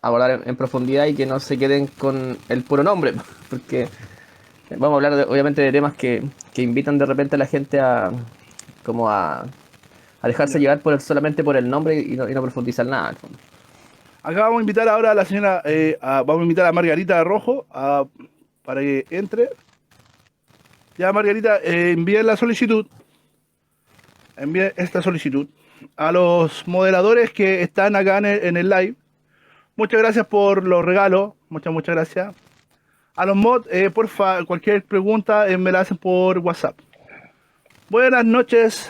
abordar en profundidad y que no se queden con el puro nombre, porque vamos a hablar obviamente de temas que invitan de repente a la gente como a dejarse Ya. llevar solamente por el nombre y no profundizar nada, al fondo. Acá vamos a invitar ahora a la señora, vamos a invitar a Margarita Rojo para que entre. Ya, Margarita, envíe la solicitud, envíe esta solicitud a los moderadores que están acá en el live. Muchas gracias por los regalos, muchas gracias. A los mods, porfa, cualquier pregunta me la hacen por WhatsApp. Buenas noches,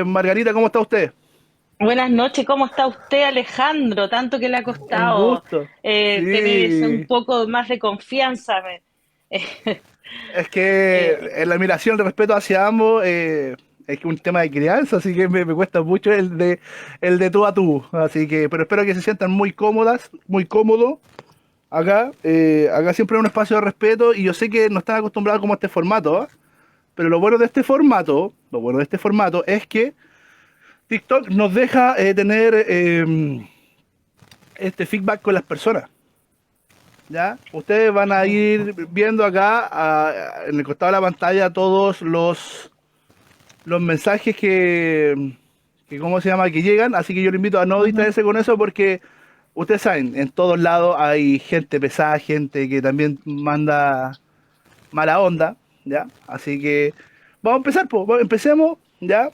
Margarita, ¿cómo está usted? Buenas noches, ¿cómo está usted, Alejandro? Tanto que le ha Un costado gusto. tener un Sí, poco más de confianza. es que Eh, la admiración, el respeto hacia ambos es que un tema de crianza, así que me cuesta mucho el de tú a tú. Así que, pero espero que se sientan muy cómodas, muy cómodo acá. Acá siempre hay un espacio de respeto y yo sé que no están acostumbrados como a este formato, ¿ah? Pero lo bueno de este formato es que TikTok nos deja tener este feedback con las personas. ¿Ya? Ustedes van a ir viendo acá en el costado de la pantalla todos los mensajes que ¿cómo se llama? Que llegan, así que yo le invito a no ujú. distraerse con eso porque ustedes saben, en todos lados hay gente pesada, gente que también manda mala onda, ¿ya? Así que vamos a empezar, pues, empecemos, ¿ya?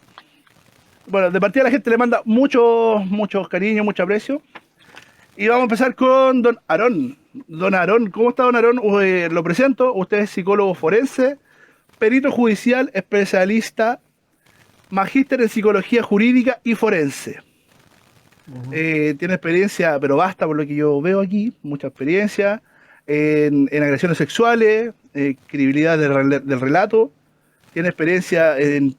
Bueno, de partida la gente le manda mucho cariño, mucho aprecio. Y vamos a empezar con don Aarón. Don Aarón, ¿cómo está don Aarón? Lo presento, usted es psicólogo forense, perito judicial, especialista, magíster en psicología jurídica y forense. Ujú. Tiene experiencia, pero basta por lo que yo veo aquí, mucha experiencia en agresiones sexuales, credibilidad del relato, tiene experiencia en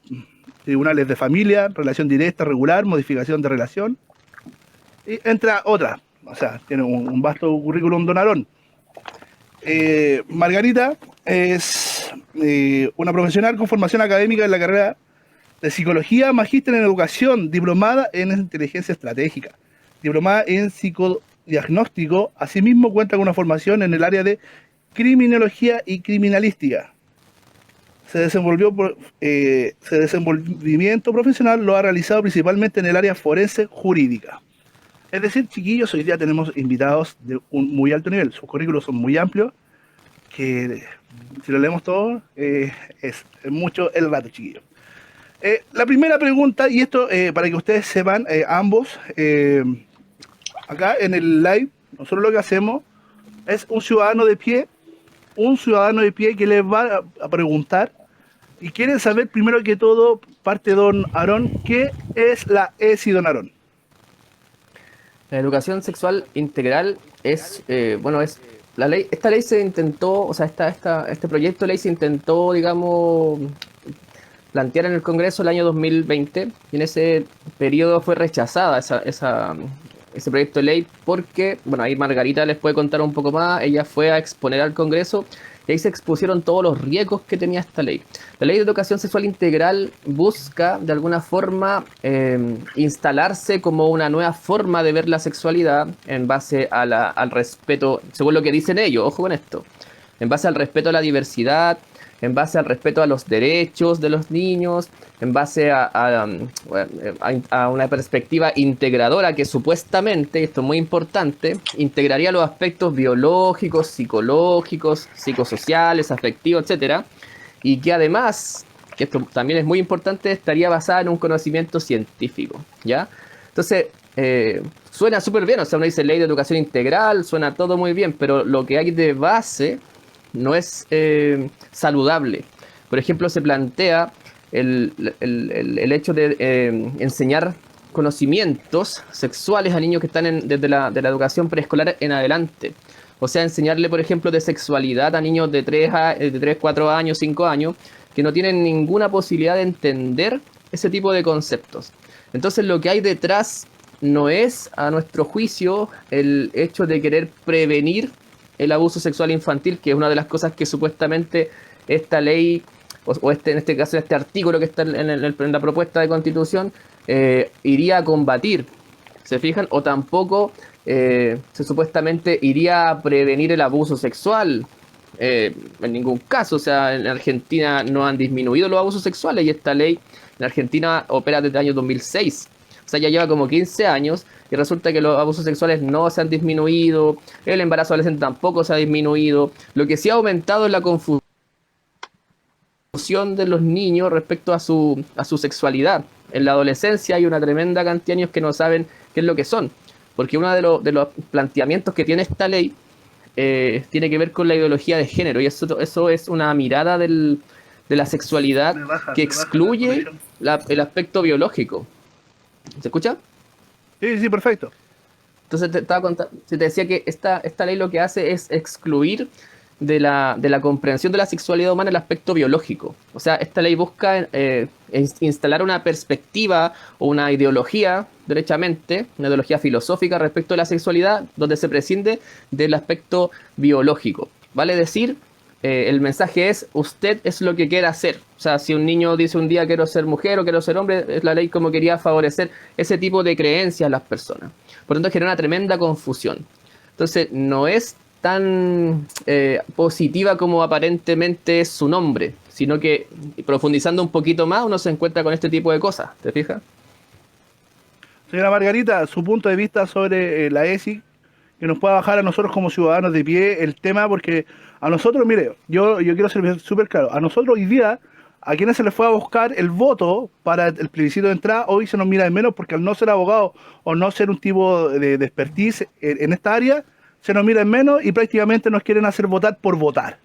tribunales de familia, relación directa, regular, modificación de relación, y entre otras. O sea, tiene un vasto currículum don Aarón. Margarita es una profesional con formación académica en la carrera de psicología, magíster en educación, diplomada en inteligencia estratégica, diplomada en psicodiagnóstico. Asimismo, cuenta con una formación en el área de criminología y criminalística. Su desenvolvimiento profesional lo ha realizado principalmente en el área forense jurídica. Es decir, chiquillos, hoy día tenemos invitados de un muy alto nivel. Sus currículos son muy amplios, que si lo leemos todo, es mucho el rato, chiquillos. La primera pregunta, y esto para que ustedes sepan, ambos, acá en el live, nosotros lo que hacemos es un ciudadano de pie que les va a preguntar y quieren saber primero que todo, parte don Aarón, ¿qué es la ESI, don Aarón? La educación sexual integral esta ley se intentó, o sea, este proyecto de ley se intentó, digamos, plantear en el Congreso el año 2020 y en ese periodo fue rechazada ese proyecto de ley porque, bueno, ahí Margarita les puede contar un poco más, ella fue a exponer al Congreso y ahí se expusieron todos los riesgos que tenía esta ley. La ley de educación sexual integral busca de alguna forma instalarse como una nueva forma de ver la sexualidad en base al respeto, según lo que dicen ellos, ojo con esto, en base al respeto a la diversidad, en base al respeto a los derechos de los niños, en base a una perspectiva integradora que supuestamente, esto es muy importante, integraría los aspectos biológicos, psicológicos, psicosociales, afectivos, etcétera, y que además, que esto también es muy importante, estaría basada en un conocimiento científico, ¿ya? Entonces, suena súper bien, o sea, uno dice ley de educación integral, suena todo muy bien, pero lo que hay de base no es saludable. Por ejemplo, se plantea el hecho de enseñar conocimientos sexuales a niños que están desde la educación preescolar en adelante. O sea, enseñarle, por ejemplo, de sexualidad a niños de 3 4 años, 5 años, que no tienen ninguna posibilidad de entender ese tipo de conceptos. Entonces, lo que hay detrás no es, a nuestro juicio, el hecho de querer prevenir el abuso sexual infantil, que es una de las cosas que supuestamente esta ley, en este caso este artículo que está en la propuesta de constitución, iría a combatir. ¿Se fijan? O tampoco se supuestamente iría a prevenir el abuso sexual. En ningún caso, o sea, en Argentina no han disminuido los abusos sexuales y esta ley en Argentina opera desde el año 2006. O sea, ya lleva como 15 años y resulta que los abusos sexuales no se han disminuido, el embarazo adolescente tampoco se ha disminuido. Lo que sí ha aumentado es la confusión de los niños respecto a su sexualidad. En la adolescencia hay una tremenda cantidad de niños que no saben qué es lo que son, porque uno de los planteamientos que tiene esta ley tiene que ver con la ideología de género, y eso es una mirada de la sexualidad que Me baja la excluye conexión. el aspecto biológico. ¿Se escucha? Sí, sí, perfecto. Entonces te estaba contando, te decía que esta ley lo que hace es excluir de la comprensión de la sexualidad humana el aspecto biológico. O sea, esta ley busca instalar una perspectiva o una ideología, derechamente, una ideología filosófica respecto de la sexualidad, donde se prescinde del aspecto biológico. Vale decir, el mensaje es, usted es lo que quiera hacer. O sea, si un niño dice un día quiero ser mujer o quiero ser hombre, es la ley como quería favorecer ese tipo de creencias a las personas. Por lo tanto, genera una tremenda confusión. Entonces, no es tan positiva como aparentemente es su nombre, sino que profundizando un poquito más uno se encuentra con este tipo de cosas, ¿te fijas? Señora Margarita, su punto de vista sobre la ESI, que nos pueda bajar a nosotros como ciudadanos de pie el tema, porque a nosotros, mire, yo quiero ser súper claro, a nosotros hoy día, a quienes se les fue a buscar el voto para el plebiscito de entrada, hoy se nos mira de menos porque al no ser abogado o no ser un tipo de expertise en esta área, se nos mira en menos y prácticamente nos quieren hacer votar por votar,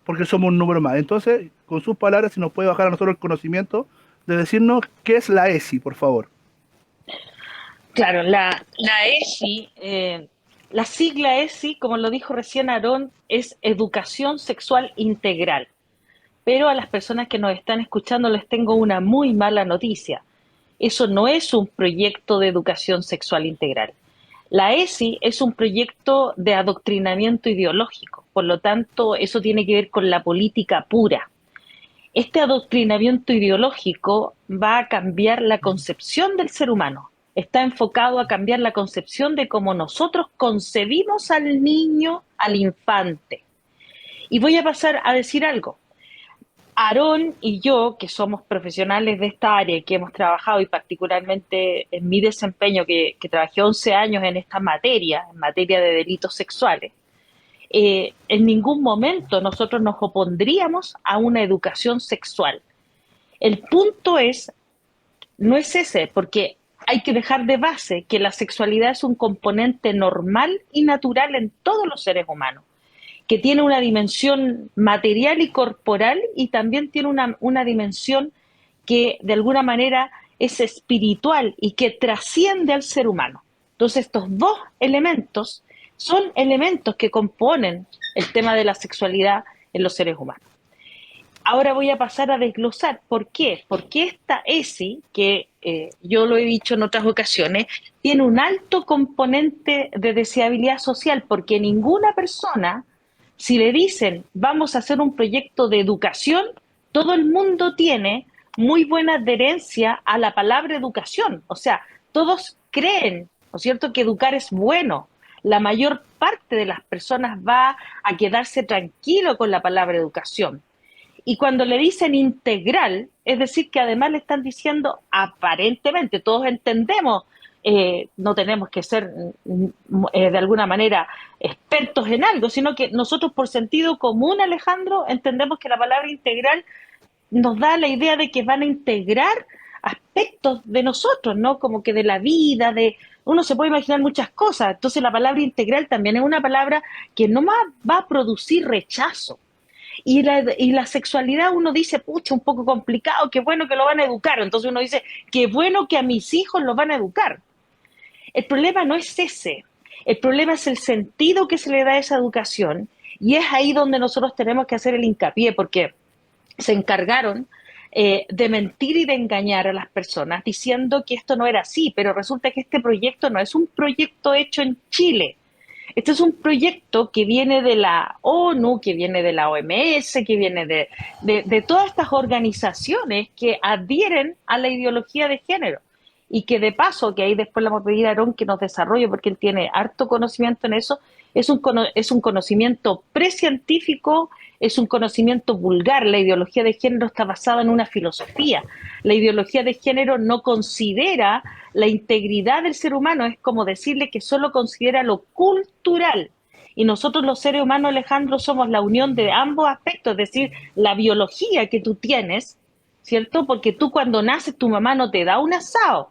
porque somos un número más. Entonces, con sus palabras, si nos puede bajar a nosotros el conocimiento de decirnos qué es la ESI, por favor. Claro, la ESI, la sigla ESI, como lo dijo recién Aarón, es Educación Sexual Integral. Pero a las personas que nos están escuchando les tengo una muy mala noticia. Eso no es un proyecto de educación sexual integral. La ESI es un proyecto de adoctrinamiento ideológico, por lo tanto, eso tiene que ver con la política pura. Este adoctrinamiento ideológico va a cambiar la concepción del ser humano. Está enfocado a cambiar la concepción de cómo nosotros concebimos al niño, al infante. Y voy a pasar a decir algo. Aarón y yo, que somos profesionales de esta área y que hemos trabajado, y particularmente en mi desempeño, que trabajé 11 años en materia de delitos sexuales, en ningún momento nosotros nos opondríamos a una educación sexual. El punto no es ese, porque hay que dejar de base que la sexualidad es un componente normal y natural en todos los seres humanos, que tiene una dimensión material y corporal y también tiene una dimensión que de alguna manera es espiritual y que trasciende al ser humano. Entonces estos dos elementos son elementos que componen el tema de la sexualidad en los seres humanos. Ahora voy a pasar a desglosar. ¿Por qué? Porque esta ESI, que yo lo he dicho en otras ocasiones, tiene un alto componente de deseabilidad social, porque ninguna persona, si le dicen vamos a hacer un proyecto de educación, todo el mundo tiene muy buena adherencia a la palabra educación. O sea, todos creen, ¿no es cierto?, que educar es bueno. La mayor parte de las personas va a quedarse tranquilo con la palabra educación. Y cuando le dicen integral, es decir, que además le están diciendo, aparentemente, todos entendemos, no tenemos que ser de alguna manera expertos en algo, sino que nosotros por sentido común, Alejandro, entendemos que la palabra integral nos da la idea de que van a integrar aspectos de nosotros, ¿no? Como que de la vida, uno se puede imaginar muchas cosas. Entonces la palabra integral también es una palabra que no más va a producir rechazo. Y la sexualidad uno dice, pucha, un poco complicado, qué bueno que lo van a educar. Entonces uno dice, qué bueno que a mis hijos los van a educar. El problema no es ese. El problema es el sentido que se le da a esa educación, y es ahí donde nosotros tenemos que hacer el hincapié, porque se encargaron de mentir y de engañar a las personas diciendo que esto no era así, pero resulta que este proyecto no es un proyecto hecho en Chile. Este es un proyecto que viene de la ONU, que viene de la OMS, que viene de todas estas organizaciones que adhieren a la ideología de género. y que de paso, que ahí después le vamos a pedir a Aarón que nos desarrolle, porque él tiene harto conocimiento en eso, es un conocimiento precientífico, es un conocimiento vulgar. La ideología de género está basada en una filosofía. La ideología de género no considera la integridad del ser humano, es como decirle que solo considera lo cultural. Y nosotros los seres humanos, Alejandro, somos la unión de ambos aspectos, es decir, la biología que tú tienes, ¿cierto? Porque tú cuando naces, tu mamá no te da un asado,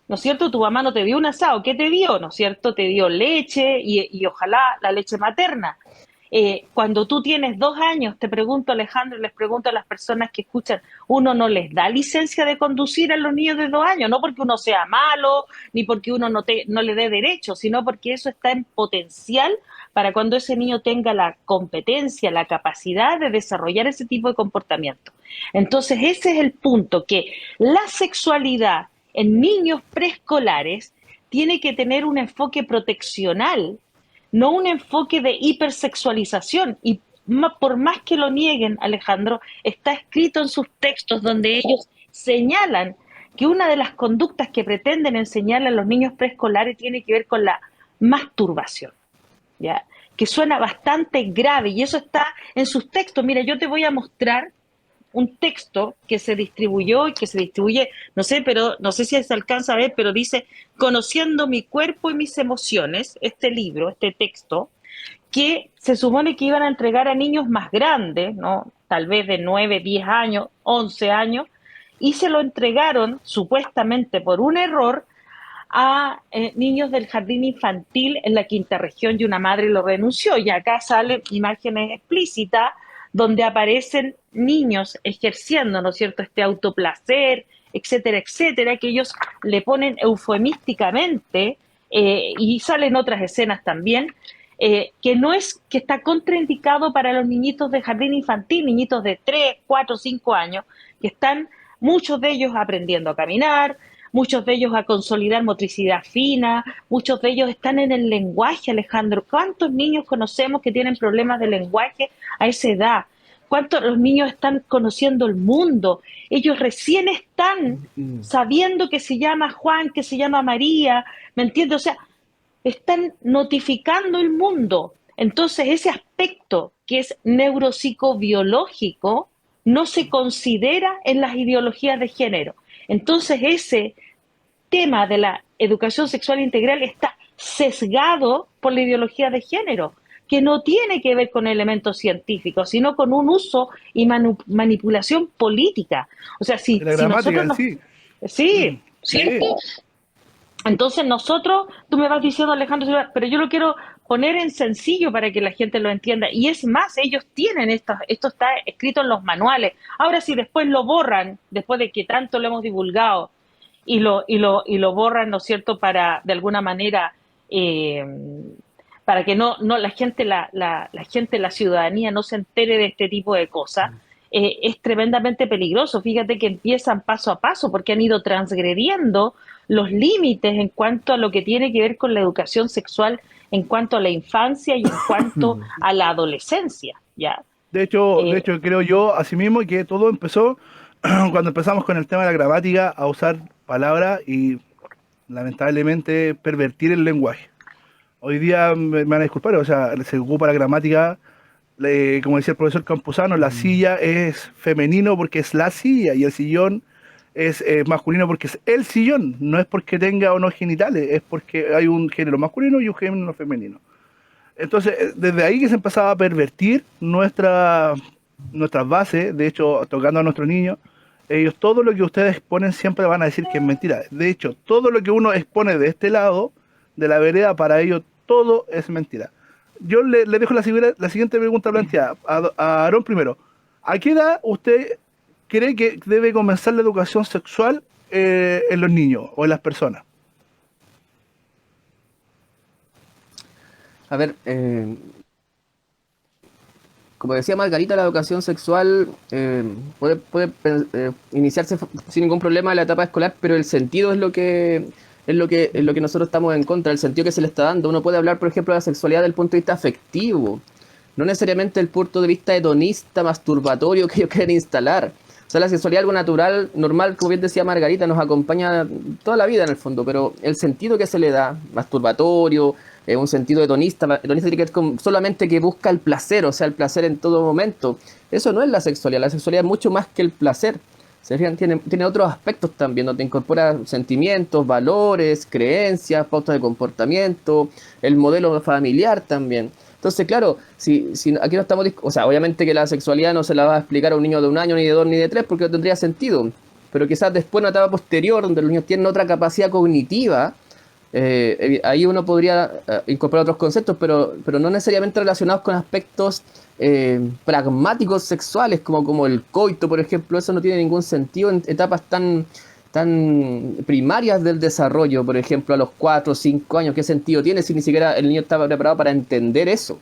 ¿no es cierto? Tu mamá no te dio un asado, ¿qué te dio? ¿No es cierto? Te dio leche y ojalá la leche materna. Cuando tú tienes 2 años, te pregunto, Alejandro, y les pregunto a las personas que escuchan, uno no les da licencia de conducir a los niños de 2 años, no porque uno sea malo, ni porque uno no le dé derecho, sino porque eso está en potencial para cuando ese niño tenga la competencia, la capacidad de desarrollar ese tipo de comportamiento. Entonces, ese es el punto, que la sexualidad en niños preescolares tiene que tener un enfoque proteccional, no un enfoque de hipersexualización. Y por más que lo nieguen, Alejandro, está escrito en sus textos donde ellos señalan que una de las conductas que pretenden enseñarle a los niños preescolares tiene que ver con la masturbación, ¿ya? Que suena bastante grave y eso está en sus textos. Mira, yo te voy a mostrar un texto que se distribuyó y que se distribuye, no sé, pero no sé si se alcanza a ver, pero dice Conociendo mi cuerpo y mis emociones, este libro, este texto, que se supone que iban a entregar a niños más grandes, ¿no? Tal vez de 9, 10 años, 11 años, y se lo entregaron supuestamente por un error a niños del jardín infantil en la quinta región y una madre lo renunció. Y acá salen imágenes explícitas donde aparecen niños ejerciendo, ¿no es cierto?, este autoplacer, etcétera, etcétera, que ellos le ponen eufemísticamente, y salen otras escenas también, que no es, que está contraindicado para los niñitos de jardín infantil, niñitos de 3, 4, 5 años, que están muchos de ellos aprendiendo a caminar, muchos de ellos a consolidar motricidad fina, muchos de ellos están en el lenguaje, Alejandro. ¿Cuántos niños conocemos que tienen problemas de lenguaje a esa edad? ¿Cuántos los niños están conociendo el mundo? Ellos recién están sabiendo que se llama Juan, que se llama María, ¿me entiendes? O sea, están notificando el mundo. Entonces, ese aspecto que es neuropsicobiológico no se considera en las ideologías de género. Entonces, ese tema de la educación sexual integral está sesgado por la ideología de género, que no tiene que ver con elementos científicos, sino con un uso y manipulación política. O sea, si La gramática nosotros en nos... sí. Sí, Sí. ¿cierto? Entonces nosotros, tú me vas diciendo, Alejandro, pero yo lo quiero poner en sencillo para que la gente lo entienda. Y es más, ellos tienen esto está escrito en los manuales. Ahora, si después lo borran, después de que tanto lo hemos divulgado, y lo borran, ¿no es cierto?, para, de alguna manera, para que no la gente, la gente, la ciudadanía no se entere de este tipo de cosas, es tremendamente peligroso. Fíjate que empiezan paso a paso porque han ido transgrediendo los límites en cuanto a lo que tiene que ver con la educación sexual, en cuanto a la infancia y en cuanto a la adolescencia, ¿ya? De hecho, creo yo, asimismo, que todo empezó cuando empezamos con el tema de la gramática, a usar palabras y lamentablemente pervertir el lenguaje. Hoy día me van a disculpar, o sea, se ocupa la gramática, como decía el profesor Campuzano, la silla es femenino porque es la silla y el sillón es masculino porque es el sillón. No es porque tenga o no genitales, es porque hay un género masculino y un género femenino. Entonces, desde ahí que se empezaba a pervertir nuestras bases. De hecho, tocando a nuestros niños, ellos todo lo que ustedes exponen siempre van a decir que es mentira. De hecho, todo lo que uno expone de este lado, de la vereda, para ellos todo es mentira. Yo le dejo la siguiente pregunta planteada a Aarón primero. ¿A qué edad usted cree que debe comenzar la educación sexual en los niños o en las personas? A ver, como decía Margarita, la educación sexual puede iniciarse sin ningún problema en la etapa escolar, pero el sentido es lo que nosotros estamos en contra, el sentido que se le está dando. Uno puede hablar, por ejemplo, de la sexualidad desde el punto de vista afectivo, no necesariamente el punto de vista hedonista, masturbatorio que ellos quieren instalar. O sea, la sexualidad es algo natural, normal, como bien decía Margarita, nos acompaña toda la vida en el fondo, pero el sentido que se le da, masturbatorio, un sentido hedonista tiene que ver con solamente que busca el placer, o sea, el placer en todo momento. Eso no es la sexualidad es mucho más que el placer. ¿Se fijan? Tiene otros aspectos también, donde incorpora sentimientos, valores, creencias, pautas de comportamiento, el modelo familiar también. Entonces, claro, si aquí no estamos, o sea, obviamente que la sexualidad no se la va a explicar a un niño de 1 año, ni de 2, ni de 3, porque no tendría sentido. Pero quizás después, en una etapa posterior, donde los niños tienen otra capacidad cognitiva, ahí uno podría incorporar otros conceptos, pero no necesariamente relacionados con aspectos pragmáticos sexuales, como el coito, por ejemplo. Eso no tiene ningún sentido en etapas tan primarias del desarrollo, por ejemplo, a los 4 o 5 años. ¿Qué sentido tiene si ni siquiera el niño estaba preparado para entender eso?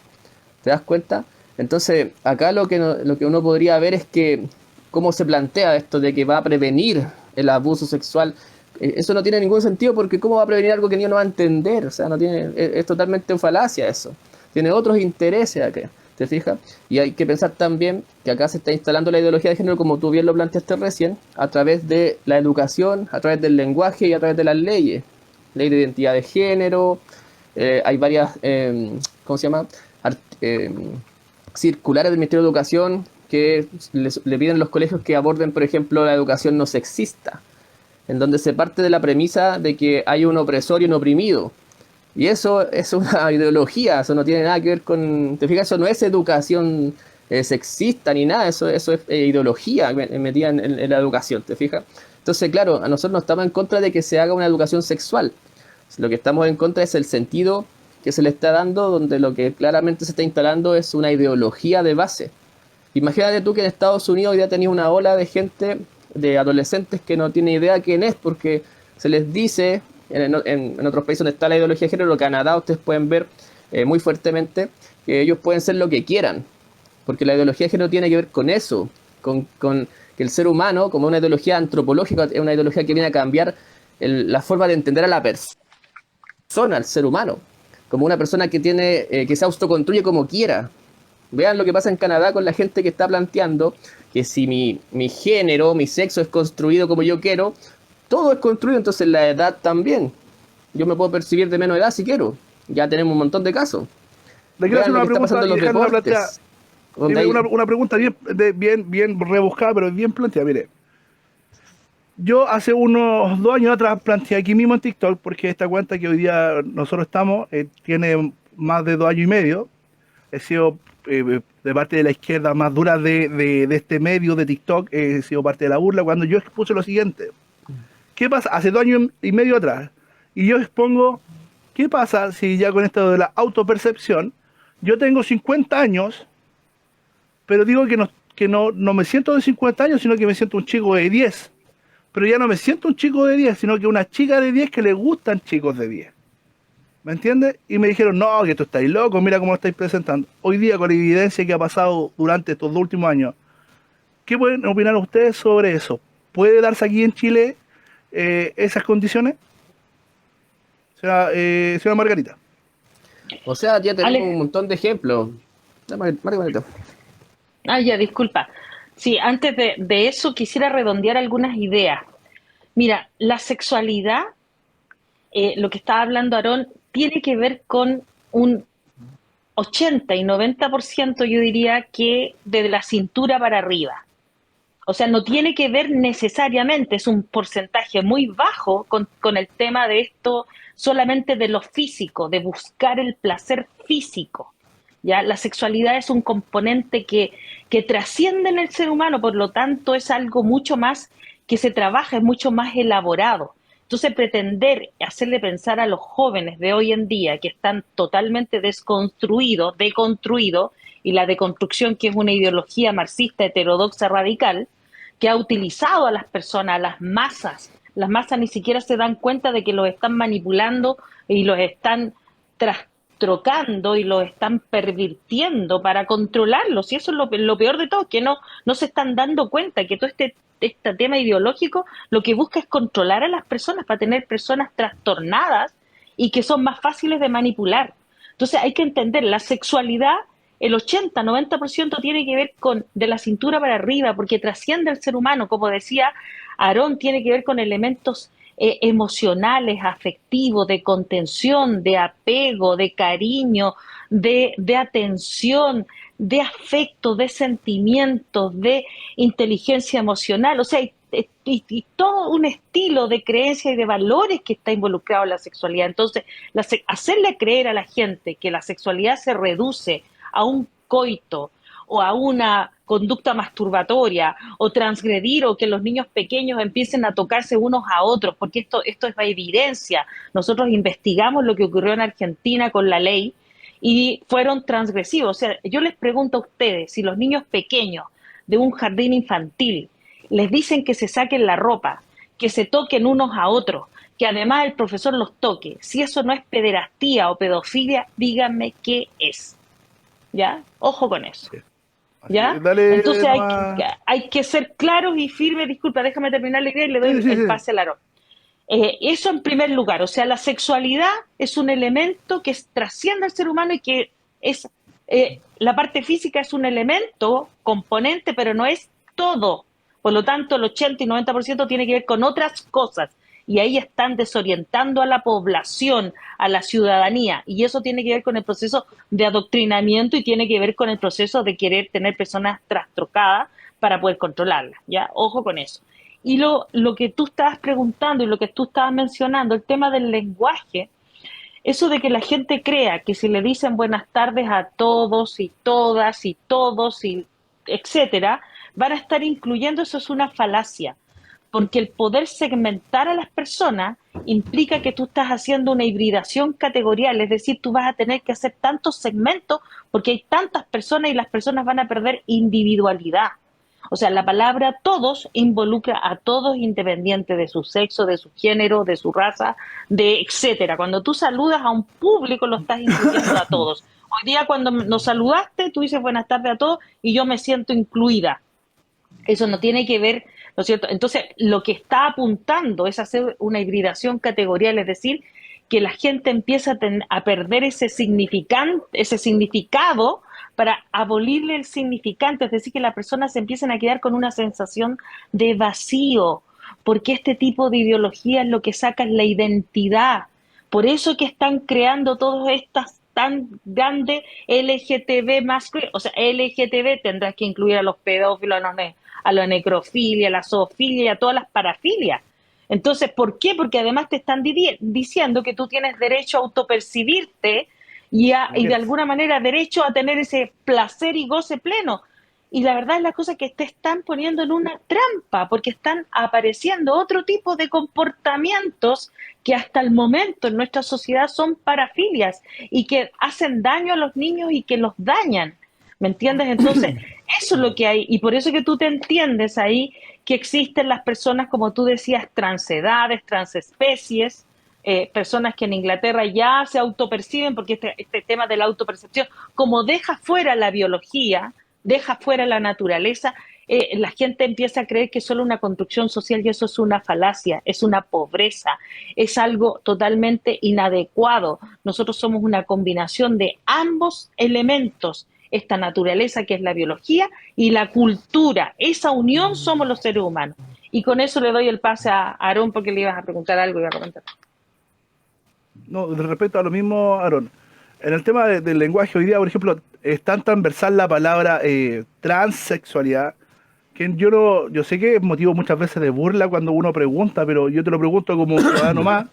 ¿Te das cuenta? Entonces, acá lo que uno podría ver es que cómo se plantea esto de que va a prevenir el abuso sexual. Eso no tiene ningún sentido, porque ¿cómo va a prevenir algo que el niño no va a entender? O sea, no tiene, es totalmente falacia eso. Tiene otros intereses acá, ¿te fijas? Y hay que pensar también que acá se está instalando la ideología de género, como tú bien lo planteaste recién, a través de la educación, a través del lenguaje y a través de las leyes. Ley de identidad de género, hay varias, ¿cómo se llama? Circulares del Ministerio de Educación que le piden a los colegios que aborden, por ejemplo, la educación no sexista, en donde se parte de la premisa de que hay un opresor y un oprimido. Y eso es una ideología, eso no tiene nada que ver con... ¿Te fijas? Eso no es educación sexista ni nada, eso es ideología metida en la educación, ¿te fijas? Entonces, claro, a nosotros no estamos en contra de que se haga una educación sexual. Lo que estamos en contra es el sentido que se le está dando, donde lo que claramente se está instalando es una ideología de base. Imagínate tú que en Estados Unidos ya tenía una ola de gente, de adolescentes que no tiene idea quién es, porque se les dice, en otros países donde está la ideología de género, Canadá, ustedes pueden ver muy fuertemente que ellos pueden ser lo que quieran, porque la ideología de género tiene que ver con eso, con que el ser humano, como una ideología antropológica, es una ideología que viene a cambiar la forma de entender a la persona, al ser humano, como una persona que que se autoconstruye como quiera. Vean lo que pasa en Canadá con la gente que está planteando que si mi género, mi sexo es construido como yo quiero, todo es construido, entonces la edad también. Yo me puedo percibir de menos edad si quiero. Ya tenemos un montón de casos. Le quiero hacer Vean lo una que está pregunta pasando en y los dejarla planteada. deportes. Donde hay... Una pregunta bien rebuscada, pero bien planteada. Mire, yo hace unos 2 años atrás planteé aquí mismo en TikTok, porque esta cuenta que hoy día nosotros estamos tiene más de 2 años y medio. He sido de parte de la izquierda más dura de este medio de TikTok, he sido parte de la burla, cuando yo expuse lo siguiente. ¿Qué pasa? Hace 2 años y medio atrás. Y yo expongo, ¿qué pasa si ya con esto de la autopercepción, yo tengo 50 años, pero digo que no me siento de 50 años, sino que me siento un chico de 10? Pero ya no me siento un chico de 10, sino que una chica de 10 que le gustan chicos de 10. ¿Me entiendes? Y me dijeron, no, que tú estáis loco, mira cómo lo estáis presentando. Hoy día, con la evidencia que ha pasado durante estos 2 últimos años, ¿qué pueden opinar ustedes sobre eso? ¿Puede darse aquí en Chile esas condiciones? Señora Margarita. O sea, ya tenemos Ale, un montón de ejemplos. Margarita. ya, disculpa. Sí, antes de eso quisiera redondear algunas ideas. Mira, la sexualidad, lo que estaba hablando Aarón, tiene que ver con un 80 y 90%, yo diría que de la cintura para arriba. O sea, no tiene que ver necesariamente, es un porcentaje muy bajo con el tema de esto, solamente de lo físico, de buscar el placer físico. ¿Ya? La sexualidad es un componente que trasciende en el ser humano, por lo tanto es algo mucho más que se trabaja, es mucho más elaborado. Entonces, pretender hacerle pensar a los jóvenes de hoy en día que están totalmente desconstruidos, deconstruidos, y la deconstrucción, que es una ideología marxista heterodoxa radical, que ha utilizado a las personas, a las masas ni siquiera se dan cuenta de que los están manipulando y los están trocando y los están pervirtiendo para controlarlos. Y eso es lo peor de todo, que no se están dando cuenta que todo este tema ideológico lo que busca es controlar a las personas para tener personas trastornadas y que son más fáciles de manipular. Entonces hay que entender, la sexualidad el 80-90% tiene que ver con de la cintura para arriba, porque trasciende al ser humano, como decía Aarón, tiene que ver con elementos emocionales, afectivos, de contención, de apego, de cariño, de atención, de afecto, de sentimientos, de inteligencia emocional, o sea, y todo un estilo de creencias y de valores que está involucrado en la sexualidad. Entonces, hacerle creer a la gente que la sexualidad se reduce a un coito o a una conducta masturbatoria o transgredir o que los niños pequeños empiecen a tocarse unos a otros, porque esto es evidencia. Nosotros investigamos lo que ocurrió en Argentina con la ley y fueron transgresivos. O sea, yo les pregunto a ustedes, si los niños pequeños de un jardín infantil les dicen que se saquen la ropa, que se toquen unos a otros, que además el profesor los toque, si eso no es pederastía o pedofilia, díganme qué es. ¿Ya? Ojo con eso. ¿Ya? Dale, Entonces nomás. hay que ser claros y firmes. Disculpa, déjame terminar la idea y le doy Sí, sí, el sí. pase al Aarón. Eso en primer lugar, o sea, la sexualidad es un elemento que trasciende al ser humano y que es, la parte física es un elemento, componente, pero no es todo. Por lo tanto, el 80 y 90% tiene que ver con otras cosas. Y ahí están desorientando a la población, a la ciudadanía. Y eso tiene que ver con el proceso de adoctrinamiento y tiene que ver con el proceso de querer tener personas trastrocadas para poder controlarlas. ¿Ya? Ojo con eso. Y lo que tú estabas preguntando y lo que tú estabas mencionando, el tema del lenguaje, eso de que la gente crea que si le dicen buenas tardes a todos y todas y todos y etcétera, van a estar incluyendo, eso es una falacia, porque el poder segmentar a las personas implica que tú estás haciendo una hibridación categorial, es decir, tú vas a tener que hacer tantos segmentos porque hay tantas personas y las personas van a perder individualidad. O sea, la palabra todos involucra a todos independiente de su sexo, de su género, de su raza, de etcétera. Cuando tú saludas a un público lo estás incluyendo a todos. Hoy día cuando nos saludaste, tú dices buenas tardes a todos y yo me siento incluida. Eso no tiene que ver, ¿no es cierto? Entonces, lo que está apuntando es hacer una hibridación categorial, es decir, que la gente empieza a perder ese significado para abolirle el significante, es decir, que las personas se empiezan a quedar con una sensación de vacío, porque este tipo de ideología es lo que saca es la identidad. Por eso que están creando todas estas tan grandes LGTB más, o sea, LGTB tendrás que incluir a los pedófilos, a la necrofilia, a la zoofilia y a todas las parafilias. Entonces, ¿por qué? Porque además te están diciendo que tú tienes derecho a autopercibirte y de Yes. alguna manera derecho a tener ese placer y goce pleno. Y la verdad es la cosa que te están poniendo en una trampa, porque están apareciendo otro tipo de comportamientos que hasta el momento en nuestra sociedad son parafilias y que hacen daño a los niños y que los dañan. ¿Me entiendes? Entonces, eso es lo que hay. Y por eso que tú te entiendes ahí que existen las personas, como tú decías, transedades, transespecies, personas que en Inglaterra ya se autoperciben, porque este tema de la autopercepción, como deja fuera la biología, deja fuera la naturaleza, la gente empieza a creer que es solo una construcción social y eso es una falacia, es una pobreza, es algo totalmente inadecuado. Nosotros somos una combinación de ambos elementos, esta naturaleza que es la biología y la cultura. Esa unión somos los seres humanos. Y con eso le doy el pase a Aarón porque le ibas a preguntar algo y iba a comentar. No, respecto a lo mismo, Aaron. En el tema del lenguaje hoy día, por ejemplo, es tan transversal la palabra transexualidad que yo no, yo sé que es motivo muchas veces de burla cuando uno pregunta, pero yo te lo pregunto como un ciudadano más,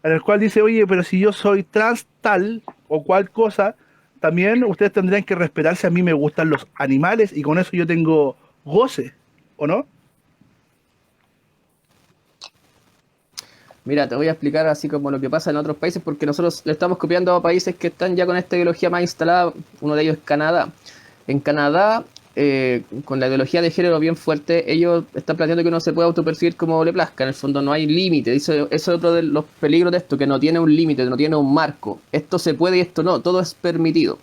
en el cual dice, oye, pero si yo soy trans tal o cual cosa, también ustedes tendrían que respetar si a mí me gustan los animales y con eso yo tengo goce, ¿o no? Mira, te voy a explicar así como lo que pasa en otros países, porque nosotros le estamos copiando a países que están ya con esta ideología más instalada. Uno de ellos es Canadá. En Canadá, con la ideología de género bien fuerte, ellos están planteando que uno se puede autopercibir como le plazca. En el fondo no hay límite. Eso es otro de los peligros de esto, que no tiene un límite, no tiene un marco. Esto se puede y esto no, todo es permitido.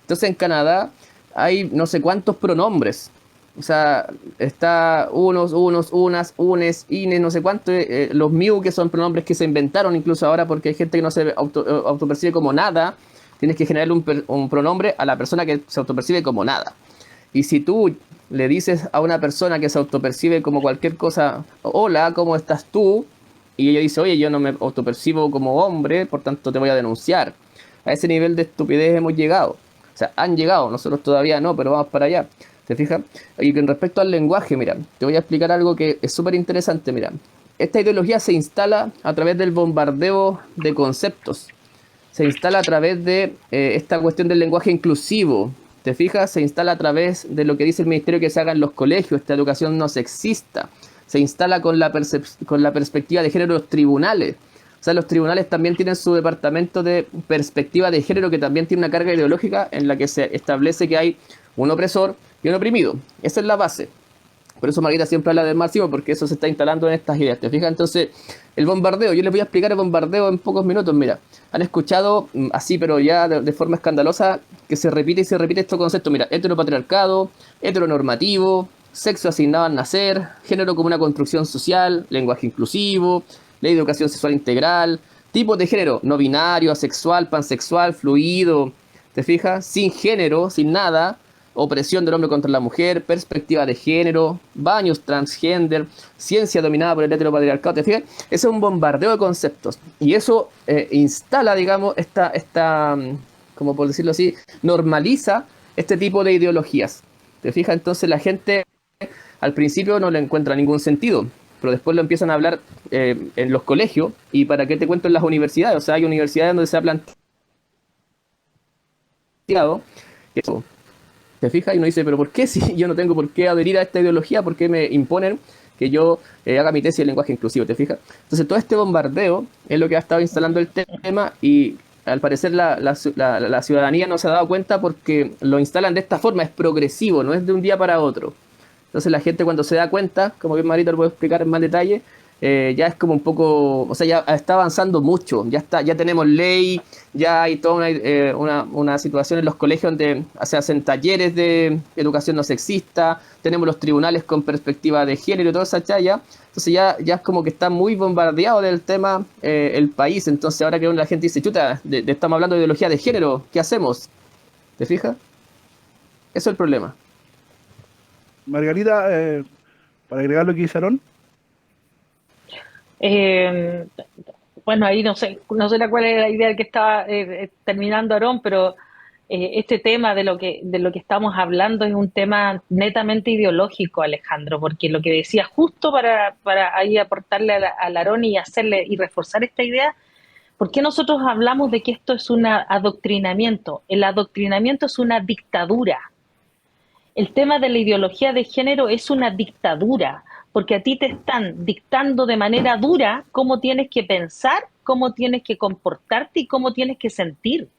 Entonces en Canadá hay no sé cuántos pronombres. O sea, está unos, unas, unes, ines, no sé cuánto, los miu, que son pronombres que se inventaron incluso ahora porque hay gente que no se autopercibe como nada, tienes que generarle un pronombre a la persona que se autopercibe como nada. Y si tú le dices a una persona que se autopercibe como cualquier cosa, hola, ¿cómo estás tú? Y ella dice, oye, yo no me autopercibo como hombre, por tanto te voy a denunciar. A ese nivel de estupidez hemos llegado. O sea, han llegado, nosotros todavía no, pero vamos para allá. ¿Te fijas? Y con respecto al lenguaje, mira, te voy a explicar algo que es súper interesante, mira. Esta ideología se instala a través del bombardeo de conceptos. Se instala a través de esta cuestión del lenguaje inclusivo. ¿Te fijas? Se instala a través de lo que dice el ministerio que se haga en los colegios, esta educación no sexista. Se instala con la perspectiva de género de los tribunales. O sea, los tribunales también tienen su departamento de perspectiva de género que también tiene una carga ideológica en la que se establece que hay un opresor y un oprimido. Esa es la base. Por eso Margarita siempre habla del marxismo, porque eso se está instalando en estas ideas. ¿Te fijas? Entonces, el bombardeo, yo les voy a explicar el bombardeo en pocos minutos. Mira, han escuchado así, pero ya de forma escandalosa, que se repite y se repite estos conceptos. Mira, heteropatriarcado, heteronormativo, sexo asignado al nacer, género como una construcción social, lenguaje inclusivo, ley de educación sexual integral, tipos de género, no binario, asexual, pansexual, fluido. ¿Te fijas? Sin género, sin nada. Opresión del hombre contra la mujer, perspectiva de género, baños transgender, ciencia dominada por el heteropatriarcado. ¿Te fijas? Eso es un bombardeo de conceptos. Y eso instala, digamos, como por decirlo así, normaliza este tipo de ideologías. ¿Te fijas? Entonces la gente al principio no le encuentra ningún sentido, pero después lo empiezan a hablar en los colegios. ¿Y para qué te cuento en las universidades? O sea, hay universidades donde se ha planteado eso. ¿Te fijas? Y uno dice, pero ¿por qué si yo no tengo por qué adherir a esta ideología? ¿Por qué me imponen que yo haga mi tesis en lenguaje inclusivo? ¿Te fijas? Entonces todo este bombardeo es lo que ha estado instalando el tema y al parecer la ciudadanía no se ha dado cuenta porque lo instalan de esta forma, es progresivo, no es de un día para otro. Entonces la gente cuando se da cuenta, como bien Marita lo puedo explicar en más detalle, ya es como un poco, o sea, ya está avanzando mucho, ya tenemos ley, ya hay toda una situación en los colegios donde se hacen talleres de educación no sexista, tenemos los tribunales con perspectiva de género y toda esa chaya. Entonces ya es como que está muy bombardeado del tema el país. Entonces ahora que la gente dice, chuta, estamos hablando de ideología de género, ¿qué hacemos? ¿Te fijas? Eso es el problema. Margarita, para agregar lo que dice Aarón. Eh, bueno, ahí no sé cuál era la idea que estaba terminando Aarón, pero este tema de lo que estamos hablando es un tema netamente ideológico, Alejandro, porque lo que decía justo para ahí aportarle al Aarón y hacerle y reforzar esta idea, ¿por qué nosotros hablamos de que esto es un adoctrinamiento? El adoctrinamiento es una dictadura. El tema de la ideología de género es una dictadura, porque a ti te están dictando de manera dura cómo tienes que pensar, cómo tienes que comportarte y cómo tienes que sentir.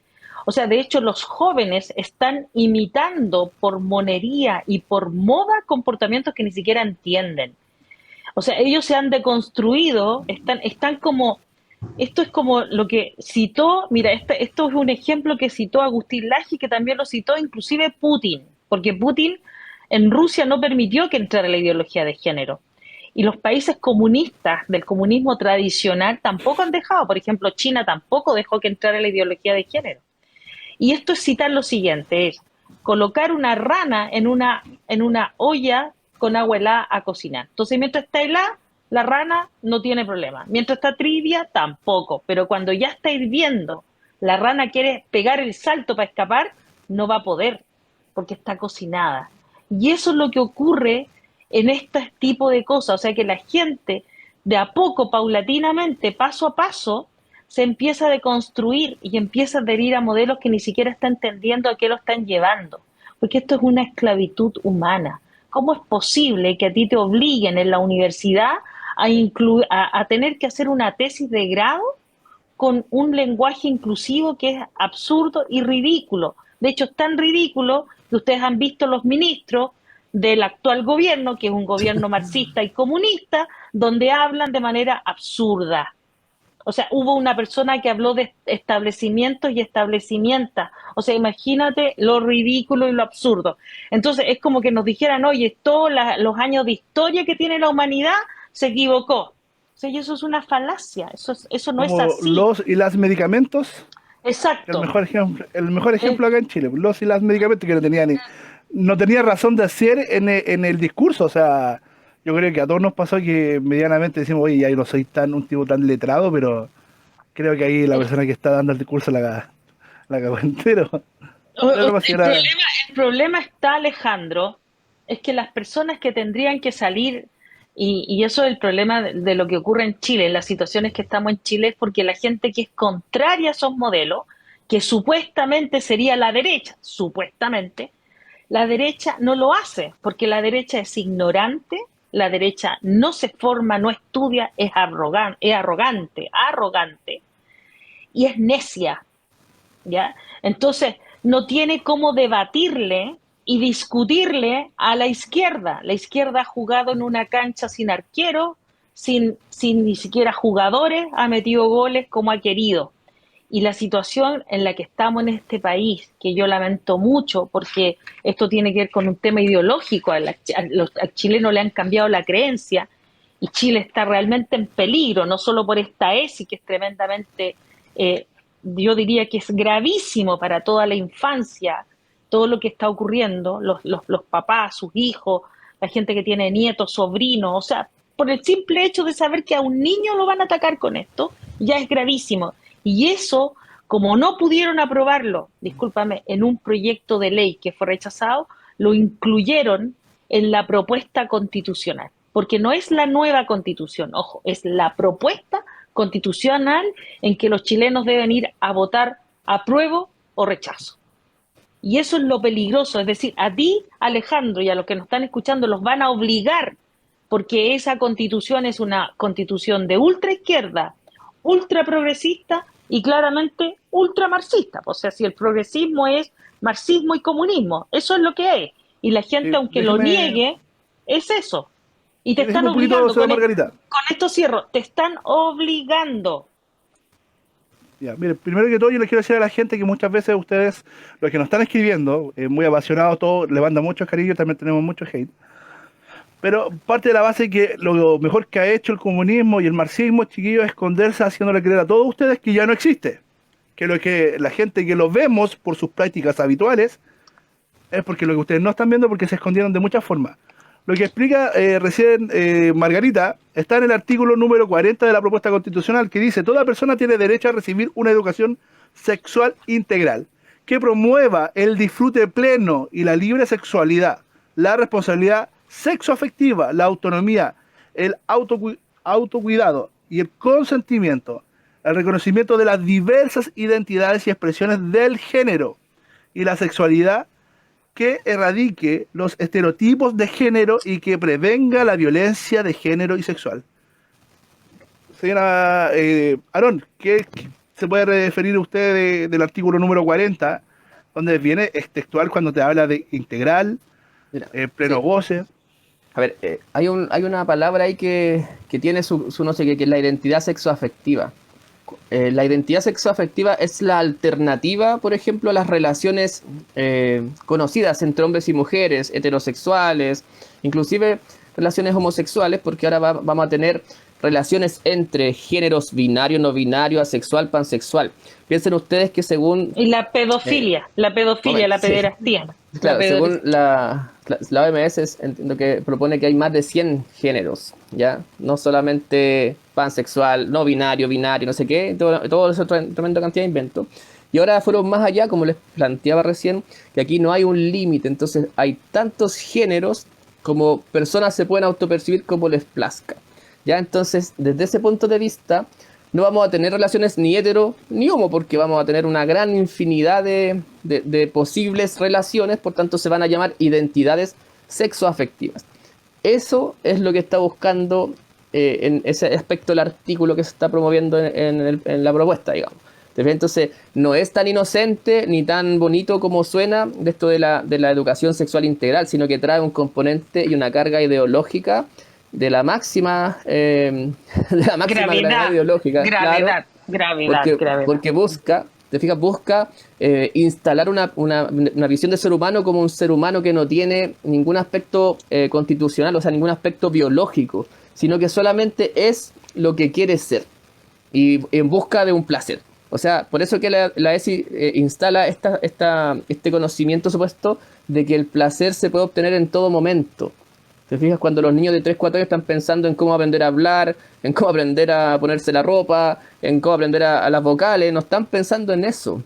O sea, de hecho, los jóvenes están imitando por monería y por moda comportamientos que ni siquiera entienden. O sea, ellos se han deconstruido, están como, esto es como lo que citó, mira, esto es un ejemplo que citó Agustín Laje, que también lo citó inclusive Putin, porque Putin en Rusia no permitió que entrara la ideología de género. Y los países comunistas del comunismo tradicional tampoco han dejado, por ejemplo, China tampoco dejó que entrara la ideología de género. Y esto es citar lo siguiente, es colocar una rana en una olla con agua helada a cocinar. Entonces, mientras está helada, la rana no tiene problema. Mientras está tibia, tampoco. Pero cuando ya está hirviendo, la rana quiere pegar el salto para escapar, no va a poder, porque está cocinada. Y eso es lo que ocurre en este tipo de cosas. O sea, que la gente, de a poco, paulatinamente, paso a paso, se empieza a deconstruir y empieza a adherir a modelos que ni siquiera está entendiendo a qué lo están llevando. Porque esto es una esclavitud humana. ¿Cómo es posible que a ti te obliguen en la universidad a tener que hacer una tesis de grado con un lenguaje inclusivo que es absurdo y ridículo? De hecho, es tan ridículo que ustedes han visto los ministros del actual gobierno, que es un gobierno marxista y comunista, donde hablan de manera absurda. O sea, hubo una persona que habló de establecimientos y establecimientas. O sea, imagínate lo ridículo y lo absurdo. Entonces, es como que nos dijeran, oye, todos los años de historia que tiene la humanidad se equivocó. O sea, y eso es una falacia, eso no es Como así. los y las medicamentos. Exacto. El mejor Eh, ejemplo acá en Chile, los y las medicamentos que no tenía razón de hacer en el discurso. O sea, yo creo que a todos nos pasó que medianamente decimos, oye, ya yo no soy un tipo tan letrado, pero creo que ahí la el, persona que está dando el discurso la cagó entero. Pero no, si era, el problema está, Alejandro, es que las personas que tendrían que salir, y eso es el problema de lo que ocurre en Chile, en las situaciones que estamos en Chile, es porque la gente que es contraria a esos modelos, que supuestamente sería la derecha, supuestamente, la derecha no lo hace, porque la derecha es ignorante, la derecha no se forma, no estudia, arrogante y es necia. ¿Ya? Entonces, no tiene cómo debatirle y discutirle a la izquierda. La izquierda ha jugado en una cancha sin arquero, sin ni siquiera jugadores, ha metido goles como ha querido. Y la situación en la que estamos en este país, que yo lamento mucho, porque esto tiene que ver con un tema ideológico, al chileno le han cambiado la creencia y Chile está realmente en peligro, no solo por esta ESI, que es tremendamente, eh, yo diría que es gravísimo para toda la infancia, todo lo que está ocurriendo, los papás, sus hijos, la gente que tiene nietos, sobrinos, o sea, por el simple hecho de saber que a un niño lo van a atacar con esto, ya es gravísimo. Y eso, como no pudieron aprobarlo, discúlpame, en un proyecto de ley que fue rechazado, lo incluyeron en la propuesta constitucional, porque no es la nueva constitución, ojo, es la propuesta constitucional en que los chilenos deben ir a votar apruebo o rechazo. Y eso es lo peligroso, es decir, a ti, Alejandro, y a los que nos están escuchando los van a obligar, porque esa constitución es una constitución de ultra izquierda, ultra progresista y claramente ultra marxista. O sea, si el progresismo es marxismo y comunismo, eso es lo que es. Y la gente, aunque lo déjeme, niegue, es eso. Y te sí, están déjeme un poquito, obligando, señora Margarita. con esto cierro, te están obligando. Ya, mire, primero que todo yo les quiero decir a la gente que muchas veces ustedes, los que nos están escribiendo, muy apasionados, todos, le mandan mucho cariño, también tenemos mucho hate. Pero parte de la base que lo mejor que ha hecho el comunismo y el marxismo, chiquillos, es esconderse haciéndole creer a todos ustedes que ya no existe. Que lo que la gente que lo vemos por sus prácticas habituales es porque lo que ustedes no están viendo porque se escondieron de muchas formas. Lo que explica recién Margarita está en el artículo número 40 de la propuesta constitucional que dice: toda persona tiene derecho a recibir una educación sexual integral que promueva el disfrute pleno y la libre sexualidad, la responsabilidad sexoafectiva, la autonomía, el autocuidado y el consentimiento, el reconocimiento de las diversas identidades y expresiones del género y la sexualidad, que erradique los estereotipos de género y que prevenga la violencia de género y sexual. Señora Aarón, ¿qué se puede referir usted del artículo número 40, donde viene textual cuando te habla de integral, Mira, pleno sí. goce? A ver, hay una palabra ahí que tiene su no sé qué, que es la identidad sexoafectiva. La identidad sexoafectiva es la alternativa, por ejemplo, a las relaciones conocidas entre hombres y mujeres, heterosexuales, inclusive relaciones homosexuales, porque ahora vamos a tener relaciones entre géneros binario, no binario, asexual, pansexual. Piensen ustedes que según Y eh, la pedofilia, la sí. pederastía. La Claro, según pederastía. la OMS entiendo que propone que hay más de 100 géneros, ¿ya? No solamente pansexual, no binario, binario, no sé qué, todo eso tremenda cantidad de inventos. Y ahora fueron más allá, como les planteaba recién, que aquí no hay un límite, entonces hay tantos géneros como personas se pueden autopercibir como les plazca. ¿Ya? Entonces, desde ese punto de vista, no vamos a tener relaciones ni hetero ni homo, porque vamos a tener una gran infinidad de posibles relaciones, por tanto se van a llamar identidades sexoafectivas. Eso es lo que está buscando en ese aspecto el artículo que se está promoviendo en la propuesta, digamos. Entonces, no es tan inocente ni tan bonito como suena de esto de la educación sexual integral, sino que trae un componente y una carga ideológica de la máxima, de la máxima gravedad Gravedad, ideológica, claro, gravedad, gravedad, gravedad. porque busca, te fijas, busca instalar una visión de ser humano como un ser humano que no tiene ningún aspecto constitucional, o sea, ningún aspecto biológico, sino que solamente es lo que quiere ser y en busca de un placer. O sea, por eso que la ESI instala este conocimiento supuesto de que el placer se puede obtener en todo momento. ¿Te fijas? Cuando los niños de 3 4 años están pensando en cómo aprender a hablar, en cómo aprender a ponerse la ropa, en cómo aprender a las vocales, no están pensando en eso.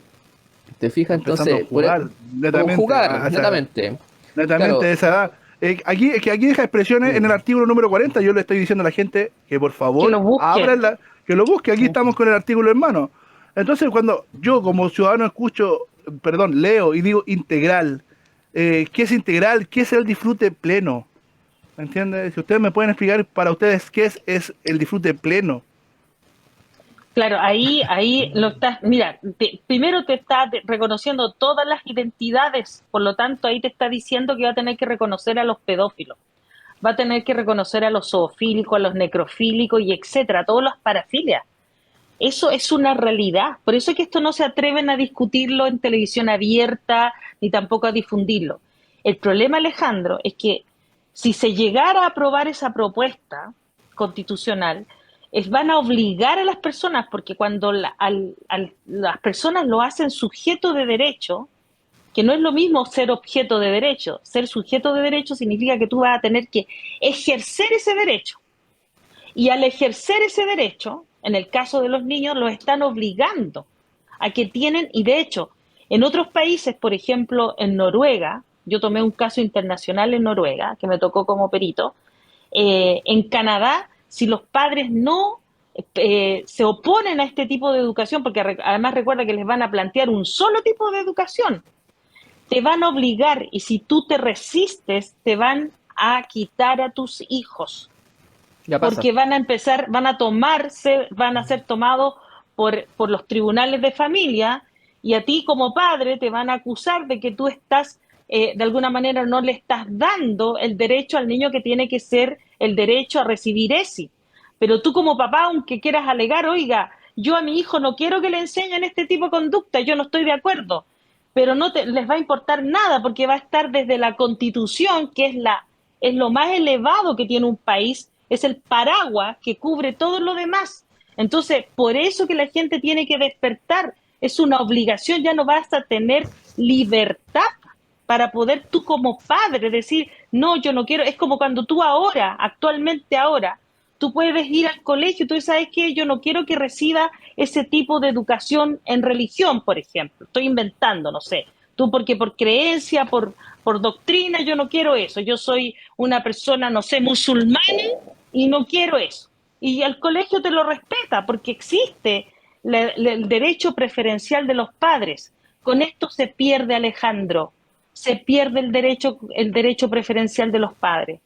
¿Te fijas? Empezando a Entonces, jugar, como netamente, jugar, netamente. netamente Claro, de esa edad. Aquí deja expresiones en el artículo número 40. Yo le estoy diciendo a la gente que por Que favor lo busquen. que lo busque. Aquí estamos con el artículo en mano. Entonces, cuando yo como ciudadano escucho, perdón, leo y digo integral, ¿qué es integral? ¿Qué es el disfrute pleno? ¿Me entiendes? Si ustedes me pueden explicar para ustedes qué es el disfrute pleno. Claro, ahí lo estás, mira, primero te está reconociendo todas las identidades, por lo tanto ahí te está diciendo que va a tener que reconocer a los pedófilos, va a tener que reconocer a los zoofílicos, a los necrofílicos y etcétera, a todas las parafilias. Eso es una realidad. Por eso es que esto no se atreven a discutirlo en televisión abierta ni tampoco a difundirlo. El problema, Alejandro, es que si se llegara a aprobar esa propuesta constitucional, van a obligar a las personas, porque cuando las personas lo hacen sujeto de derecho, que no es lo mismo ser objeto de derecho, ser sujeto de derecho significa que tú vas a tener que ejercer ese derecho. Y al ejercer ese derecho, en el caso de los niños, los están obligando a que tienen, y de hecho, en otros países, por ejemplo, en Noruega, yo tomé un caso internacional en Noruega, que me tocó como perito, en Canadá, si los padres no se oponen a este tipo de educación, porque además recuerda que les van a plantear un solo tipo de educación, te van a obligar y si tú te resistes, te van a quitar a tus hijos ya pasa. porque van a ser tomados por los tribunales de familia y a ti como padre te van a acusar de que tú estás, de alguna manera, no le estás dando el derecho al niño que tiene que ser el derecho a recibir ESI. Pero tú como papá, aunque quieras alegar, oiga, yo a mi hijo no quiero que le enseñen este tipo de conducta, yo no estoy de acuerdo, pero les va a importar nada porque va a estar desde la Constitución, que es lo más elevado que tiene un país, es el paraguas que cubre todo lo demás. Entonces, por eso que la gente tiene que despertar, es una obligación, ya no vas a tener libertad para poder tú como padre decir, no, yo no quiero, es como cuando tú ahora, actualmente ahora, tú puedes ir al colegio, tú sabes que yo no quiero que reciba ese tipo de educación en religión, por ejemplo. Estoy inventando, no sé. Tú porque por creencia, por doctrina, yo no quiero eso. Yo soy una persona, no sé, musulmana y no quiero eso. Y el colegio te lo respeta porque existe el derecho preferencial de los padres. Con esto se pierde, Alejandro, se pierde el derecho preferencial de los padres.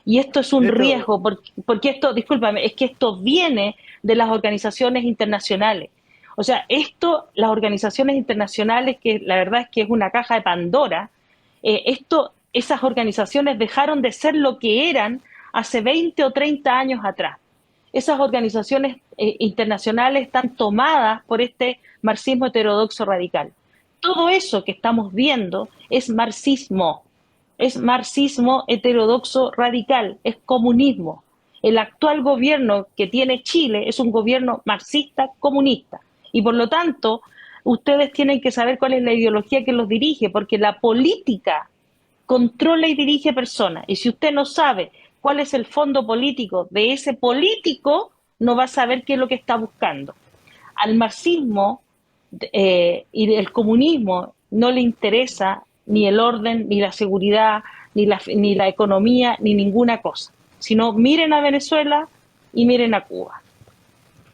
Y esto es un Esto, riesgo, porque esto, discúlpame, es que esto viene de las organizaciones internacionales. O sea, las organizaciones internacionales, que la verdad es que es una caja de Pandora, esas organizaciones dejaron de ser lo que eran hace 20 o 30 años atrás. Esas organizaciones internacionales están tomadas por este marxismo heterodoxo radical. Todo eso que estamos viendo es marxismo heterodoxo radical, es comunismo. El actual gobierno que tiene Chile es un gobierno marxista comunista y por lo tanto ustedes tienen que saber cuál es la ideología que los dirige, porque la política controla y dirige personas. Y si usted no sabe cuál es el fondo político de ese político, no va a saber qué es lo que está buscando. Al marxismo y el comunismo no le interesa ni el orden, ni la seguridad, ni la economía, ni ninguna cosa. Sino miren a Venezuela y miren a Cuba.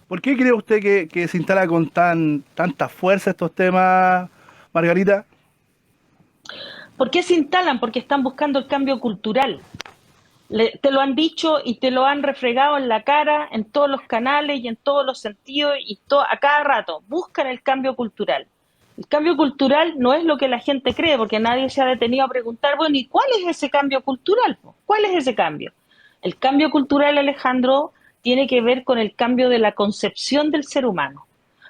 ¿por qué cree usted que se instala con tanta fuerza estos temas, Margarita? ¿Por qué se instalan? Porque están buscando el cambio cultural. Te lo han dicho y te lo han refregado en la cara en todos los canales y en todos los sentidos y a cada rato. Buscan el cambio cultural. El cambio cultural no es lo que la gente cree, porque nadie se ha detenido a preguntar, bueno, ¿y cuál es ese cambio cultural? ¿Cuál es ese cambio? El cambio cultural, Alejandro, tiene que ver con el cambio de la concepción del ser humano.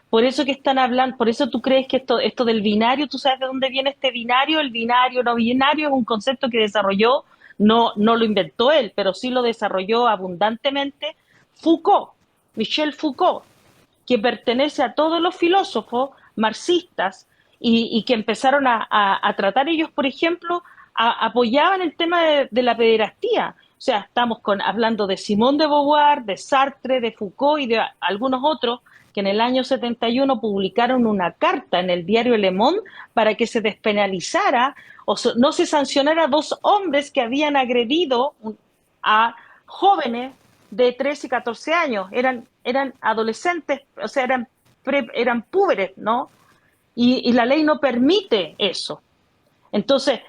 Por eso que están hablando, por eso tú crees que esto del binario, ¿tú sabes de dónde viene este binario? El binario no binario es un concepto que desarrolló, no lo inventó él, pero sí lo desarrolló abundantemente Foucault, Michel Foucault, que pertenece a todos los filósofos marxistas y que empezaron a tratar ellos, por ejemplo, apoyaban el tema de la pederastía. O sea, estamos hablando de Simone de Beauvoir, de Sartre, de Foucault y de algunos otros que en el año 71 publicaron una carta en el diario Le Monde para que se despenalizara o no se sancionara a 2 hombres que habían agredido a jóvenes de 13 y 14 años. Eran adolescentes, o sea, eran púberes, ¿no? Y la ley no permite eso. Entonces,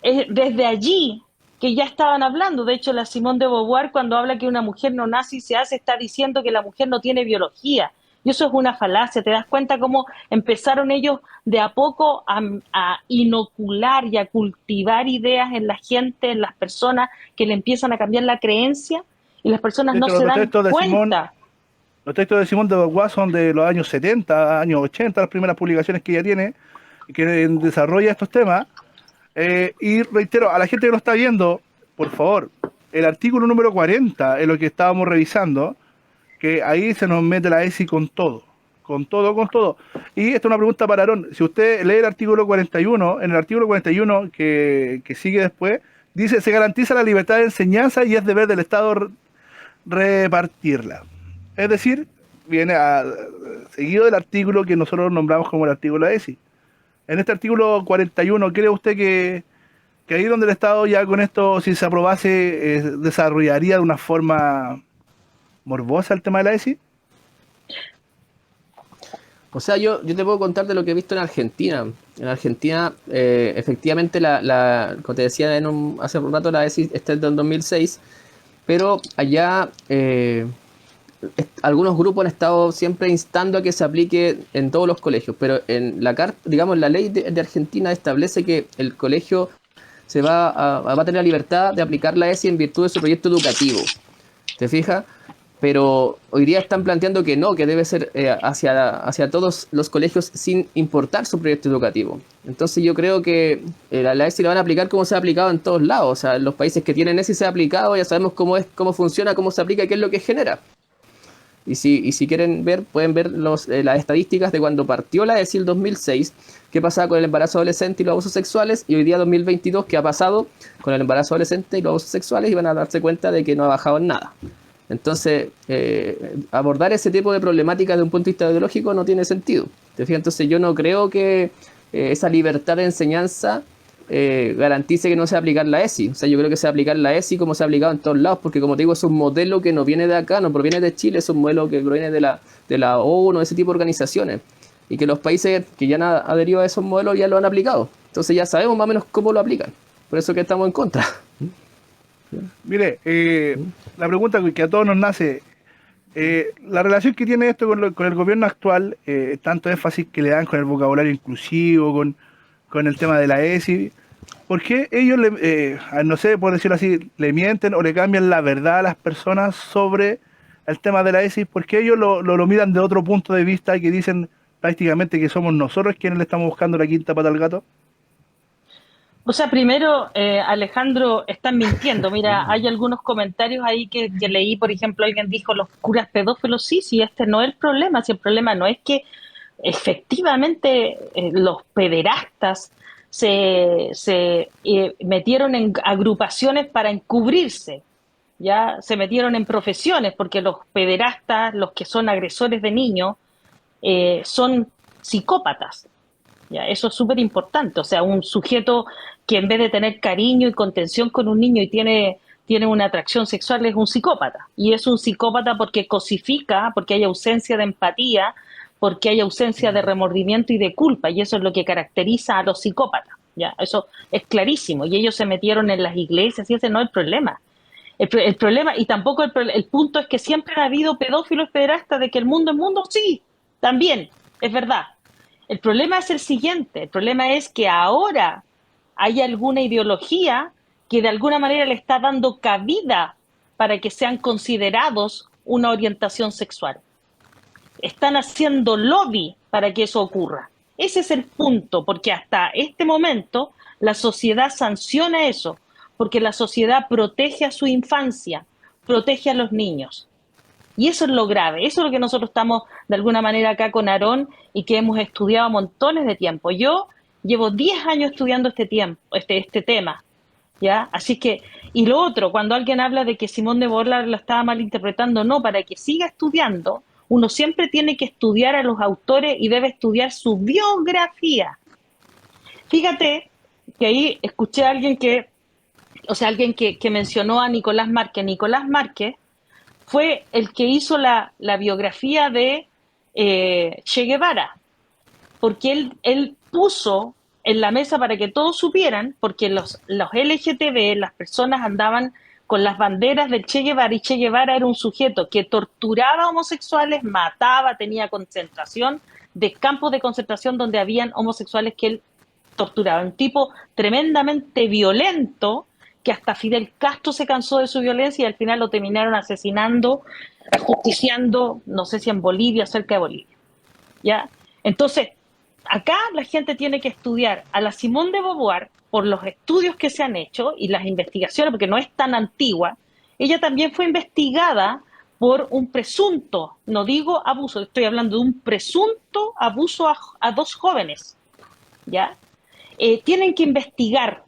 desde allí que ya estaban hablando, de hecho la Simone de Beauvoir cuando habla que una mujer no nace y se hace, está diciendo que la mujer no tiene biología, y eso es una falacia. Te das cuenta cómo empezaron ellos de a poco a inocular y a cultivar ideas en la gente, en las personas, que le empiezan a cambiar la creencia, y las personas De no hecho, se dan cuenta. Los textos de Simone de Beauvoir son de los años 70, años 80, las primeras publicaciones que ella tiene, que desarrolla estos temas. Y reitero, a la gente que lo está viendo, por favor, el artículo número 40 es lo que estábamos revisando, que ahí se nos mete la ESI con todo, con todo, con todo. Y esta es una pregunta para Aarón. Si usted lee el artículo 41, en el artículo 41 que sigue después, dice: se garantiza la libertad de enseñanza y es deber del Estado repartirla. Es decir, viene seguido del artículo que nosotros nombramos como el artículo de la ESI. En este artículo 41, ¿cree usted que ahí donde el Estado ya con esto, si se aprobase, desarrollaría de una forma morbosa el tema de la ESI? O sea, yo te puedo contar de lo que he visto en Argentina. En Argentina, efectivamente, como te decía hace un rato, la ESI está desde el 2006, pero allá algunos grupos han estado siempre instando a que se aplique en todos los colegios, pero en la carta, digamos, la ley de Argentina establece que el colegio va a tener la libertad de aplicar la ESI en virtud de su proyecto educativo. ¿Te fijas? Pero hoy día están planteando que no, que debe ser hacia todos los colegios sin importar su proyecto educativo. Entonces yo creo que la ESI la van a aplicar como se ha aplicado en todos lados. O sea, en los países que tienen ESI se ha aplicado, ya sabemos cómo funciona, cómo se aplica y qué es lo que genera. Y si quieren ver, pueden ver las estadísticas de cuando partió la ESI el 2006, qué pasaba con el embarazo adolescente y los abusos sexuales, y hoy día 2022, qué ha pasado con el embarazo adolescente y los abusos sexuales, y van a darse cuenta de que no ha bajado en nada. Entonces, abordar ese tipo de problemáticas desde un punto de vista ideológico no tiene sentido. ¿Te fijas? Entonces yo no creo que esa libertad de enseñanza garantice que no se va a aplicar la ESI. O sea, yo creo que se va a aplicar la ESI como se ha aplicado en todos lados, porque como te digo, es un modelo que no viene de acá, no proviene de Chile, es un modelo que proviene de la ONU, de ese tipo de organizaciones, y que los países que ya han adherido a esos modelos ya lo han aplicado. Entonces ya sabemos más o menos cómo lo aplican. Por eso que estamos en contra. Mire, la pregunta que a todos nos nace, la relación que tiene esto con el gobierno actual, tanto énfasis que le dan con el vocabulario inclusivo, con el tema de la ESI, ¿por qué ellos, no sé, por decirlo así, le mienten o le cambian la verdad a las personas sobre el tema de la ESI? ¿Por qué ellos lo miran de otro punto de vista y que dicen prácticamente que somos nosotros quienes le estamos buscando la quinta pata al gato? O sea, primero, Alejandro, están mintiendo. Mira, hay algunos comentarios ahí que leí, por ejemplo, alguien dijo, los curas pedófilos, sí, este no es el problema. Si el problema no es que efectivamente los pederastas se metieron en agrupaciones para encubrirse, ya se metieron en profesiones, porque los pederastas, los que son agresores de niños, son psicópatas. Ya, eso es súper importante. O sea, un sujeto que en vez de tener cariño y contención con un niño y tiene una atracción sexual es un psicópata. Y es un psicópata porque cosifica, porque hay ausencia de empatía, porque hay ausencia de remordimiento y de culpa. Y eso es lo que caracteriza a los psicópatas. Ya, eso es clarísimo. Y ellos se metieron en las iglesias y ese no es el problema. El problema, y tampoco el punto es que siempre ha habido pedófilos y pederastas, de que el mundo es mundo, sí, también, es verdad. El problema es el siguiente, el problema es que ahora hay alguna ideología que de alguna manera le está dando cabida para que sean considerados una orientación sexual. Están haciendo lobby para que eso ocurra. Ese es el punto, porque hasta este momento la sociedad sanciona eso, porque la sociedad protege a su infancia, protege a los niños. Y eso es lo grave, eso es lo que nosotros estamos de alguna manera acá con Aarón y que hemos estudiado montones de tiempo. Yo llevo 10 años estudiando este tema, ¿ya? Así que, y lo otro, cuando alguien habla de que Simón de Beauvoir la estaba malinterpretando, no, para que siga estudiando, uno siempre tiene que estudiar a los autores y debe estudiar su biografía. Fíjate que ahí escuché a alguien que mencionó a Nicolás Márquez. Nicolás Márquez fue el que hizo la biografía de Che Guevara, porque él puso en la mesa para que todos supieran, porque los LGTB, las personas andaban con las banderas del Che Guevara, y Che Guevara era un sujeto que torturaba homosexuales, mataba, tenía concentración, de campos de concentración donde habían homosexuales que él torturaba. Un tipo tremendamente violento, que hasta Fidel Castro se cansó de su violencia y al final lo terminaron asesinando, ajusticiando, no sé si en Bolivia, cerca de Bolivia. ¿Ya? Entonces, acá la gente tiene que estudiar a la Simone de Beauvoir por los estudios que se han hecho y las investigaciones, porque no es tan antigua. Ella también fue investigada por un presunto, no digo abuso, estoy hablando de un presunto abuso a dos jóvenes, ¿ya? Tienen que investigar.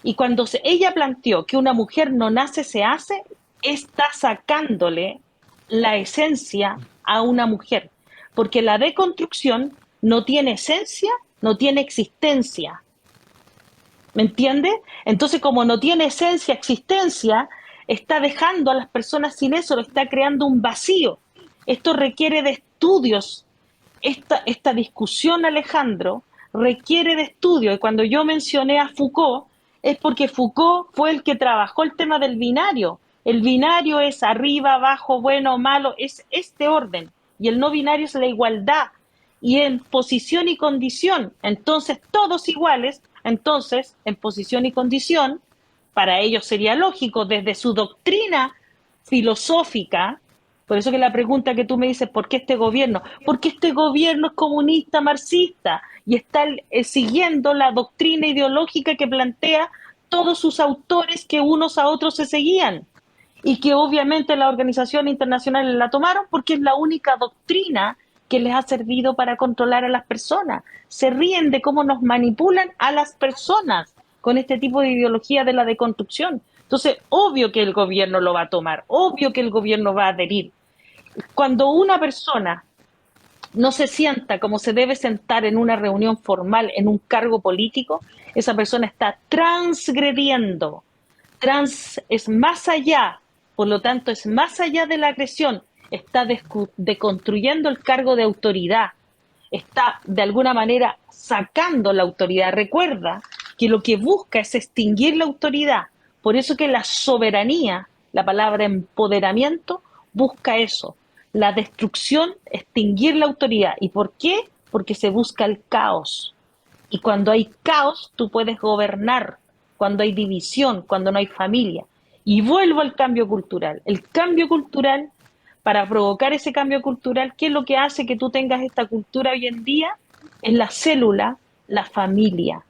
Y cuando ella planteó que una mujer no nace, se hace, está sacándole la esencia a una mujer, porque la deconstrucción no tiene esencia, no tiene existencia. ¿Me entiende? Entonces, como no tiene esencia, existencia, está dejando a las personas sin eso, lo está creando un vacío. Esto requiere de estudios. Esta discusión, Alejandro, requiere de estudio. Y cuando yo mencioné a Foucault, es porque Foucault fue el que trabajó el tema del binario. El binario es arriba, abajo, bueno, malo, es este orden. Y el no binario es la igualdad. Y en posición y condición, entonces todos iguales, entonces en posición y condición, para ellos sería lógico desde su doctrina filosófica. Por eso que la pregunta que tú me dices, ¿por qué este gobierno? Porque este gobierno es comunista, marxista, y está siguiendo la doctrina ideológica que plantea todos sus autores que unos a otros se seguían. Y que obviamente las organizaciones internacionales la tomaron porque es la única doctrina que les ha servido para controlar a las personas. Se ríen de cómo nos manipulan a las personas con este tipo de ideología de la deconstrucción. Entonces, obvio que el gobierno lo va a tomar, obvio que el gobierno va a adherir. Cuando una persona no se sienta como se debe sentar en una reunión formal, en un cargo político, esa persona está transgrediendo. Trans es más allá, por lo tanto es más allá de la agresión, está deconstruyendo el cargo de autoridad, está de alguna manera sacando la autoridad. Recuerda que lo que busca es extinguir la autoridad. Por eso que la soberanía, la palabra empoderamiento, busca eso, la destrucción, extinguir la autoridad. ¿Y por qué? Porque se busca el caos. Y cuando hay caos, tú puedes gobernar. Cuando hay división, cuando no hay familia. Y vuelvo al cambio cultural. El cambio cultural, para provocar ese cambio cultural, ¿qué es lo que hace que tú tengas esta cultura hoy en día? Es la célula, la familia.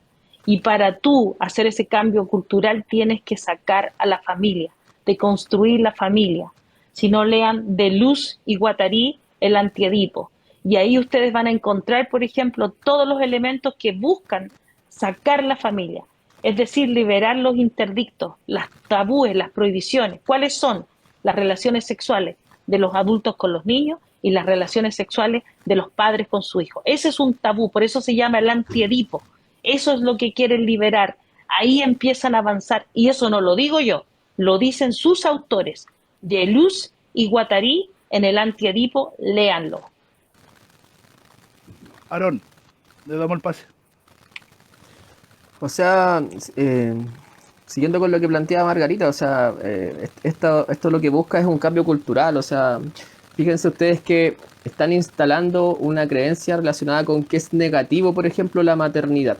Y para tú hacer ese cambio cultural tienes que sacar a la familia, de construir la familia. Si no, lean Deleuze y Guattari, el antiedipo. Y ahí ustedes van a encontrar, por ejemplo, todos los elementos que buscan sacar la familia. Es decir, liberar los interdictos, las tabúes, las prohibiciones. ¿Cuáles son? Las relaciones sexuales de los adultos con los niños y las relaciones sexuales de los padres con su hijo. Ese es un tabú, por eso se llama el antiedipo. Eso es lo que quieren liberar. Ahí empiezan a avanzar. Y eso no lo digo yo, lo dicen sus autores. Deleuze y Guattari en el antiedipo, léanlo. Aarón, le damos el pase. O sea, siguiendo con lo que planteaba Margarita, o sea, esto lo que busca es un cambio cultural. O sea, fíjense ustedes que están instalando una creencia relacionada con que es negativo, por ejemplo, la maternidad.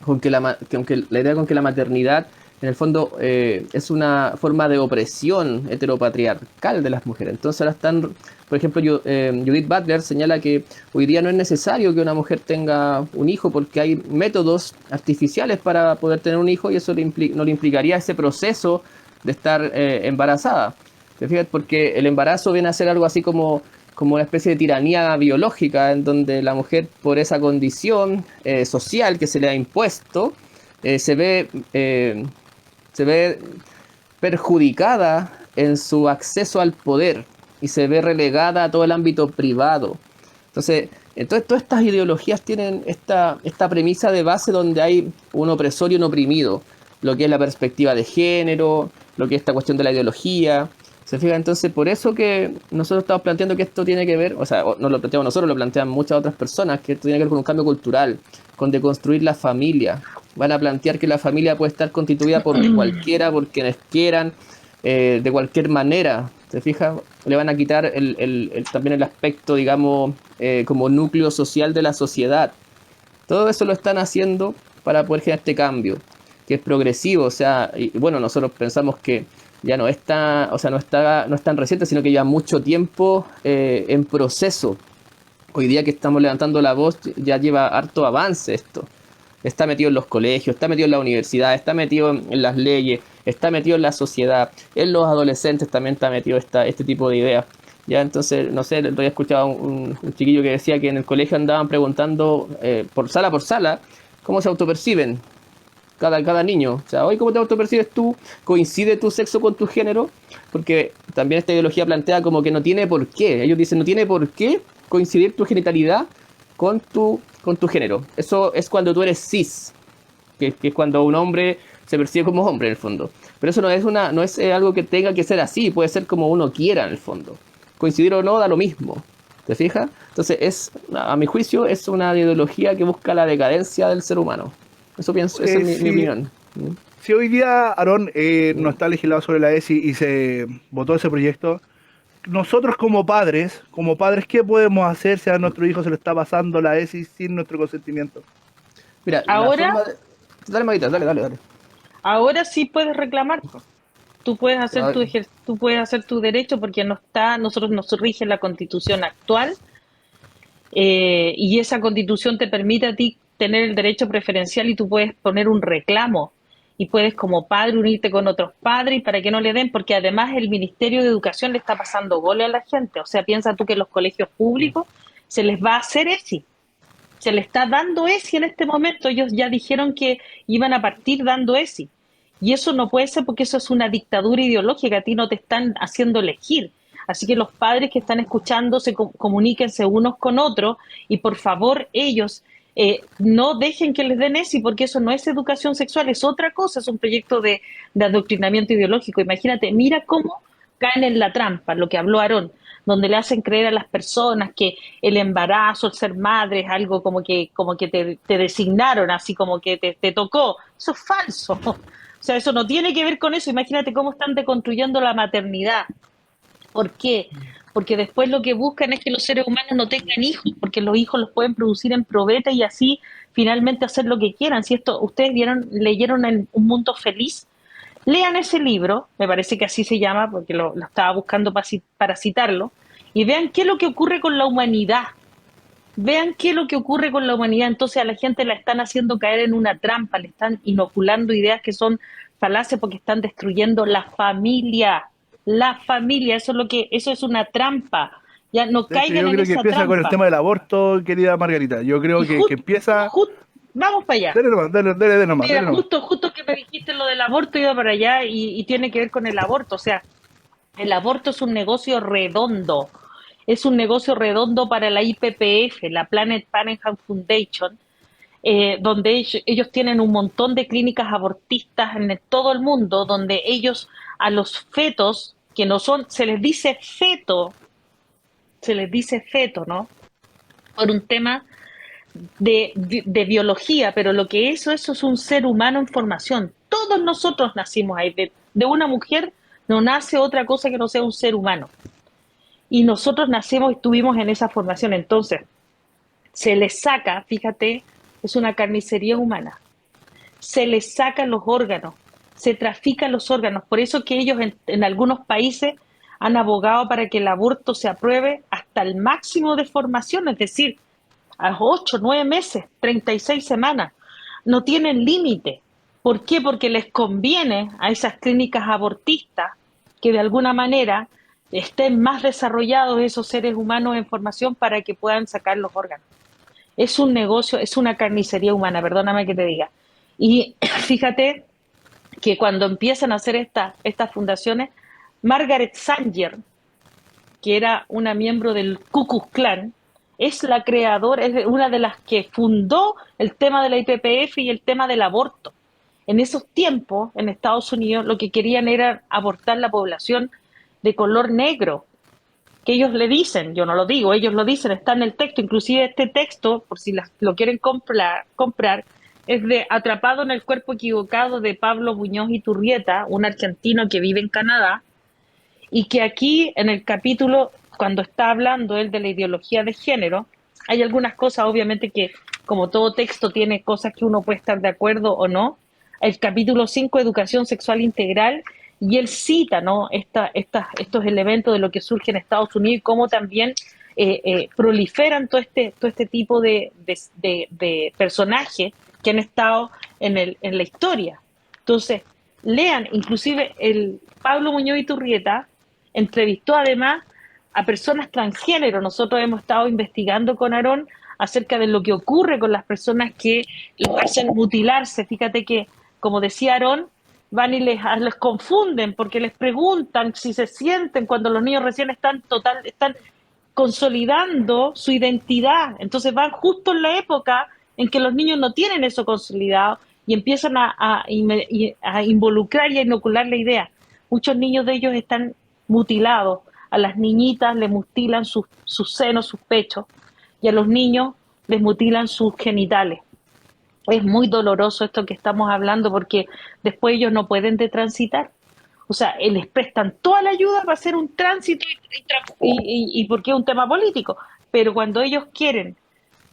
Aunque la idea con que la maternidad, en el fondo, es una forma de opresión heteropatriarcal de las mujeres. Entonces ahora están, por ejemplo, Judith Butler señala que hoy día no es necesario que una mujer tenga un hijo porque hay métodos artificiales para poder tener un hijo y eso no le implicaría ese proceso de estar embarazada. ¿Te fijas? Porque el embarazo viene a ser algo así como una especie de tiranía biológica, en donde la mujer, por esa condición social que se le ha impuesto, eh, se ve, eh, se ve perjudicada en su acceso al poder y se ve relegada a todo el ámbito privado. Entonces todas estas ideologías tienen esta premisa de base donde hay un opresor y un oprimido, lo que es la perspectiva de género, lo que es esta cuestión de la ideología. ¿Se fija? Entonces, por eso que nosotros estamos planteando que esto tiene que ver, o sea, no lo planteamos nosotros, lo plantean muchas otras personas, que esto tiene que ver con un cambio cultural, con deconstruir la familia. Van a plantear que la familia puede estar constituida por cualquiera, por quienes quieran, de cualquier manera. ¿Se fija? Le van a quitar también el aspecto, digamos, como núcleo social de la sociedad. Todo eso lo están haciendo para poder generar este cambio, que es progresivo. O sea, y bueno, nosotros pensamos que ya no está, o sea, no es tan reciente, sino que lleva mucho tiempo en proceso. Hoy día que estamos levantando la voz, ya lleva harto avance esto. Está metido en los colegios, está metido en la universidad, está metido en las leyes, está metido en la sociedad, en los adolescentes también está metido este tipo de ideas. Ya, entonces, no sé, el otro día escuchaba un chiquillo que decía que en el colegio andaban preguntando por sala, cómo se autoperciben cada niño. O sea, hoy, ¿cómo te autopercibes tú? ¿Coincide tu sexo con tu género? Porque también esta ideología plantea como que no tiene por qué. Ellos dicen, no tiene por qué coincidir tu genitalidad con tu género. Eso es cuando tú eres cis, que es cuando un hombre se percibe como hombre en el fondo. Pero eso no es algo que tenga que ser así, puede ser como uno quiera en el fondo. Coincidir o no da lo mismo. ¿Te fijas? Entonces, a mi juicio, es una ideología que busca la decadencia del ser humano. Eso pienso, esa es mi Sí, opinión. si hoy día, Aarón, no está legislado sobre la ESI y se votó ese proyecto, nosotros como padres, ¿qué podemos hacer si a nuestro hijo se le está pasando la ESI sin nuestro consentimiento? Mira, la Ahora, forma de... Dale, Maguita, dale. ahora sí puedes reclamar. Tú puedes hacer Ah, tú puedes hacer tu derecho porque nosotros nos rige la Constitución actual, y esa Constitución te permite a ti tener el derecho preferencial y tú puedes poner un reclamo y puedes como padre unirte con otros padres y para que no le den, porque además el Ministerio de Educación le está pasando gole a la gente. O sea, piensa tú que en los colegios públicos se les va a hacer ESI, se le está dando ESI en este momento. Ellos ya dijeron que iban a partir dando ESI. Y eso no puede ser porque eso es una dictadura ideológica, a ti no te están haciendo elegir. Así que los padres que están escuchando comuníquense unos con otros y por favor ellos no dejen que les den ESI porque eso no es educación sexual, es otra cosa, es un proyecto de adoctrinamiento ideológico. Imagínate, mira cómo caen en la trampa, lo que habló Aarón, donde le hacen creer a las personas que el embarazo, el ser madre es algo como que te designaron, así como que te tocó. Eso es falso. O sea, eso no tiene que ver con eso. Imagínate cómo están deconstruyendo la maternidad. ¿Por qué? Porque después lo que buscan es que los seres humanos no tengan hijos, porque los hijos los pueden producir en probeta y así finalmente hacer lo que quieran. Si esto ustedes leyeron en Un Mundo Feliz, lean ese libro, me parece que así se llama, porque lo estaba buscando para citarlo, y vean qué es lo que ocurre con la humanidad. Vean qué es lo que ocurre con la humanidad. Entonces a la gente la están haciendo caer en una trampa, le están inoculando ideas que son falaces porque están destruyendo la familia. La familia, eso es una trampa. Ya no De hecho, caigan yo en creo que esa empieza con el tema trampa. del aborto, querida Margarita. Yo creo Y que empieza... vamos para allá. Dale nomás, dale nomás, Mira, dale nomás. justo que me dijiste lo del aborto, iba para allá y tiene que ver con el aborto. O sea, el aborto es un negocio redondo. Es un negocio redondo para la IPPF, la Planet Parenthood Foundation, donde ellos tienen un montón de clínicas abortistas en todo el mundo, donde ellos a los fetos, que no son, se les dice feto, ¿no? Por un tema de biología, pero lo que eso es un ser humano en formación. Todos nosotros nacimos ahí. De una mujer no nace otra cosa que no sea un ser humano. Y nosotros nacemos y estuvimos en esa formación. Entonces, se les saca, fíjate, es una carnicería humana. Se les sacan los órganos, se trafican los órganos. Por eso que ellos en algunos países han abogado para que el aborto se apruebe hasta el máximo de formación, es decir, a 8, 9 meses, 36 semanas. No tienen límite. ¿Por qué? Porque les conviene a esas clínicas abortistas que de alguna manera estén más desarrollados esos seres humanos en formación para que puedan sacar los órganos. Es un negocio, es una carnicería humana, perdóname que te diga. Y fíjate que cuando empiezan a hacer estas fundaciones, Margaret Sanger, que era una miembro del Ku Klux Klan, es la creadora, es una de las que fundó el tema de la IPPF y el tema del aborto. En esos tiempos, en Estados Unidos, lo que querían era abortar la población de color negro, que ellos le dicen, yo no lo digo, ellos lo dicen, está en el texto, inclusive este texto, por si lo quieren comprar, es de Atrapado en el cuerpo equivocado de Pablo Muñoz Iturrieta, un argentino que vive en Canadá, y que aquí en el capítulo, cuando está hablando él de la ideología de género, hay algunas cosas, obviamente, que como todo texto tiene cosas que uno puede estar de acuerdo o no. El capítulo 5, Educación Sexual Integral, y él cita, ¿no?, estos elementos de lo que surge en Estados Unidos y cómo también proliferan todo este tipo de personajes que han estado en la historia. Entonces, lean, inclusive el Pablo Muñoz Iturrieta entrevistó además a personas transgénero. Nosotros hemos estado investigando con Aarón acerca de lo que ocurre con las personas que los hacen mutilarse. Fíjate que, como decía Aarón, van y les confunden porque les preguntan si se sienten cuando los niños recién están consolidando su identidad. Entonces van justo en la época en que los niños no tienen eso consolidado y empiezan a involucrar y a inocular la idea. Muchos niños de ellos están mutilados. A las niñitas les mutilan sus senos, sus pechos, y a los niños les mutilan sus genitales. Es muy doloroso esto que estamos hablando porque después ellos no pueden transitar. O sea, les prestan toda la ayuda para hacer un tránsito y porque es un tema político. Pero cuando ellos quieren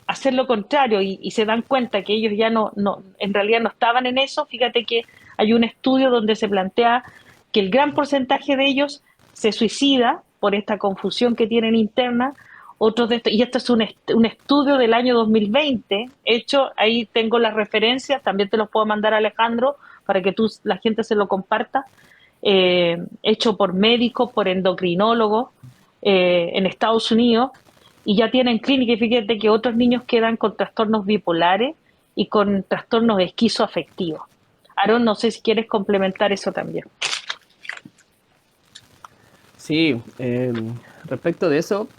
hacer lo contrario y se dan cuenta que ellos ya en realidad no estaban en eso, fíjate que hay un estudio donde se plantea que el gran porcentaje de ellos se suicida por esta confusión que tienen interna. Otros de estos, y esto es un estudio del año 2020 hecho, ahí tengo las referencias, también te los puedo mandar a Alejandro para que la gente se lo comparta, hecho por médicos, por endocrinólogos en Estados Unidos, y ya tienen clínica. Y fíjate que otros niños quedan con trastornos bipolares y con trastornos esquizoafectivos. Aarón, no sé si quieres complementar eso también. Sí, respecto de eso,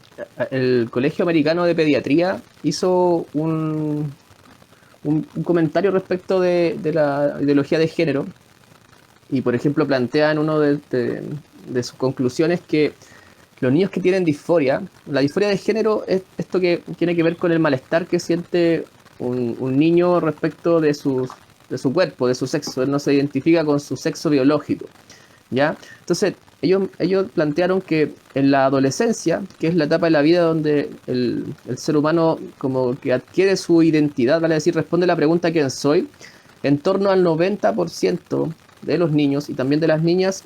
el Colegio Americano de Pediatría hizo un comentario respecto de la ideología de género y, por ejemplo, plantea en una de sus conclusiones que los niños que tienen disforia, la disforia de género es esto que tiene que ver con el malestar que siente un niño respecto de su cuerpo, de su sexo. Él no se identifica con su sexo biológico, ¿ya? Entonces, ellos plantearon que en la adolescencia, que es la etapa de la vida donde el ser humano como que adquiere su identidad, vale decir, responde la pregunta ¿quién soy?, en torno al 90% de los niños y también de las niñas,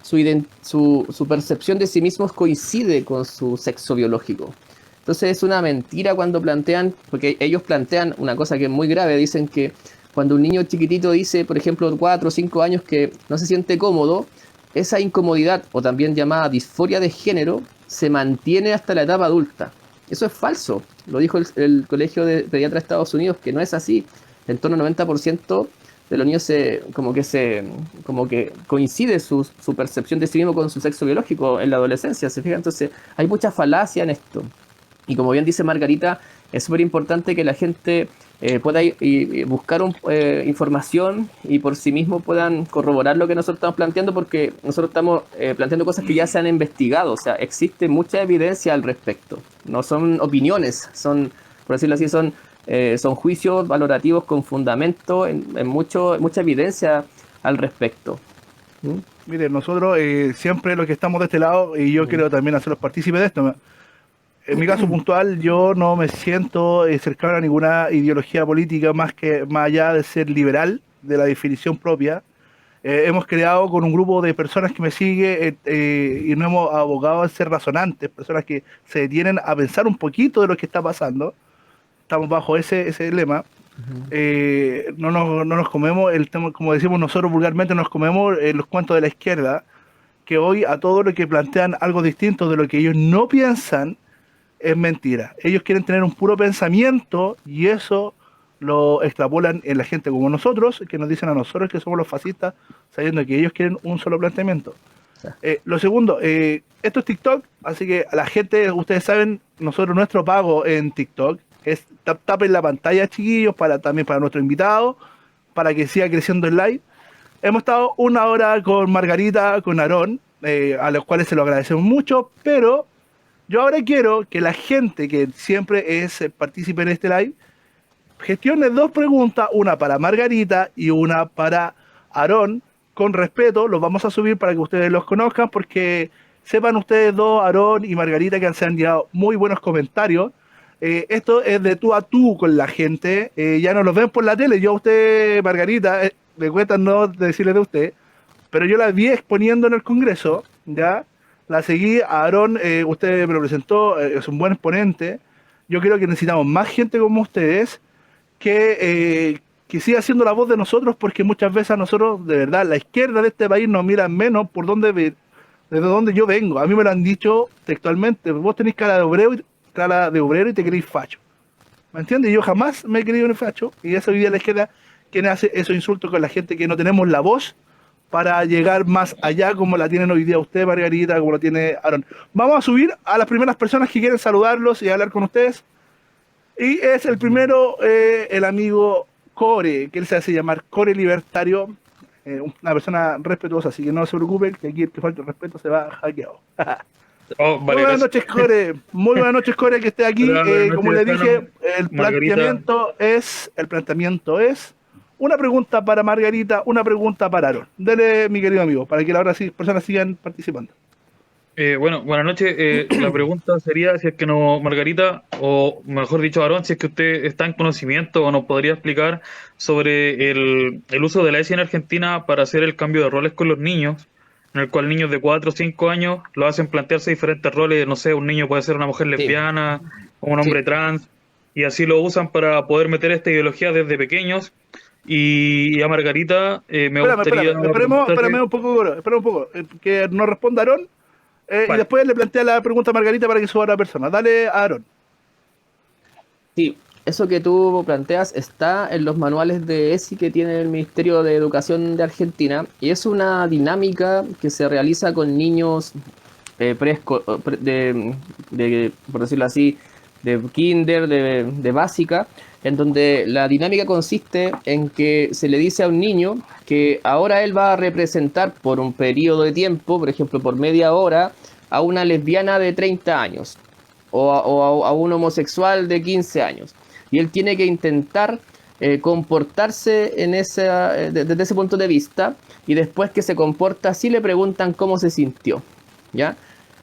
su percepción de sí mismos coincide con su sexo biológico. Entonces es una mentira cuando plantean, porque ellos plantean una cosa que es muy grave, dicen que cuando un niño chiquitito dice, por ejemplo, 4 o 5 años, que no se siente cómodo, esa incomodidad, o también llamada disforia de género, se mantiene hasta la etapa adulta. Eso es falso. Lo dijo el Colegio de Pediatras de Estados Unidos, que no es así. En torno al 90% de los niños como que coincide su percepción de sí mismo con su sexo biológico en la adolescencia. ¿Se fija? Entonces hay mucha falacia en esto. Y como bien dice Margarita, es súper importante que la gente pueda ir y buscar información y por sí mismo puedan corroborar lo que nosotros estamos planteando, porque nosotros estamos planteando cosas que ya se han investigado. O sea, existe mucha evidencia al respecto. No son opiniones, por decirlo así, son juicios valorativos con fundamento en mucha evidencia al respecto. ¿Mm? Mire, nosotros siempre los que estamos de este lado, y yo quiero también hacerlos partícipes de esto. En mi caso puntual, yo no me siento cercano a ninguna ideología política más allá de ser liberal, de la definición propia. Hemos creado con un grupo de personas que me sigue y nos hemos abogado a ser razonantes, personas que se detienen a pensar un poquito de lo que está pasando. Estamos bajo ese lema. no nos comemos el tema, como decimos nosotros vulgarmente, nos comemos los cuentos de la izquierda, que hoy a todo lo que plantean algo distinto de lo que ellos no piensan es mentira. Ellos quieren tener un puro pensamiento y eso lo extrapolan en la gente como nosotros, que nos dicen a nosotros que somos los fascistas, sabiendo que ellos quieren un solo planteamiento. Lo segundo, esto es TikTok, así que a la gente, ustedes saben, nosotros nuestro pago en TikTok es tapen la pantalla, chiquillos, también para nuestro invitado, para que siga creciendo el live. Hemos estado una hora con Margarita, con Aarón, a los cuales se lo agradecemos mucho, pero yo ahora quiero que la gente que siempre es partícipe en este live gestione dos preguntas, una para Margarita y una para Aarón, con respeto. Los vamos a subir para que ustedes los conozcan, porque sepan ustedes dos, Aarón y Margarita, que se han llegado muy buenos comentarios. Esto es de tú a tú con la gente, ya no los ven por la tele. Yo a usted, Margarita, me cuesta no decirle de usted, pero yo la vi exponiendo en el Congreso, ya, la seguí. A Aarón, usted me lo presentó, es un buen exponente. Yo creo que necesitamos más gente como ustedes, que siga siendo la voz de nosotros, porque muchas veces a nosotros, de verdad, la izquierda de este país nos mira menos por desde donde yo vengo. A mí me lo han dicho textualmente: vos tenés cara de obrero y te queréis facho. ¿Me entiendes? Yo jamás me he querido un facho, y eso hoy día la izquierda, quien hace esos insultos con la gente que no tenemos la voz para llegar más allá, como la tienen hoy día usted, Margarita, como la tiene Aaron. Vamos a subir a las primeras personas que quieren saludarlos y hablar con ustedes. Y es el primero, el amigo Core, que él se hace llamar Core Libertario, una persona respetuosa, así que no se preocupen, que aquí el que falta el respeto se va hackeado. Oh, Muy vale, buenas gracias. noches, Core. Muy buenas noches, Core, que esté aquí. Hola, buenas noches, Como le dije, hermano. el Margarita. planteamiento es una pregunta para Margarita, una pregunta para Aaron. Dele, mi querido amigo, para que las personas sigan participando. Bueno, buenas noches. La pregunta sería si es que no, Margarita, o mejor dicho, Aarón, si es que usted está en conocimiento o nos podría explicar sobre el uso de la ESI en Argentina para hacer el cambio de roles con los niños, en el cual niños de 4 o 5 años lo hacen plantearse diferentes roles. No sé, un niño puede ser una mujer lesbiana o un hombre trans, y así lo usan para poder meter esta ideología desde pequeños. Y a Margarita me gustaría Espérame un poco, Core, espera un poco, que nos responda Aaron. Y Vale. después le plantea la pregunta a Margarita para que suba a la persona. Dale, Aaron. Sí, eso que tú planteas está en los manuales de ESI que tiene el Ministerio de Educación de Argentina, y es una dinámica que se realiza con niños por decirlo así, de kinder, de básica, en donde la dinámica consiste en que se le dice a un niño que ahora él va a representar por un periodo de tiempo, por ejemplo por media hora, a una lesbiana de 30 años o a un homosexual de 15 años. Y él tiene que intentar comportarse desde ese punto de vista, y después que se comporta así le preguntan cómo se sintió, ¿ya?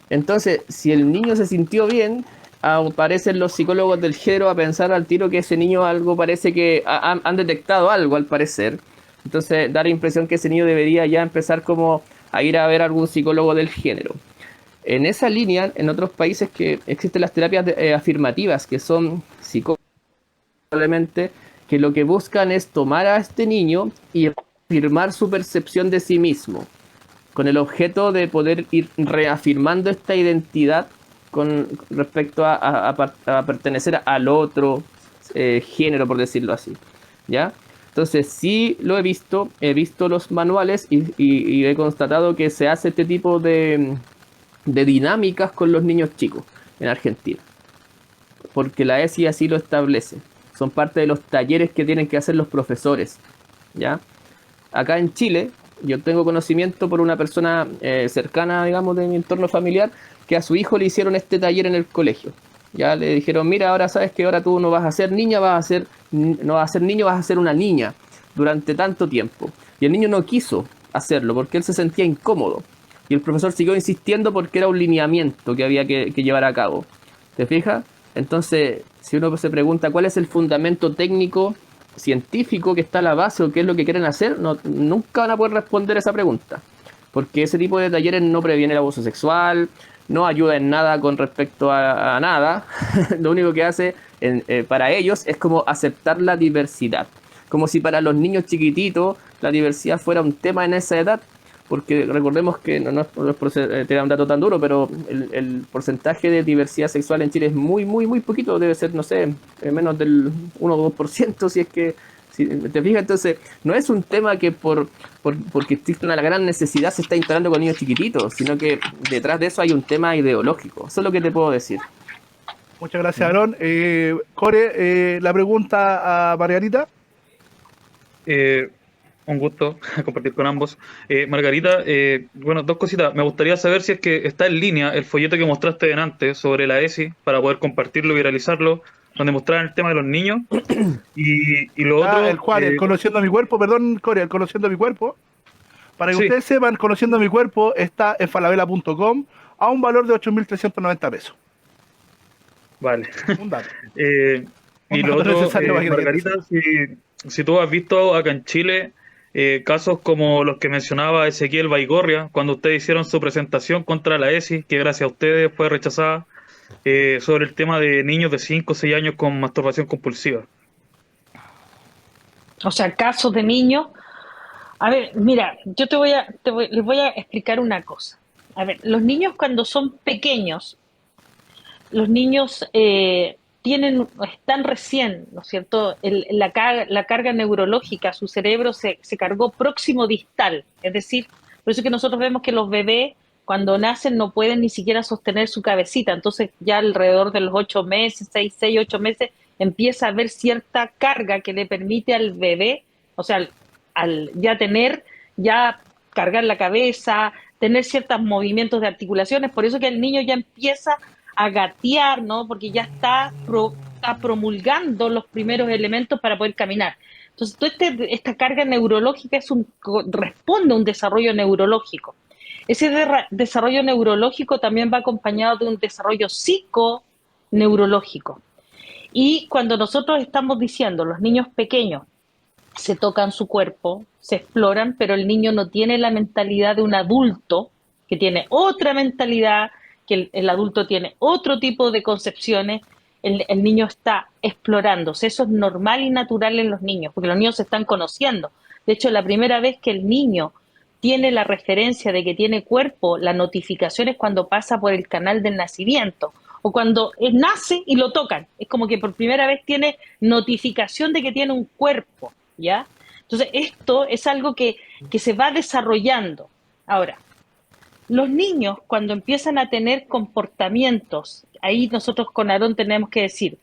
Entonces, si el niño se sintió bien, aparecen los psicólogos del género a pensar al tiro que ese niño algo parece que han detectado algo al parecer. Entonces da la impresión que ese niño debería ya empezar como a ir a ver a algún psicólogo del género. En esa línea, en otros países que existen las terapias afirmativas, que son probablemente que lo que buscan es tomar a este niño y afirmar su percepción de sí mismo, con el objeto de poder ir reafirmando esta identidad con respecto a pertenecer al otro género, por decirlo así, ¿ya? Entonces sí lo he visto los manuales y he constatado que se hace este tipo de dinámicas con los niños chicos en Argentina, porque la ESI así lo establece. Son parte de los talleres que tienen que hacer los profesores, ¿ya? Acá en Chile, yo tengo conocimiento por una persona cercana, digamos, de mi entorno familiar, que a su hijo le hicieron este taller en el colegio. Ya le dijeron: mira, ahora sabes que ahora tú no vas a ser niña, no vas a ser niño, vas a ser una niña durante tanto tiempo. Y el niño no quiso hacerlo porque él se sentía incómodo. Y el profesor siguió insistiendo porque era un lineamiento que había que llevar a cabo. ¿Te fijas? Entonces, si uno se pregunta cuál es el fundamento técnico, científico que está a la base o qué es lo que quieren hacer, nunca van a poder responder esa pregunta. Porque ese tipo de talleres no previene el abuso sexual, no ayuda en nada con respecto a nada. Lo único que hace para ellos es como aceptar la diversidad. Como si para los niños chiquititos la diversidad fuera un tema en esa edad. Porque recordemos que no es te da un dato tan duro, pero el porcentaje de diversidad sexual en Chile es muy, muy, muy poquito. Debe ser, no sé, menos del 1 o 2%, si es que, si te fijas. Entonces, no es un tema que porque existe una gran necesidad se está instalando con niños chiquititos, sino que detrás de eso hay un tema ideológico. Eso es lo que te puedo decir. Muchas gracias, Aarón. Core, la pregunta a Margarita. Un gusto compartir con ambos. Margarita, bueno, dos cositas. Me gustaría saber si es que está en línea el folleto que mostraste delante sobre la ESI para poder compartirlo y viralizarlo, donde mostraban el tema de los niños. Y lo otro... El cual, el Conociendo mi cuerpo, perdón, Core, el Conociendo mi cuerpo. Para que Sí. ustedes sepan, Conociendo mi cuerpo está en falabella.com a un valor de 8.390 pesos. Vale. Un dato. Y Un lo dato otro, necesario para que la gente Margarita, si tú has visto acá en Chile casos como los que mencionaba Ezequiel Baigorria, cuando ustedes hicieron su presentación contra la ESI, que gracias a ustedes fue rechazada, sobre el tema de niños de 5 o 6 años con masturbación compulsiva. O sea, casos de niños. A ver, mira, yo les voy a explicar una cosa. A ver, los niños cuando son pequeños, los niños están recién, ¿no es cierto? La carga neurológica, su cerebro se cargó próximo distal, es decir, por eso es que nosotros vemos que los bebés cuando nacen no pueden ni siquiera sostener su cabecita, entonces ya alrededor de los 8 meses, 6, 8 meses, empieza a haber cierta carga que le permite al bebé, o sea, al ya cargar la cabeza, tener ciertos movimientos de articulaciones, por eso que el niño ya empieza a gatear, ¿no? Porque ya está promulgando los primeros elementos para poder caminar. Entonces, esta carga neurológica responde a un desarrollo neurológico. Ese desarrollo neurológico también va acompañado de un desarrollo psiconeurológico. Y cuando nosotros estamos diciendo, los niños pequeños se tocan su cuerpo, se exploran, pero el niño no tiene la mentalidad de un adulto, que tiene otra mentalidad, que el adulto tiene otro tipo de concepciones, el niño está explorándose. Eso es normal y natural en los niños, porque los niños se están conociendo. De hecho, la primera vez que el niño tiene la referencia de que tiene cuerpo, la notificación es cuando pasa por el canal del nacimiento, o cuando nace y lo tocan. Es como que por primera vez tiene notificación de que tiene un cuerpo, ¿ya? Entonces, esto es algo que se va desarrollando. Ahora, los niños, cuando empiezan a tener comportamientos, ahí nosotros con Aarón tenemos que decir,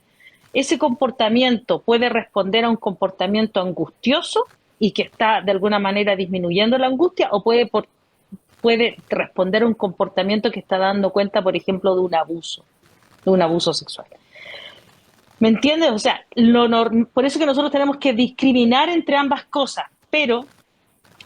ese comportamiento puede responder a un comportamiento angustioso y que está de alguna manera disminuyendo la angustia, o puede responder a un comportamiento que está dando cuenta, por ejemplo, de un abuso sexual. ¿Me entiendes? O sea, por eso que nosotros tenemos que discriminar entre ambas cosas, pero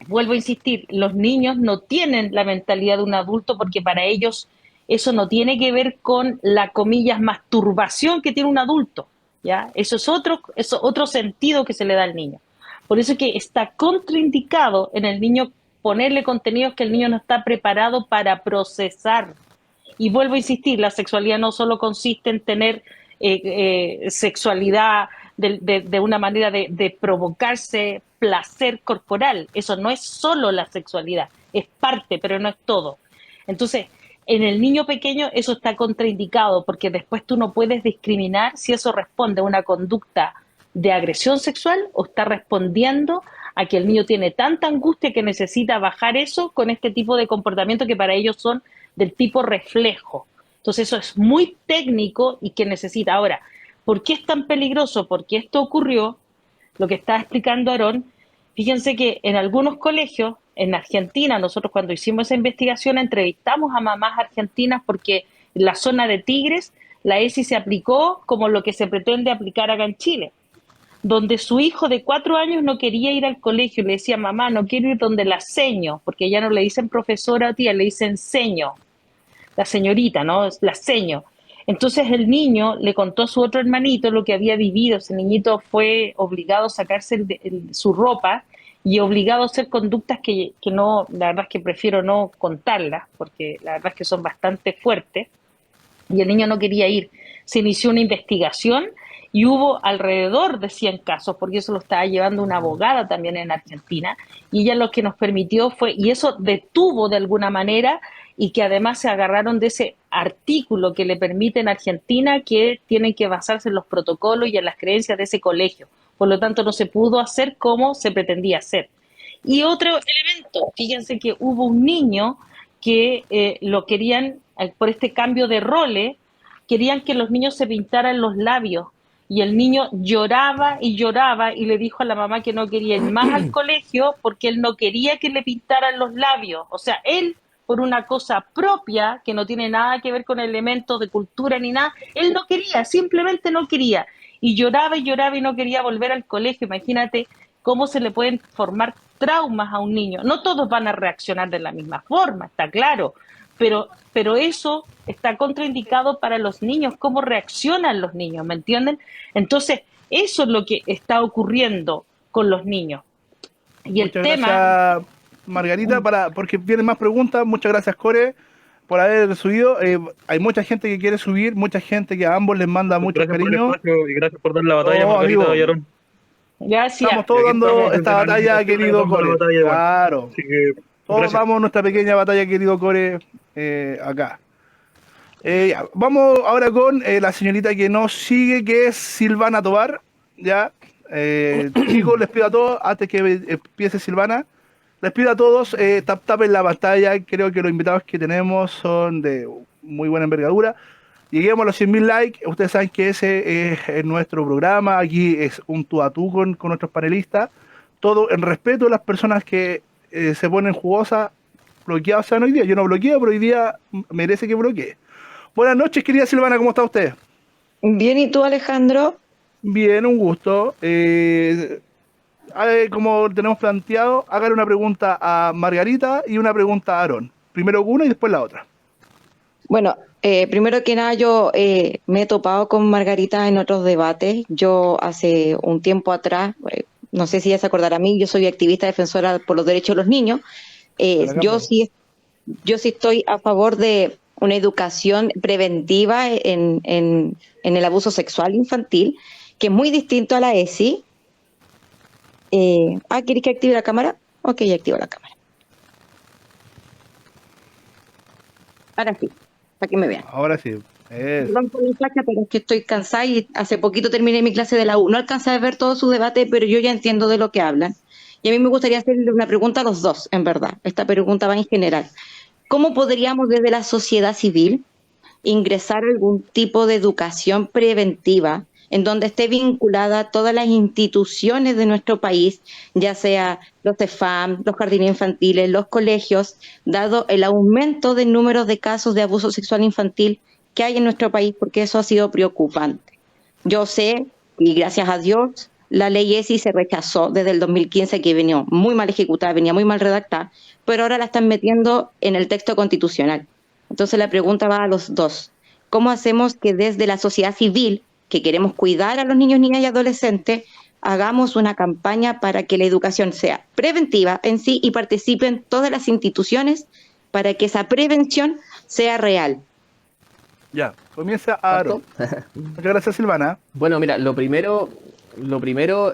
vuelvo a insistir, los niños no tienen la mentalidad de un adulto porque para ellos eso no tiene que ver con la, comillas, masturbación que tiene un adulto, ¿ya? Eso es otro sentido que se le da al niño. Por eso es que está contraindicado en el niño ponerle contenidos que el niño no está preparado para procesar. Y vuelvo a insistir, la sexualidad no solo consiste en tener sexualidad de una manera de provocarse placer corporal. Eso no es solo la sexualidad, es parte, pero no es todo. Entonces, en el niño pequeño eso está contraindicado porque después tú no puedes discriminar si eso responde a una conducta de agresión sexual o está respondiendo a que el niño tiene tanta angustia que necesita bajar eso con este tipo de comportamiento que para ellos son del tipo reflejo. Entonces eso es muy técnico y que necesita. Ahora, ¿por qué es tan peligroso? Porque esto ocurrió, lo que está explicando Aarón. Fíjense que en algunos colegios, en Argentina, nosotros cuando hicimos esa investigación entrevistamos a mamás argentinas porque en la zona de Tigres la ESI se aplicó como lo que se pretende aplicar acá en Chile, donde su hijo de 4 años no quería ir al colegio y le decía, mamá, no quiero ir donde la seño, porque ya no le dicen profesora o tía, le dicen seño, la señorita, ¿no? La seño. Entonces el niño le contó a su otro hermanito lo que había vivido. Ese niñito fue obligado a sacarse su ropa y obligado a hacer conductas que no, la verdad es que prefiero no contarlas, porque la verdad es que son bastante fuertes, y el niño no quería ir. Se inició una investigación y hubo alrededor de 100 casos, porque eso lo estaba llevando una abogada también en Argentina, y ella lo que nos permitió fue, y eso detuvo de alguna manera, y que además se agarraron de ese artículo que le permite en Argentina que tienen que basarse en los protocolos y en las creencias de ese colegio. Por lo tanto, no se pudo hacer como se pretendía hacer. Y otro elemento, fíjense que hubo un niño que lo querían, por este cambio de roles, querían que los niños se pintaran los labios. Y el niño lloraba y le dijo a la mamá que no quería ir más al colegio porque él no quería que le pintaran los labios. O sea, él, por una cosa propia, que no tiene nada que ver con elementos de cultura ni nada, él no quería, simplemente no quería. Y lloraba y no quería volver al colegio. Imagínate cómo se le pueden formar traumas a un niño. No todos van a reaccionar de la misma forma, está claro, pero eso está contraindicado para los niños, cómo reaccionan los niños, ¿me entienden? Entonces, eso es lo que está ocurriendo con los niños. Y el Muchas tema... gracias, Margarita, porque vienen más preguntas. Muchas gracias, Core, por haber subido. Hay mucha gente que quiere subir, mucha gente que a ambos les manda mucho Gracias por el cariño. espacio y gracias por dar la batalla, Oh, Margarita amigo. y Aarón. Gracias. Estamos todos Y aquí dando estamos esta desde la batalla, organización, querido dando la Core. batalla igual. Claro. Así que, Todos gracias. damos nuestra pequeña batalla, querido Core, acá. Ya, vamos ahora con la señorita que nos sigue, que es Silvana Tobar. Ya, chicos, les pido a todos, antes que empiece Silvana, les pido a todos, tapen la pantalla. Creo que los invitados que tenemos son de muy buena envergadura. Lleguemos a los 100.000 likes. Ustedes saben que ese es nuestro programa. Aquí es un tú a tú con nuestros panelistas. Todo en respeto a las personas que se ponen jugosas, bloqueadas. O sea, no hoy día, yo no bloqueo, pero hoy día merece que bloquee. Buenas noches, querida Silvana, ¿cómo está usted? Bien, ¿y tú, Alejandro? Bien, un gusto. Como tenemos planteado, hágale una pregunta a Margarita y una pregunta a Aarón. Primero una y después la otra. Bueno, primero que nada, yo me he topado con Margarita en otros debates. Yo hace un tiempo atrás, no sé si ella se acordará a mí, yo soy activista defensora por los derechos de los niños. Yo sí estoy a favor de una educación preventiva en el abuso sexual infantil, que es muy distinto a la ESI. ¿Querés que active la cámara? Ok, ya activo la cámara. Ahora sí, para que me vean. Ahora sí. Perdón por mi facha, pero es que estoy cansada y hace poquito terminé mi clase de la U. No alcancé a ver todo su debate, pero yo ya entiendo de lo que hablan. Y a mí me gustaría hacerle una pregunta a los dos, en verdad. Esta pregunta va en general. ¿Cómo podríamos desde la sociedad civil ingresar algún tipo de educación preventiva en donde esté vinculada a todas las instituciones de nuestro país, ya sea los CEFAM, los jardines infantiles, los colegios, dado el aumento del número de casos de abuso sexual infantil que hay en nuestro país, porque eso ha sido preocupante? Yo sé, y gracias a Dios, la ley ESI se rechazó desde el 2015, que venía muy mal ejecutada, venía muy mal redactada, pero ahora la están metiendo en el texto constitucional. Entonces la pregunta va a los dos. ¿Cómo hacemos que desde la sociedad civil, que queremos cuidar a los niños, niñas y adolescentes, hagamos una campaña para que la educación sea preventiva en sí y participen todas las instituciones para que esa prevención sea real? Ya, comienza Aarón. Muchas gracias, Silvana. Bueno, mira, lo primero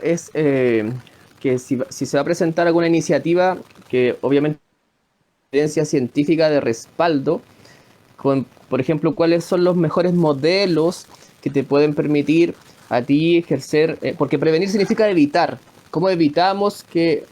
es que si se va a presentar alguna iniciativa que obviamente evidencia científica de respaldo, por ejemplo, cuáles son los mejores modelos que te pueden permitir a ti ejercer, porque prevenir significa evitar. ¿Cómo evitamos que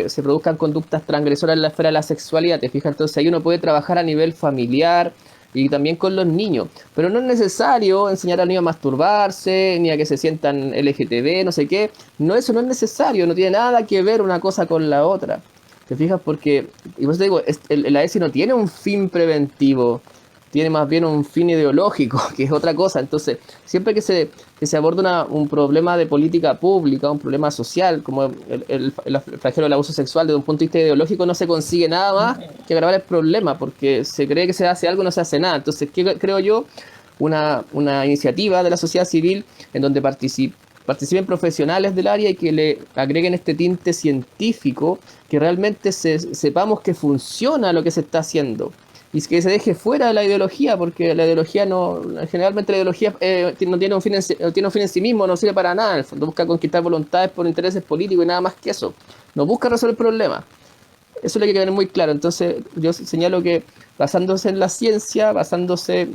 se produzcan conductas transgresoras en la esfera de la sexualidad? ¿Te fijas? Entonces ahí uno puede trabajar a nivel familiar y también con los niños. Pero no es necesario enseñar al niño a masturbarse, ni a que se sientan LGTB, no sé qué. No, eso no es necesario, no tiene nada que ver una cosa con la otra. ¿Te fijas? Porque, y vos te digo, la ESI no tiene un fin preventivo, tiene más bien un fin ideológico, que es otra cosa. Entonces, siempre que se aborda un problema de política pública, un problema social, como el flagelo del abuso sexual, desde un punto de vista ideológico, no se consigue nada más que agravar el problema, porque se cree que se hace algo y no se hace nada. Entonces, ¿qué creo yo? Una iniciativa de la sociedad civil en donde participe participen profesionales del área y que le agreguen este tinte científico, que realmente sepamos que funciona lo que se está haciendo y que se deje fuera de la ideología, porque la ideología no, generalmente la ideología no tiene un fin en sí mismo, no sirve para nada, en el fondo busca conquistar voluntades por intereses políticos y nada más que eso, no busca resolver problemas. Eso es lo que hay que tener muy claro. Entonces yo señalo que basándose en la ciencia, basándose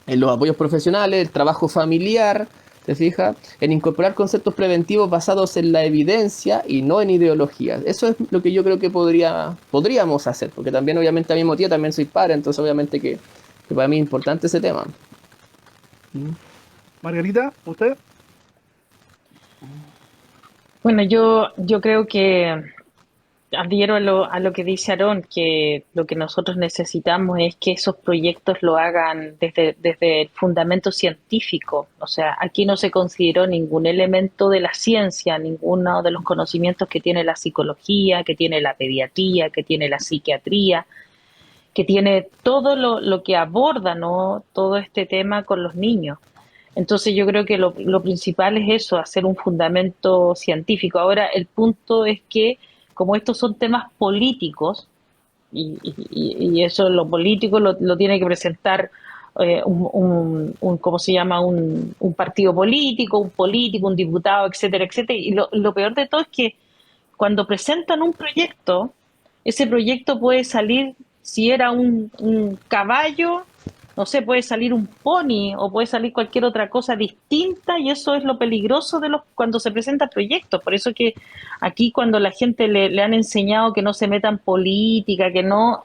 en los apoyos profesionales, el trabajo familiar, ¿te fijas? En incorporar conceptos preventivos basados en la evidencia y no en ideologías. Eso es lo que yo creo que podríamos hacer, porque también obviamente al mismo tiempo también soy padre, entonces obviamente que para mí es importante ese tema. Margarita, ¿usted? Bueno, yo creo que adhiero a lo que dice Aarón, que lo que nosotros necesitamos es que esos proyectos lo hagan desde el fundamento científico. O sea, aquí no se consideró ningún elemento de la ciencia, ninguno de los conocimientos que tiene la psicología, que tiene la pediatría, que tiene la psiquiatría, que tiene todo lo que aborda, ¿no? Todo este tema con los niños. Entonces yo creo que lo principal es eso, hacer un fundamento científico. Ahora, el punto es que como estos son temas políticos, y eso lo político lo tiene que presentar ¿cómo se llama? Un partido político, un diputado, etcétera, etcétera. Y lo peor de todo es que cuando presentan un proyecto, ese proyecto puede salir, si era un caballo, no sé, puede salir un pony o puede salir cualquier otra cosa distinta, y eso es lo peligroso de cuando se presentan proyectos. Por eso que aquí cuando la gente le han enseñado que no se meta en política, que no,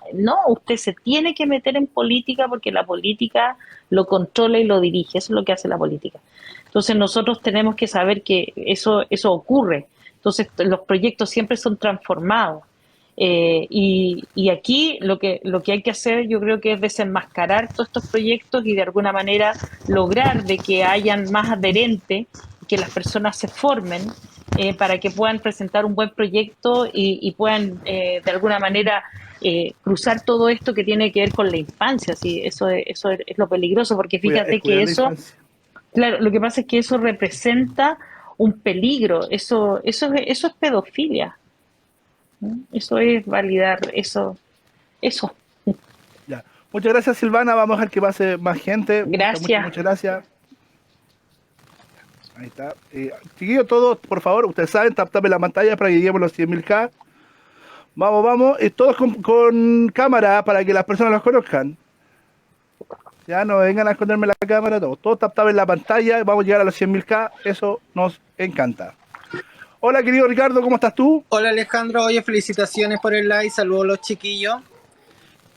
usted se tiene que meter en política porque la política lo controla y lo dirige, eso es lo que hace la política. Entonces nosotros tenemos que saber que eso ocurre. Entonces los proyectos siempre son transformados. Y aquí lo que hay que hacer, yo creo que es desenmascarar todos estos proyectos y de alguna manera lograr de que hayan más adherentes, que las personas se formen para que puedan presentar un buen proyecto y puedan de alguna manera cruzar todo esto que tiene que ver con la infancia. ¿Sí? Eso es lo peligroso, porque fíjate que eso, claro, lo que pasa es que eso representa un peligro, eso es pedofilia. Eso es validar, eso. Ya. Muchas gracias, Silvana. Vamos a ver que pase más gente. Gracias. Muchas gracias. Ahí está. Chiquillos, todos, por favor, ustedes saben, tapen la pantalla para que lleguemos a los 100.000K. Vamos. Y todos con cámara para que las personas los conozcan. Ya no vengan a esconderme la cámara. Todos tapen la pantalla. Vamos a llegar a los 100.000K. Eso nos encanta. Hola, querido Ricardo, ¿cómo estás tú? Hola, Alejandro. Oye, felicitaciones por el live. Saludos a los chiquillos.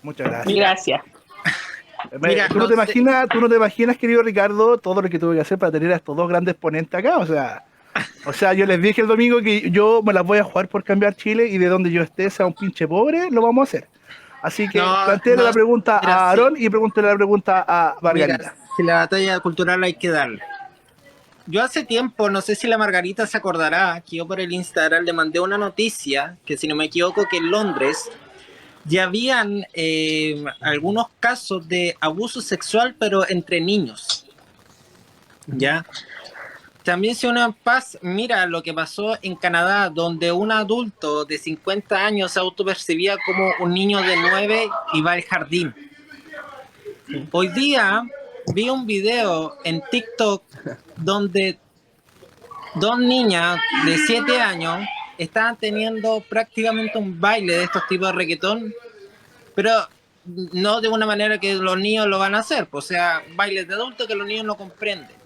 Muchas gracias. Gracias. Mira, ¿Tú no te imaginas, querido Ricardo, todo lo que tuve que hacer para tener a estos dos grandes ponentes acá? O sea, yo les dije el domingo que yo me las voy a jugar por cambiar Chile y de donde yo esté, sea un pinche pobre, lo vamos a hacer. Así que planteé la pregunta a Aarón y pregúntale la pregunta a Margarita. Mira, si la batalla cultural hay que darle. Yo hace tiempo, no sé si la Margarita se acordará, que yo por el Instagram le mandé una noticia, que si no me equivoco, que en Londres ya habían algunos casos de abuso sexual, pero entre niños. ¿Ya? También si uno mira lo que pasó en Canadá, donde un adulto de 50 años se autopercibía como un niño de 9 y va al jardín. Hoy día vi un video en TikTok donde dos niñas de 7 años estaban teniendo prácticamente un baile de estos tipos de reggaetón, pero no de una manera que los niños lo van a hacer, o sea, bailes de adultos que los niños no comprenden.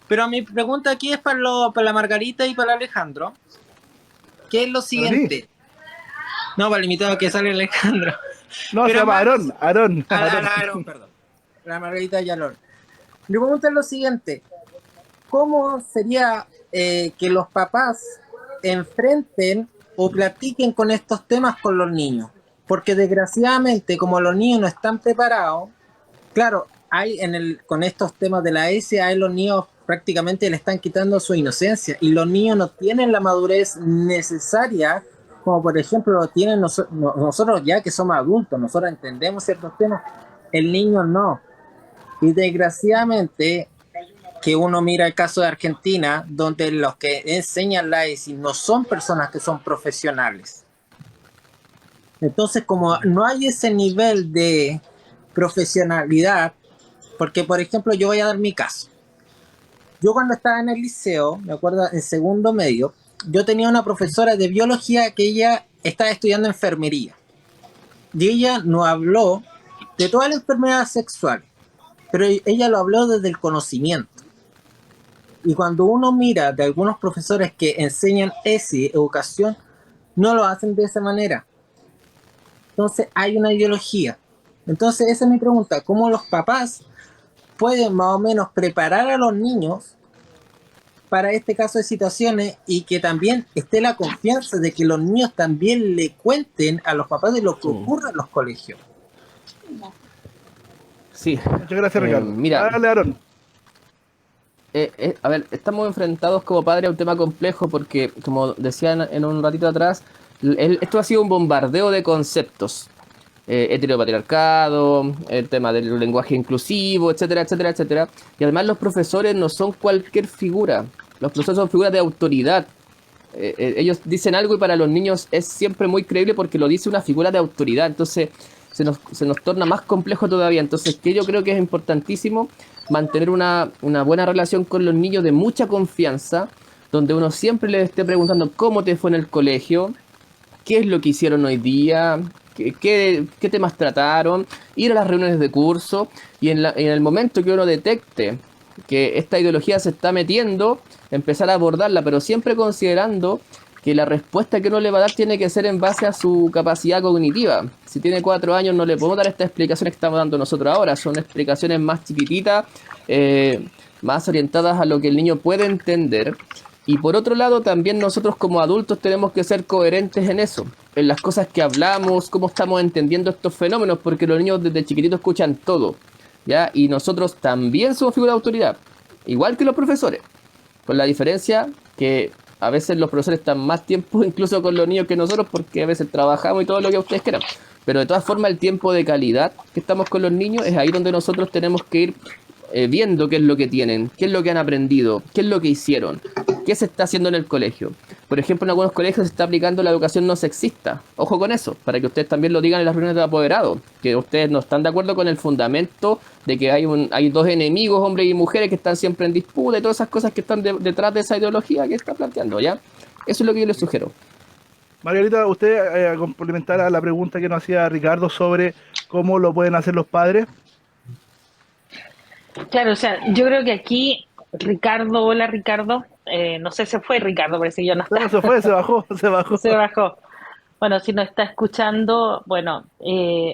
Pero mi pregunta aquí es para la Margarita y para Alejandro, que es lo siguiente. No, para el invitado que sale Alejandro. No, pero se llama Aarón. Aarón, perdón. La Margarita y Aarón. Mi pregunta es lo siguiente. ¿Cómo sería que los papás enfrenten o platiquen con estos temas con los niños? Porque desgraciadamente, como los niños no están preparados, claro, con estos temas de la ESI, a los niños prácticamente le están quitando su inocencia y los niños no tienen la madurez necesaria, como por ejemplo lo tienen nosotros ya que somos adultos, nosotros entendemos ciertos temas, el niño no. Y desgraciadamente que uno mira el caso de Argentina, donde los que enseñan la ESI no son personas que son profesionales. Entonces, como no hay ese nivel de profesionalidad, porque por ejemplo, yo voy a dar mi caso. Yo cuando estaba en el liceo, me acuerdo en segundo medio, yo tenía una profesora de biología que ella estaba estudiando enfermería. Y ella nos habló de todas las enfermedades sexuales, pero ella lo habló desde el conocimiento. Y cuando uno mira de algunos profesores que enseñan ESI, educación, no lo hacen de esa manera. Entonces hay una ideología. Entonces esa es mi pregunta, ¿cómo los papás pueden más o menos preparar a los niños para este caso de situaciones y que también esté la confianza de que los niños también le cuenten a los papás de lo que ocurre en los colegios? Sí, Muchas gracias, Ricardo. mira, Dale, Aarón. a ver, estamos enfrentados como padres a un tema complejo porque, como decía en un ratito atrás, esto ha sido un bombardeo de conceptos. Heteropatriarcado, el tema del lenguaje inclusivo, etcétera, etcétera, etcétera. Y además los profesores no son cualquier figura. Los profesores son figuras de autoridad. Ellos dicen algo y para los niños es siempre muy creíble porque lo dice una figura de autoridad. Entonces se nos torna más complejo todavía. Entonces, que yo creo que es importantísimo mantener una buena relación con los niños de mucha confianza, donde uno siempre les esté preguntando cómo te fue en el colegio, qué es lo que hicieron hoy día, qué temas trataron, ir a las reuniones de curso y en el momento que uno detecte que esta ideología se está metiendo, empezar a abordarla, pero siempre considerando que la respuesta que uno le va a dar tiene que ser en base a su capacidad cognitiva. Si tiene 4 años no le podemos dar estas explicaciones que estamos dando nosotros ahora, son explicaciones más chiquititas, más orientadas a lo que el niño puede entender. Y por otro lado, también nosotros como adultos tenemos que ser coherentes en eso, en las cosas que hablamos, cómo estamos entendiendo estos fenómenos, porque los niños desde chiquititos escuchan todo, ¿ya? Y nosotros también somos figuras de autoridad, igual que los profesores, con la diferencia que a veces los profesores están más tiempo incluso con los niños que nosotros, porque a veces trabajamos y todo lo que ustedes quieran. Pero de todas formas, el tiempo de calidad que estamos con los niños es ahí donde nosotros tenemos que ir viendo qué es lo que tienen, qué es lo que han aprendido, qué es lo que hicieron, qué se está haciendo en el colegio. Por ejemplo, en algunos colegios se está aplicando la educación no sexista. Ojo con eso, para que ustedes también lo digan en las reuniones de apoderados, que ustedes no están de acuerdo con el fundamento de que hay dos enemigos, hombres y mujeres, que están siempre en disputa y todas esas cosas que están detrás de esa ideología que está planteando, ¿ya? Eso es lo que yo les sugiero. Margarita, usted a complementar a la pregunta que nos hacía Ricardo sobre cómo lo pueden hacer los padres. Claro, o sea, yo creo que aquí Ricardo, hola Ricardo, no sé, se fue Ricardo, parece que ya no está. No, se fue, se bajó, se bajó. Se bajó. Bueno, si nos está escuchando, bueno,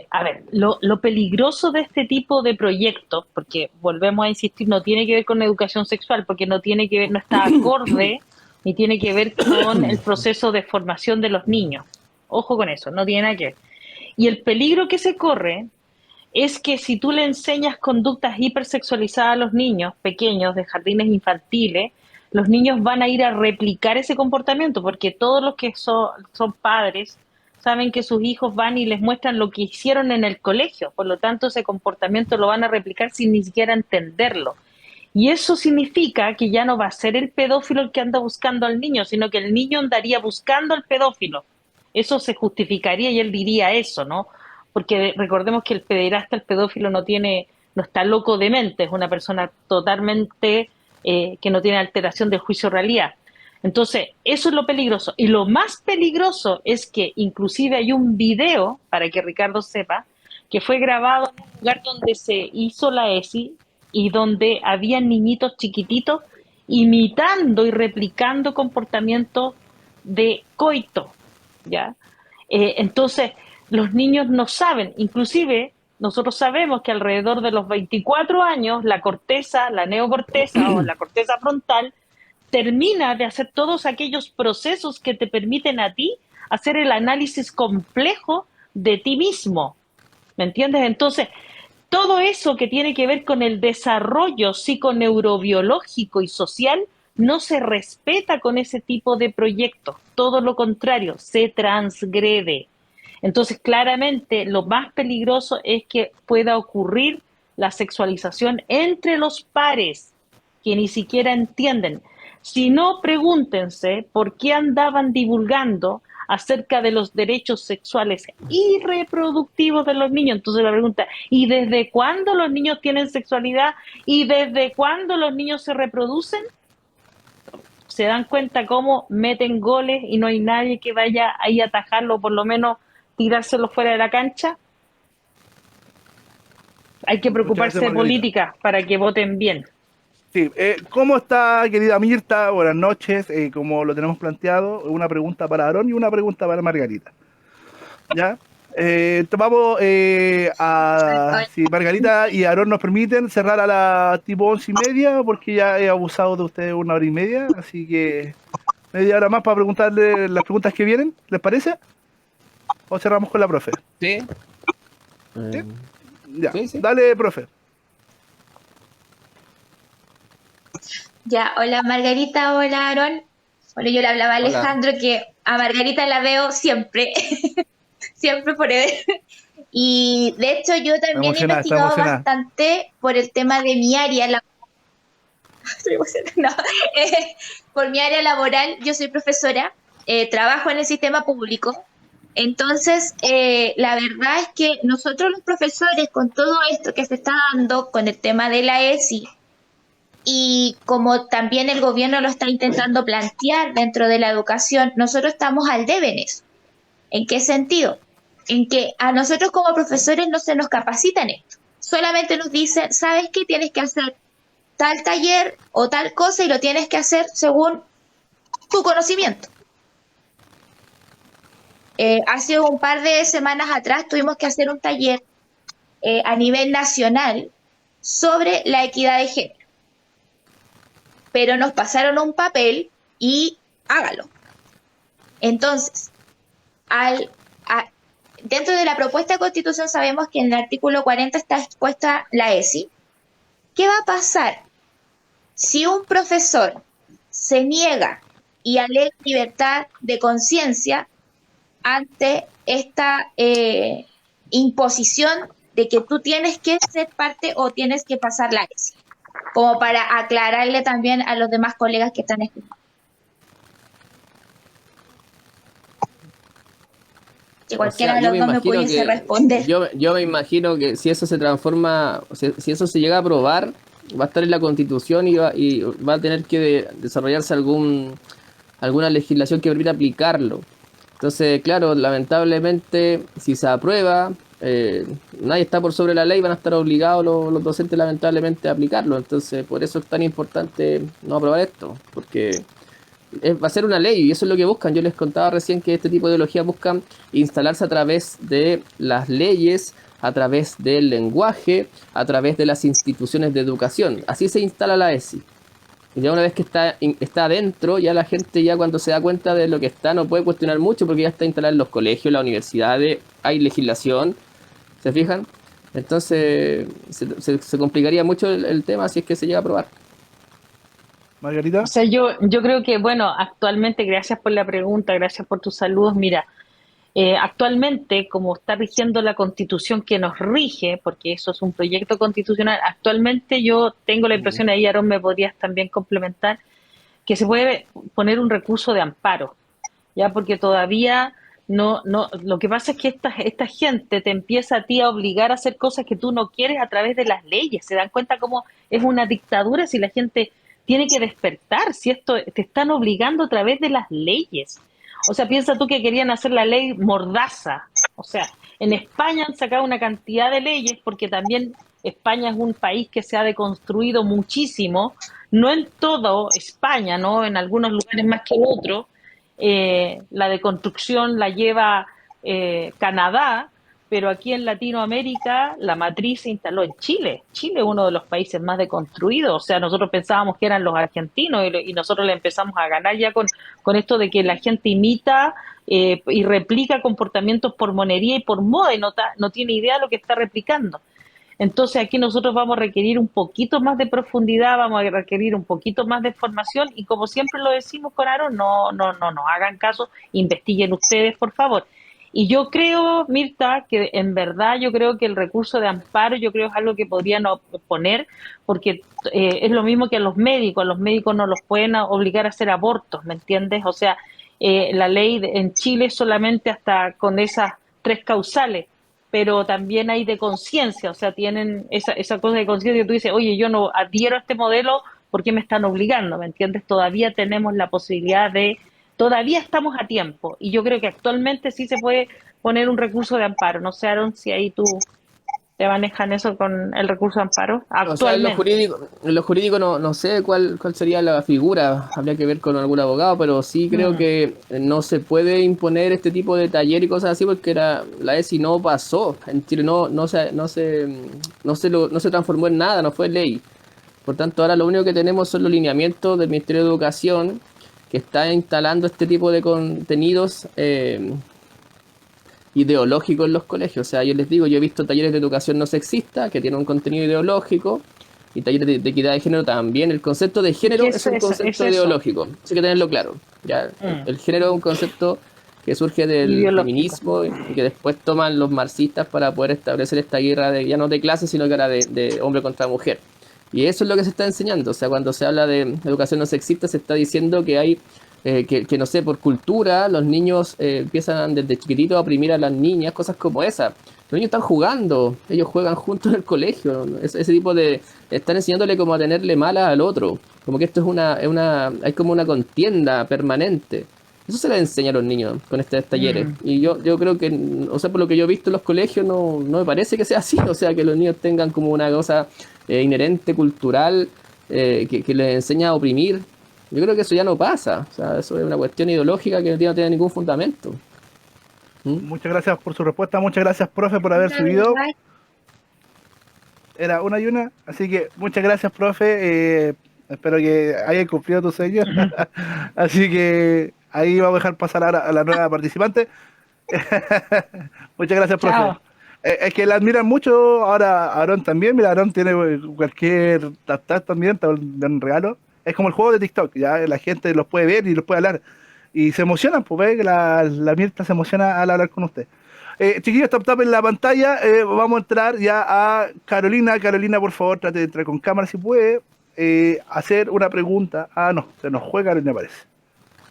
a ver, lo peligroso de este tipo de proyectos, porque volvemos a insistir, no tiene que ver con educación sexual, porque no tiene que ver, no está acorde, ni tiene que ver con el proceso de formación de los niños. Ojo con eso, no tiene nada que ver. Y el peligro que se corre es que si tú le enseñas conductas hipersexualizadas a los niños pequeños de jardines infantiles, los niños van a ir a replicar ese comportamiento, porque todos los que son padres saben que sus hijos van y les muestran lo que hicieron en el colegio, por lo tanto ese comportamiento lo van a replicar sin ni siquiera entenderlo. Y eso significa que ya no va a ser el pedófilo el que anda buscando al niño, sino que el niño andaría buscando al pedófilo. Eso se justificaría y él diría eso, ¿no? Porque recordemos que el pederasta, el pedófilo no está loco de mente, es una persona totalmente que no tiene alteración del juicio de realidad. Entonces, eso es lo peligroso. Y lo más peligroso es que inclusive hay un video, para que Ricardo sepa, que fue grabado en un lugar donde se hizo la ESI y donde había niñitos chiquititos imitando y replicando comportamientos de coito, ¿ya? Entonces, los niños no saben, inclusive nosotros sabemos que alrededor de los 24 años la corteza, la neocorteza o la corteza frontal termina de hacer todos aquellos procesos que te permiten a ti hacer el análisis complejo de ti mismo, ¿me entiendes? Entonces, todo eso que tiene que ver con el desarrollo psiconeurobiológico y social no se respeta con ese tipo de proyectos, todo lo contrario, se transgrede. Entonces, claramente, lo más peligroso es que pueda ocurrir la sexualización entre los pares, que ni siquiera entienden. Si no, pregúntense por qué andaban divulgando acerca de los derechos sexuales y reproductivos de los niños. Entonces la pregunta, ¿y desde cuándo los niños tienen sexualidad? ¿Y desde cuándo los niños se reproducen? ¿Se dan cuenta cómo meten goles y no hay nadie que vaya ahí a atajarlo, o por lo menos tirárselo fuera de la cancha? Hay que preocuparse de política para que voten bien. Sí, ¿cómo está, querida Mirta? Buenas noches. Como lo tenemos planteado, una pregunta para Aarón y una pregunta para Margarita. ¿Ya? Vamos si Margarita y Aarón nos permiten, cerrar a las tipo 11:30, porque ya he abusado de ustedes 1 hora y media, así que media hora más para preguntarle las preguntas que vienen, ¿les parece? ¿O cerramos con la profe? Sí. ¿Sí? Ya, Sí, sí. dale, profe. Ya, hola Margarita, hola Aaron. Bueno, yo le hablaba a Hola. Alejandro que a Margarita la veo siempre, siempre forever. Y de hecho yo también he Está investigado emocionada. bastante por el tema de mi área, estoy emocionada, no. Por mi área laboral, yo soy profesora, trabajo en el sistema público. Entonces, la verdad es que nosotros los profesores, con todo esto que se está dando con el tema de la ESI, y como también el gobierno lo está intentando plantear dentro de la educación, nosotros estamos al debe en eso. ¿En qué sentido? En que a nosotros como profesores no se nos capacita en esto. Solamente nos dicen, ¿sabes qué? Tienes que hacer tal taller o tal cosa y lo tienes que hacer según tu conocimiento. Hace un par de semanas atrás tuvimos que hacer un taller a nivel nacional sobre la equidad de género. Pero nos pasaron un papel y hágalo. Entonces, dentro de la propuesta de constitución sabemos que en el artículo 40 está expuesta la ESI. ¿Qué va a pasar si un profesor se niega y alega libertad de conciencia ante esta imposición de que tú tienes que ser parte o tienes que pasar la ESI? Como para aclararle también a los demás colegas que están escuchando. Que cualquiera de los dos me pudiese responder. Yo me imagino que si eso se transforma, si eso se llega a aprobar, va a estar en la Constitución y va a tener que desarrollarse alguna legislación que permita aplicarlo. Entonces, claro, lamentablemente, si se aprueba, nadie está por sobre la ley, van a estar obligados los docentes lamentablemente a aplicarlo. Entonces, por eso es tan importante no aprobar esto, porque va a ser una ley y eso es lo que buscan. Yo les contaba recién que este tipo de ideologías buscan instalarse a través de las leyes, a través del lenguaje, a través de las instituciones de educación. Así se instala la ESI. Y ya una vez que está adentro, ya la gente ya cuando se da cuenta de lo que está no puede cuestionar mucho porque ya está instalada en los colegios, las universidades, hay legislación, ¿se fijan? Entonces se complicaría mucho el tema si es que se llega a aprobar. Margarita. O sea, yo creo que, bueno, actualmente, gracias por la pregunta, gracias por tus saludos. Mira, actualmente, como está rigiendo la Constitución que nos rige, porque eso es un proyecto constitucional, actualmente yo tengo la impresión, ahí Aarón me podrías también complementar, que se puede poner un recurso de amparo, ya porque todavía lo que pasa es que esta gente te empieza a ti a obligar a hacer cosas que tú no quieres a través de las leyes. Se dan cuenta cómo es una dictadura si la gente tiene que despertar, si esto te están obligando a través de las leyes. O sea, piensa tú que querían hacer la ley Mordaza. O sea, en España han sacado una cantidad de leyes porque también España es un país que se ha deconstruido muchísimo, no en todo España, ¿no? En algunos lugares más que en otros. La deconstrucción la lleva Canadá, pero aquí en Latinoamérica la matriz se instaló en Chile. Chile es uno de los países más deconstruidos. O sea, nosotros pensábamos que eran los argentinos y nosotros le empezamos a ganar ya con esto de que la gente imita y replica comportamientos por monería y por moda y no tiene idea de lo que está replicando. Entonces aquí nosotros vamos a requerir un poquito más de profundidad, vamos a requerir un poquito más de formación y como siempre lo decimos con Aarón, no hagan caso, investiguen ustedes por favor. Y yo creo, Mirta, que en verdad yo creo que el recurso de amparo, yo creo es algo que podrían poner, porque es lo mismo que a los médicos no los pueden obligar a hacer abortos, ¿me entiendes? O sea, la ley en Chile es solamente hasta con esas 3 causales, pero también hay de conciencia, o sea, tienen esa cosa de conciencia que tú dices, oye, yo no adhiero a este modelo, ¿por qué me están obligando? ¿Me entiendes? Todavía tenemos la posibilidad todavía estamos a tiempo, y yo creo que actualmente sí se puede poner un recurso de amparo. No sé, Aaron, si ahí tú te manejan eso con el recurso de amparo O sea, actualmente. en lo jurídico no sé cuál sería la figura, habría que ver con algún abogado, pero sí creo Mm, que no se puede imponer este tipo de taller y cosas así porque la ESI no pasó, en Chile no se transformó en nada, no fue ley. Por tanto, ahora lo único que tenemos son los lineamientos del Ministerio de Educación que está instalando este tipo de contenidos ideológicos en los colegios. O sea, yo les digo, yo he visto talleres de educación no sexista que tienen un contenido ideológico y talleres de equidad de género también. El concepto de es género que es eso, un es concepto eso, ideológico, eso hay que tenerlo claro. ¿Ya? mm, El género es un concepto que surge del ideológico. feminismo y que después toman los marxistas para poder establecer esta guerra de, ya no de clase, sino que ahora de hombre contra mujer. Y eso es lo que se está enseñando. O sea, cuando se habla de educación no sexista, se está diciendo que hay, que no sé, por cultura, los niños empiezan desde chiquititos a oprimir a las niñas, cosas como esas. Los niños están jugando, ellos juegan juntos en el colegio. ¿No? Ese tipo de. Están enseñándole como a tenerle mala al otro. Como que esto hay como una contienda permanente. Eso se les enseña a los niños con estos talleres. Mm. Y yo creo que, o sea, por lo que yo he visto en los colegios, no me parece que sea así. O sea, que los niños tengan como una cosa inherente, cultural, que les enseña a oprimir. Yo creo que eso ya no pasa. O sea, eso es una cuestión ideológica que no tiene ningún fundamento. ¿Mm? Muchas gracias por su respuesta, muchas gracias, profe, por haber La subido. verdad, Era una y una, así que muchas gracias, profe. Espero que hayas cumplido tu sueño. Así que ahí vamos a dejar pasar ahora a la nueva participante. Muchas gracias, profe. Chao. Es que la admiran mucho ahora Aarón también. Mira, Aarón tiene cualquier tap también, te dan regalo. Es como el juego de TikTok, ya la gente los puede ver y los puede hablar. Y se emocionan, pues ve que la Mirta se emociona al hablar con usted. Chiquillos, tap en la pantalla. Vamos a entrar ya a Carolina. Carolina, por favor, trate de entrar con cámara si puede. Hacer una pregunta. Ah, no, se nos juega Carolina, parece.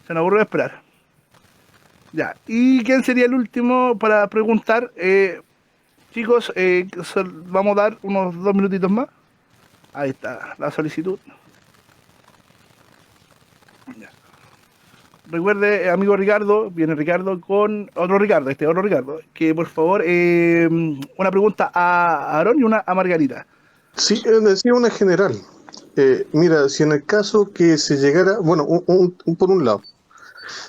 Se nos ocurrió esperar. Ya. ¿Y quién sería el último para preguntar? Chicos, vamos a dar unos 2 minutitos más. Ahí está la solicitud. Ya. Recuerde, amigo Ricardo, viene Ricardo con otro Ricardo, que por favor, una pregunta a Aarón y una a Margarita. Sí, decía una general. Mira, si en el caso que se llegara, bueno, por un lado,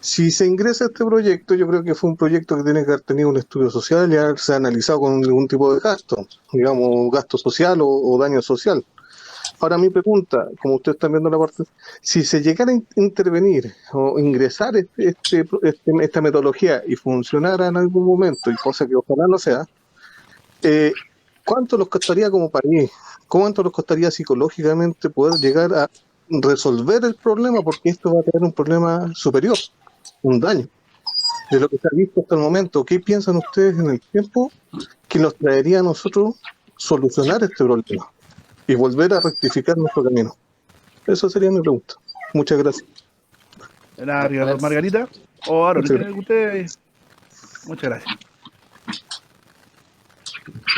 si se ingresa a este proyecto, yo creo que fue un proyecto que tiene que haber tenido un estudio social y haberse analizado con algún tipo de gasto, digamos, gasto social o daño social. Ahora mi pregunta, como ustedes están viendo la parte, si se llegara a intervenir o ingresar esta metodología y funcionara en algún momento, y cosa que ojalá no sea, ¿cuánto nos costaría como país? ¿Cuánto nos costaría psicológicamente poder llegar a resolver el problema? Porque esto va a tener un problema superior, un daño, de lo que se ha visto hasta el momento. ¿Qué piensan ustedes en el tiempo que nos traería a nosotros solucionar este problema y volver a rectificar nuestro camino? Esa sería mi pregunta. Muchas gracias. Era Ricardo, Margarita o Aarón. Muchas gracias. Usted, muchas gracias.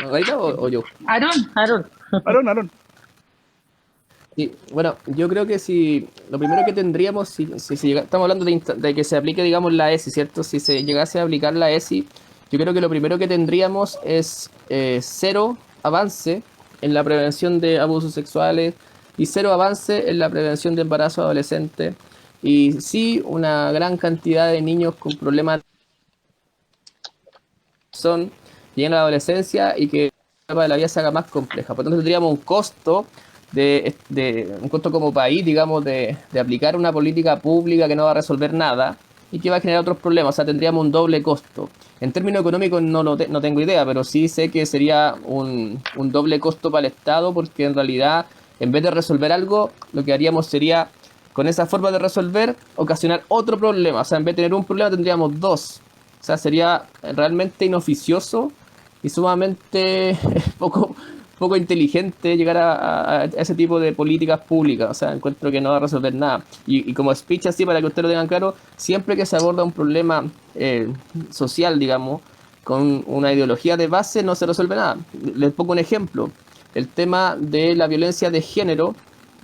¿Margarita o yo? Aarón. Aarón. Sí, bueno, yo creo que si lo primero que tendríamos, estamos hablando de que se aplique, digamos, la ESI, ¿cierto? Si se llegase a aplicar la ESI, yo creo que lo primero que tendríamos es cero avance en la prevención de abusos sexuales y cero avance en la prevención de embarazo adolescente y sí una gran cantidad de niños con problemas llegan a la adolescencia y que la etapa de la vida se haga más compleja. Por lo tanto, tendríamos un costo un costo como país, digamos, de aplicar una política pública que no va a resolver nada y que va a generar otros problemas. O sea, tendríamos un doble costo. En términos económicos no tengo idea, pero sí sé que sería un doble costo para el Estado, porque en realidad, en vez de resolver algo, lo que haríamos sería, con esa forma de resolver, ocasionar otro problema. O sea, en vez de tener un problema, tendríamos dos. sea, sería realmente inoficioso y sumamente poco inteligente llegar a ese tipo de políticas públicas. O sea, encuentro que no va a resolver nada. Y como speech así, para que ustedes lo tengan claro, siempre que se aborda un problema social, digamos, con una ideología de base, no se resuelve nada. Les pongo un ejemplo. El tema de la violencia de género,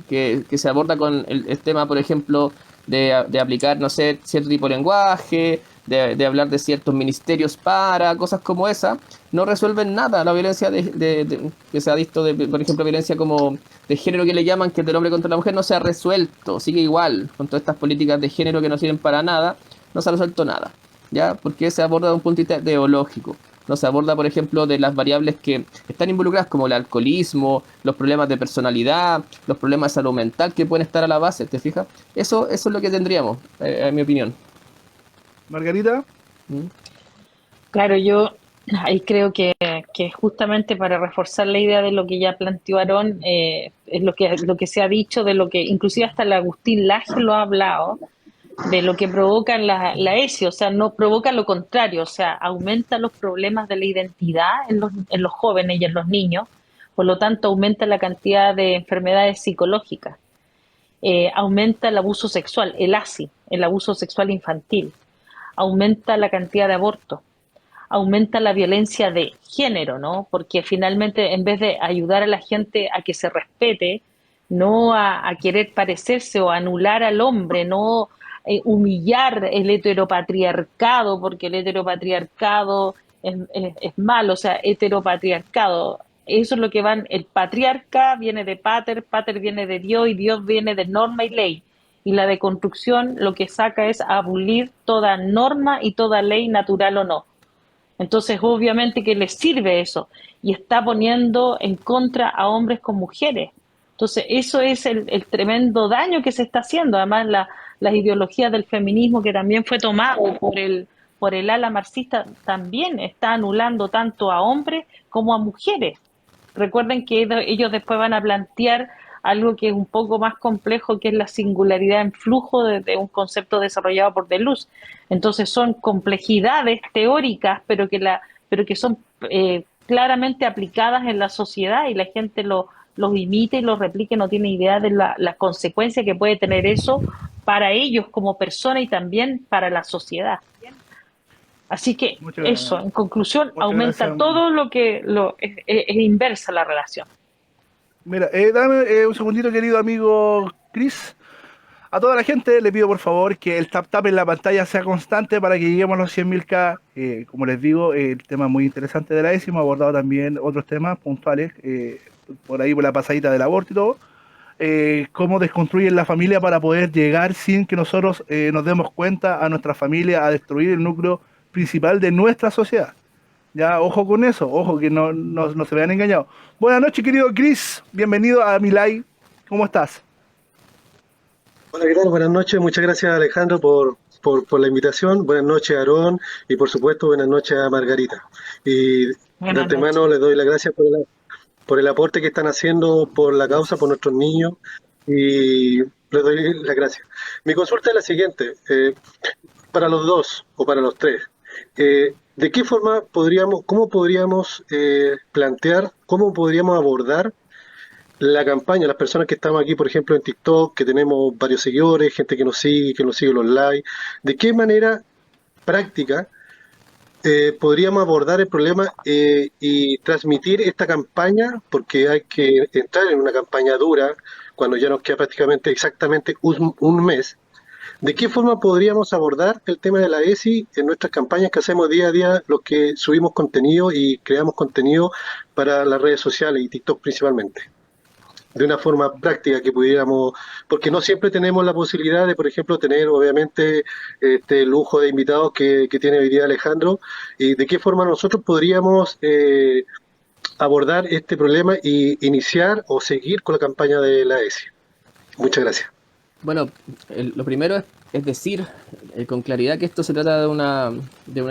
que se aborda con el tema, por ejemplo, de aplicar, no sé, cierto tipo de lenguaje, de hablar de ciertos ministerios para cosas como esa, no resuelven nada. La violencia que se ha visto, por ejemplo, violencia como de género que le llaman, que es del hombre contra la mujer, no se ha resuelto, sigue igual, con todas estas políticas de género que no sirven para nada, no se ha resuelto nada, ¿ya? Porque se aborda de un punto ideológico. No se aborda, por ejemplo, de las variables que están involucradas, como el alcoholismo, los problemas de personalidad, los problemas de salud mental que pueden estar a la base, ¿te fijas? Eso es lo que tendríamos, en mi opinión. Margarita. ¿Mm? Claro, yo ahí creo que justamente para reforzar la idea de lo que ya planteó Aarón, es lo que se ha dicho, de lo que inclusive hasta el Agustín Laje lo ha hablado, de lo que provoca la ESI, o sea, no provoca lo contrario, o sea, aumenta los problemas de la identidad en los jóvenes y en los niños, por lo tanto aumenta la cantidad de enfermedades psicológicas, aumenta el abuso sexual, el ASI, el abuso sexual infantil, aumenta la cantidad de abortos, aumenta la violencia de género, ¿no? Porque finalmente en vez de ayudar a la gente a que se respete, no a querer parecerse o anular al hombre, no humillar el heteropatriarcado, porque el heteropatriarcado es malo, o sea, heteropatriarcado, eso es lo que van, el patriarca viene de pater viene de Dios y Dios viene de norma y ley. Y la deconstrucción lo que saca es abolir toda norma y toda ley, natural o no. Entonces, obviamente que les sirve eso y está poniendo en contra a hombres con mujeres. Entonces, eso es el tremendo daño que se está haciendo. Además, las ideologías del feminismo, que también fue tomado por el ala marxista, también está anulando tanto a hombres como a mujeres. Recuerden que ellos después van a plantear algo que es un poco más complejo, que es la singularidad en flujo de un concepto desarrollado por Deleuze. Entonces son complejidades teóricas, pero que son claramente aplicadas en la sociedad y la gente los imita y los replica y no tiene idea de la consecuencia que puede tener eso para ellos como personas y también para la sociedad. Así que eso, en conclusión, aumenta todo lo que es inversa la relación. Mira, dame un segundito, querido amigo Chris. A toda la gente le pido por favor que el tap en la pantalla sea constante para que lleguemos a los 100.000K. Como les digo, el tema muy interesante de la ESI, hemos abordado también otros temas puntuales, por ahí por la pasadita del aborto y todo. Cómo desconstruyen la familia para poder llegar sin que nosotros nos demos cuenta a nuestra familia, a destruir el núcleo principal de nuestra sociedad. Ya, ojo con eso, ojo que no se vean engañados. Buenas noches, querido Chris, bienvenido a mi live. ¿Cómo estás? Hola, ¿qué tal? Buenas noches, muchas gracias Alejandro por la invitación. Buenas noches a Aarón y por supuesto buenas noches a Margarita. Y de antemano les doy las gracias por el aporte que están haciendo por la causa, por nuestros niños, y les doy las gracias. Mi consulta es la siguiente, para los dos o para los tres. ¿De qué forma cómo podríamos plantear, cómo podríamos abordar la campaña, las personas que estamos aquí, por ejemplo, en TikTok, que tenemos varios seguidores, gente que nos sigue los likes, de qué manera práctica podríamos abordar el problema y transmitir esta campaña, porque hay que entrar en una campaña dura cuando ya nos queda prácticamente exactamente un mes? ¿De qué forma podríamos abordar el tema de la ESI en nuestras campañas que hacemos día a día, los que subimos contenido y creamos contenido para las redes sociales y TikTok principalmente? De una forma práctica que pudiéramos, porque no siempre tenemos la posibilidad de, por ejemplo, tener obviamente este lujo de invitados que tiene hoy día Alejandro, y de qué forma nosotros podríamos abordar este problema y iniciar o seguir con la campaña de la ESI. Muchas gracias. Bueno, lo primero es decir con claridad que esto se trata de una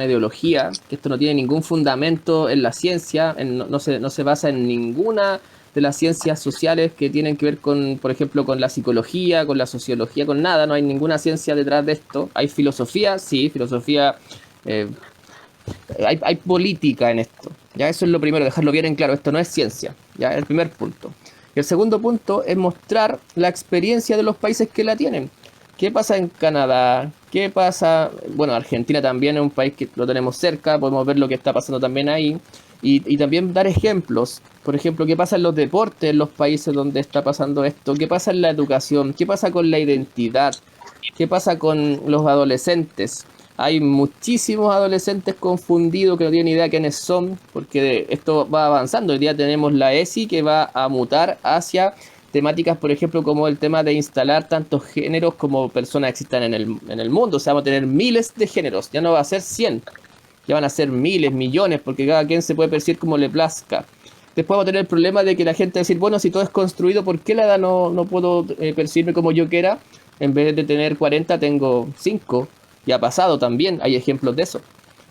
ideología, que esto no tiene ningún fundamento en la ciencia, no se basa en ninguna de las ciencias sociales que tienen que ver con, por ejemplo, con la psicología, con la sociología, con nada, no hay ninguna ciencia detrás de esto. Hay filosofía, sí, filosofía hay política en esto. Ya eso es lo primero, dejarlo bien en claro, esto no es ciencia, ya el primer punto. Y el segundo punto es mostrar la experiencia de los países que la tienen. ¿Qué pasa en Canadá? ¿Qué pasa? Bueno, Argentina también es un país que lo tenemos cerca, podemos ver lo que está pasando también ahí. Y también dar ejemplos. Por ejemplo, ¿qué pasa en los deportes en los países donde está pasando esto? ¿Qué pasa en la educación? ¿Qué pasa con la identidad? ¿Qué pasa con los adolescentes? Hay muchísimos adolescentes confundidos que no tienen idea quiénes son, porque esto va avanzando. Hoy día tenemos la ESI que va a mutar hacia temáticas, por ejemplo, como el tema de instalar tantos géneros como personas existan en el mundo. O sea, vamos a tener miles de géneros, ya no va a ser 100, ya van a ser miles, millones, porque cada quien se puede percibir como le plazca. Después vamos a tener el problema de que la gente va a decir, bueno, si todo es construido, ¿por qué la edad no puedo percibirme como yo quiera? En vez de tener 40, tengo 5. Y ha pasado también, hay ejemplos de eso.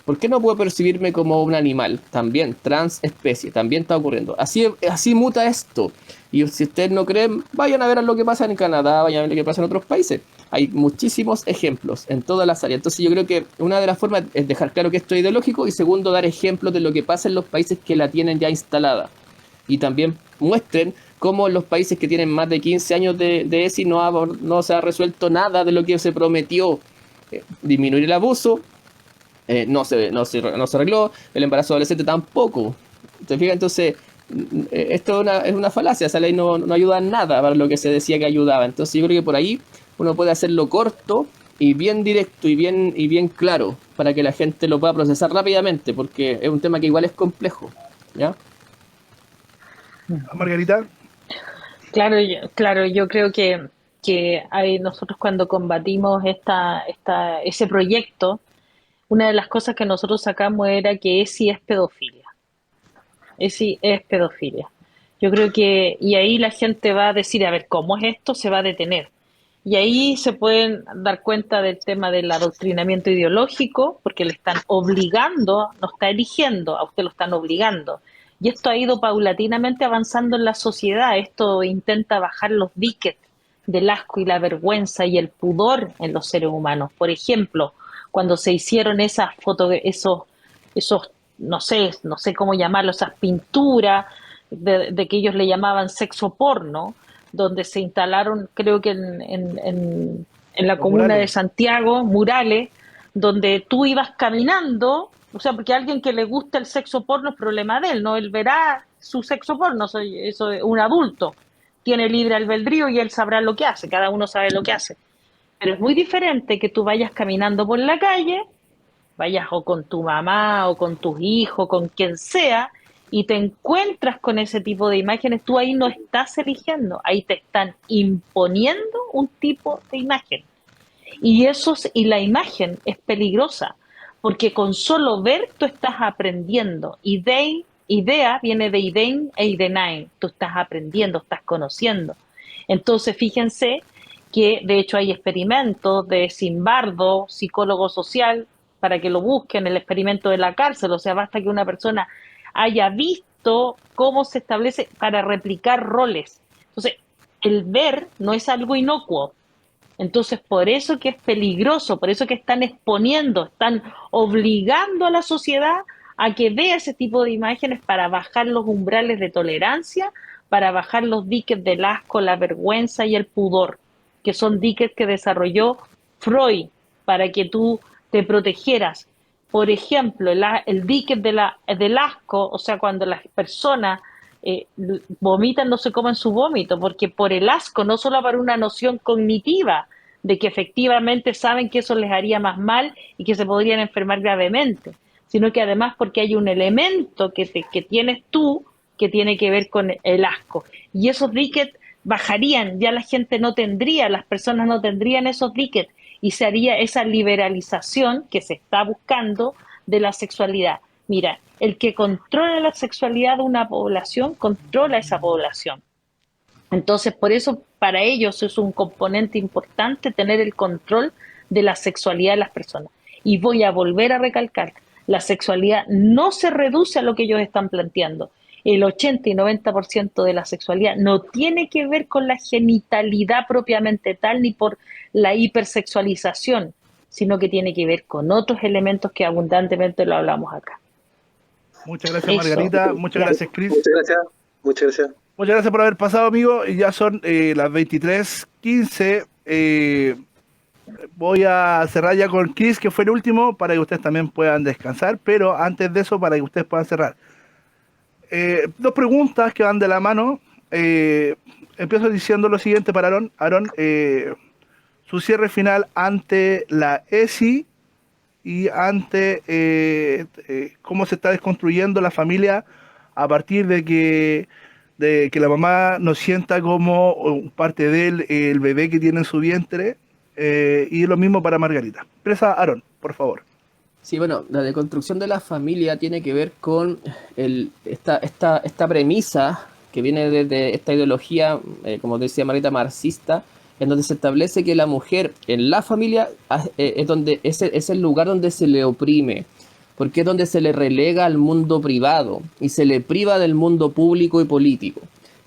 ¿Por qué no puedo percibirme como un animal? También, transespecie, también está ocurriendo. Así muta esto. Y si ustedes no creen, vayan a ver lo que pasa en Canadá, vayan a ver lo que pasa en otros países. Hay muchísimos ejemplos en todas las áreas. Entonces yo creo que una de las formas es dejar claro que esto es ideológico y segundo, dar ejemplos de lo que pasa en los países que la tienen ya instalada. Y también muestren cómo en los países que tienen más de 15 años de ESI no se ha resuelto nada de lo que se prometió. Disminuir el abuso, no se arregló, el embarazo adolescente tampoco. ¿Te fijas? Entonces, esto es una falacia, esa ley no ayuda en nada para lo que se decía que ayudaba. Entonces yo creo que por ahí uno puede hacerlo corto y bien directo y bien claro para que la gente lo pueda procesar rápidamente, porque es un tema que igual es complejo, ¿ya? Margarita. Claro, yo creo que nosotros cuando combatimos ese proyecto, una de las cosas que nosotros sacamos era que ESI es pedofilia. ESI es pedofilia. Yo creo que, y ahí la gente va a decir, a ver, ¿cómo es esto? Se va a detener. Y ahí se pueden dar cuenta del tema del adoctrinamiento ideológico, porque le están obligando, no está eligiendo, a usted lo están obligando. Y esto ha ido paulatinamente avanzando en la sociedad. Esto intenta bajar los diques del asco y la vergüenza y el pudor en los seres humanos. Por ejemplo, cuando se hicieron esas fotos, esos no sé cómo llamarlo, esas pinturas de que ellos le llamaban sexo porno, donde se instalaron, creo que en la comuna murales de Santiago, murales, donde tú ibas caminando, o sea, porque a alguien que le gusta el sexo porno es problema de él, ¿no? Él verá su sexo porno, eso es un adulto, tiene libre albedrío y él sabrá lo que hace, cada uno sabe lo que hace. Pero es muy diferente que tú vayas caminando por la calle, vayas o con tu mamá o con tus hijos, con quien sea, y te encuentras con ese tipo de imágenes, tú ahí no estás eligiendo, ahí te están imponiendo un tipo de imagen. Y la imagen es peligrosa, porque con solo ver tú estás aprendiendo. Idea viene de idein e idenain, tú estás aprendiendo, estás conociendo. Entonces fíjense que de hecho hay experimentos de Zimbardo, psicólogo social, para que lo busquen, el experimento de la cárcel, o sea, basta que una persona haya visto cómo se establece para replicar roles. Entonces, el ver no es algo inocuo. Entonces, por eso que es peligroso, por eso que están exponiendo, están obligando a la sociedad a que vea ese tipo de imágenes para bajar los umbrales de tolerancia, para bajar los diques del asco, la vergüenza y el pudor, que son diques que desarrolló Freud para que tú te protegieras. Por ejemplo, el dique del asco, o sea, cuando las personas vomitan, no se comen su vómito, porque por el asco, no solo para una noción cognitiva de que efectivamente saben que eso les haría más mal y que se podrían enfermar gravemente, sino que además porque hay un elemento que tienes tú que tiene que ver con el asco. Y esos diques bajarían, ya la gente no tendría, las personas no tendrían esos diques, y se haría esa liberalización que se está buscando de la sexualidad. Mira, el que controla la sexualidad de una población, controla esa población. Entonces, por eso, para ellos es un componente importante tener el control de la sexualidad de las personas. Y voy a volver a recalcar, la sexualidad no se reduce a lo que ellos están planteando. El 80 y 90% de la sexualidad no tiene que ver con la genitalidad propiamente tal, ni por la hipersexualización. sino que tiene que ver con otros elementos que abundantemente lo hablamos acá. Muchas gracias, Eso. Margarita. Muchas gracias, Chris. Muchas gracias. Muchas gracias. Muchas gracias por haber pasado, amigo. Y ya son las 23:15. Voy a cerrar ya con Chris, que fue el último, para que ustedes también puedan descansar. Pero antes de eso, para que ustedes puedan cerrar. Dos preguntas que van de la mano. Empiezo diciendo lo siguiente para Aarón. Aarón, su cierre final ante la ESI y ante cómo se está desconstruyendo la familia a partir de que la mamá no sienta como parte de él el bebé que tiene en su vientre, y lo mismo para Margarita. Empresa Aarón, por favor. Sí, bueno, la deconstrucción de la familia tiene que ver con esta premisa que viene desde esta ideología, como decía Margarita, marxista, en donde se establece que la mujer en la familia es el lugar donde se le oprime, porque es donde se le relega al mundo privado y se le priva del mundo público y político.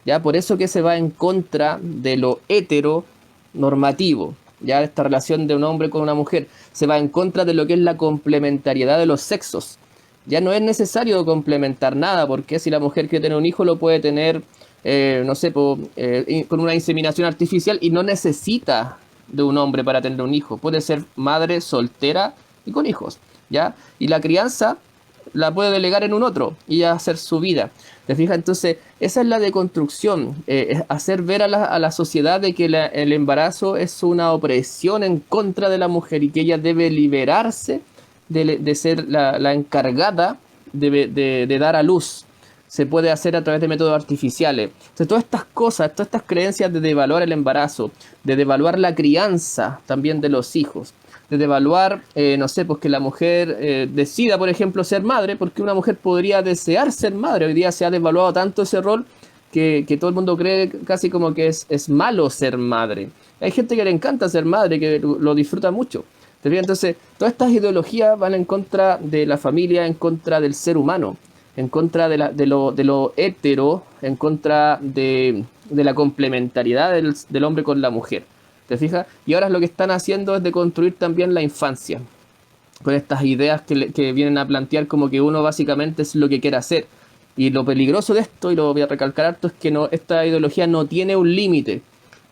¿Ya? Por eso que se va en contra de lo heteronormativo, ya esta relación de un hombre con una mujer, se va en contra de lo que es la complementariedad de los sexos. Ya no es necesario complementar nada, porque si la mujer quiere tener un hijo lo puede tener, no sé, con una inseminación artificial y no necesita de un hombre para tener un hijo. Puede ser madre soltera y con hijos, ¿ya? Y la crianza la puede delegar en un otro y hacer su vida. ¿Te fijas? Entonces, esa es la deconstrucción, hacer ver a la sociedad de que el embarazo es una opresión en contra de la mujer y que ella debe liberarse de ser la encargada de dar a luz. Se puede hacer a través de métodos artificiales. Entonces, todas estas cosas, todas estas creencias de devaluar el embarazo, de devaluar la crianza también de los hijos, de devaluar, no sé, pues que la mujer decida, por ejemplo, ser madre, porque una mujer podría desear ser madre. Hoy día se ha devaluado tanto ese rol que todo el mundo cree casi como que es malo ser madre. Hay gente que le encanta ser madre, que lo disfruta mucho. Entonces, todas estas ideologías van en contra de la familia, en contra del ser humano, en contra de lo hetero, en contra de la complementariedad del hombre con la mujer. ¿Te fijas? Y ahora lo que están haciendo es de construir también la infancia, con estas ideas que vienen a plantear como que uno básicamente es lo que quiere hacer. Y lo peligroso de esto, y lo voy a recalcar harto, es que esta ideología no tiene un límite.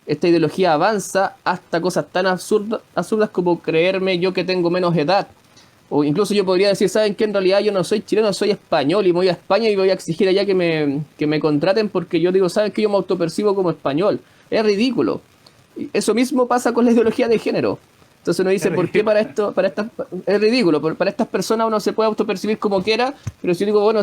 Esta ideología avanza hasta cosas tan absurdas como creerme yo que tengo menos edad. O incluso yo podría decir, ¿saben qué? En realidad yo no soy chileno, soy español y me voy a España y voy a exigir allá que me contraten porque yo digo, ¿saben qué? Yo me autopercibo como español. Es ridículo. Eso mismo pasa con la ideología de género. Entonces uno dice, ¿por qué es ridículo? Para estas personas uno se puede autopercibir como quiera, pero si yo digo, bueno,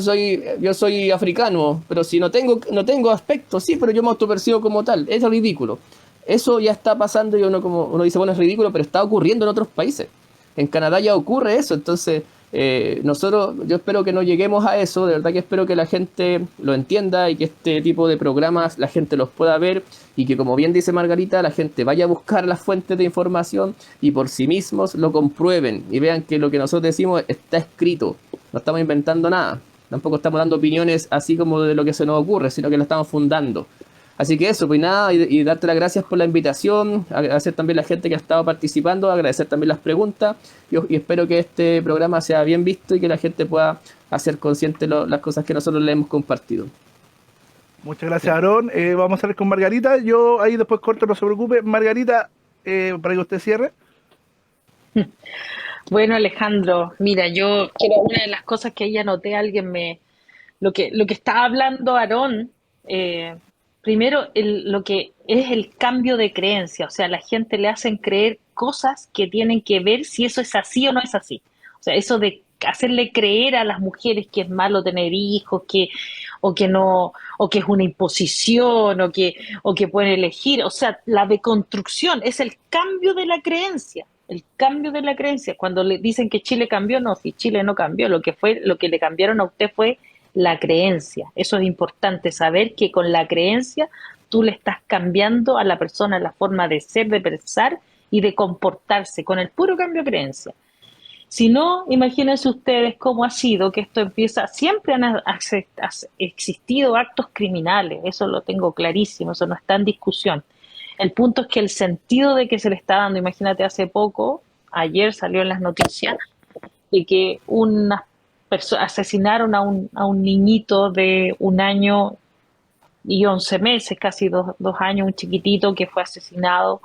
yo soy africano, pero si no tengo aspecto, sí, pero yo me autopercibo como tal. Es ridículo. Eso ya está pasando y uno dice, bueno, es ridículo, pero está ocurriendo en otros países. En Canadá ya ocurre eso, entonces yo espero que no lleguemos a eso, de verdad que espero que la gente lo entienda y que este tipo de programas la gente los pueda ver y que, como bien dice Margarita, la gente vaya a buscar las fuentes de información y por sí mismos lo comprueben y vean que lo que nosotros decimos está escrito, no estamos inventando nada, tampoco estamos dando opiniones así como de lo que se nos ocurre, sino que lo estamos fundando. Así que eso, pues nada, y darte las gracias por la invitación, agradecer también a la gente que ha estado participando, agradecer también las preguntas, y espero que este programa sea bien visto y que la gente pueda hacer consciente las cosas que nosotros le hemos compartido. Muchas gracias, Aarón. Vamos a ver con Margarita. Yo ahí después corto, no se preocupe. Margarita, para que usted cierre. Bueno, Alejandro, mira, yo quiero una de las cosas que ahí anoté, lo que está hablando Aarón, primero, lo que es el cambio de creencia, o sea, la gente le hacen creer cosas que tienen que ver si eso es así o no es así. O sea, eso de hacerle creer a las mujeres que es malo tener hijos, o que es una imposición, o que pueden elegir. O sea, la deconstrucción es el cambio de la creencia. El cambio de la creencia. Cuando le dicen que Chile cambió, no, si Chile no cambió, lo que le cambiaron a usted fue la creencia. Eso es importante, saber que con la creencia tú le estás cambiando a la persona la forma de ser, de pensar y de comportarse, con el puro cambio de creencia. Si no, imagínense ustedes cómo ha sido que esto empieza, siempre han existido actos criminales, eso lo tengo clarísimo, eso no está en discusión. El punto es que el sentido de que se le está dando, imagínate hace poco, ayer salió en las noticias, de que unas asesinaron a un niñito de 1 año y 11 meses, casi 2 años, un chiquitito que fue asesinado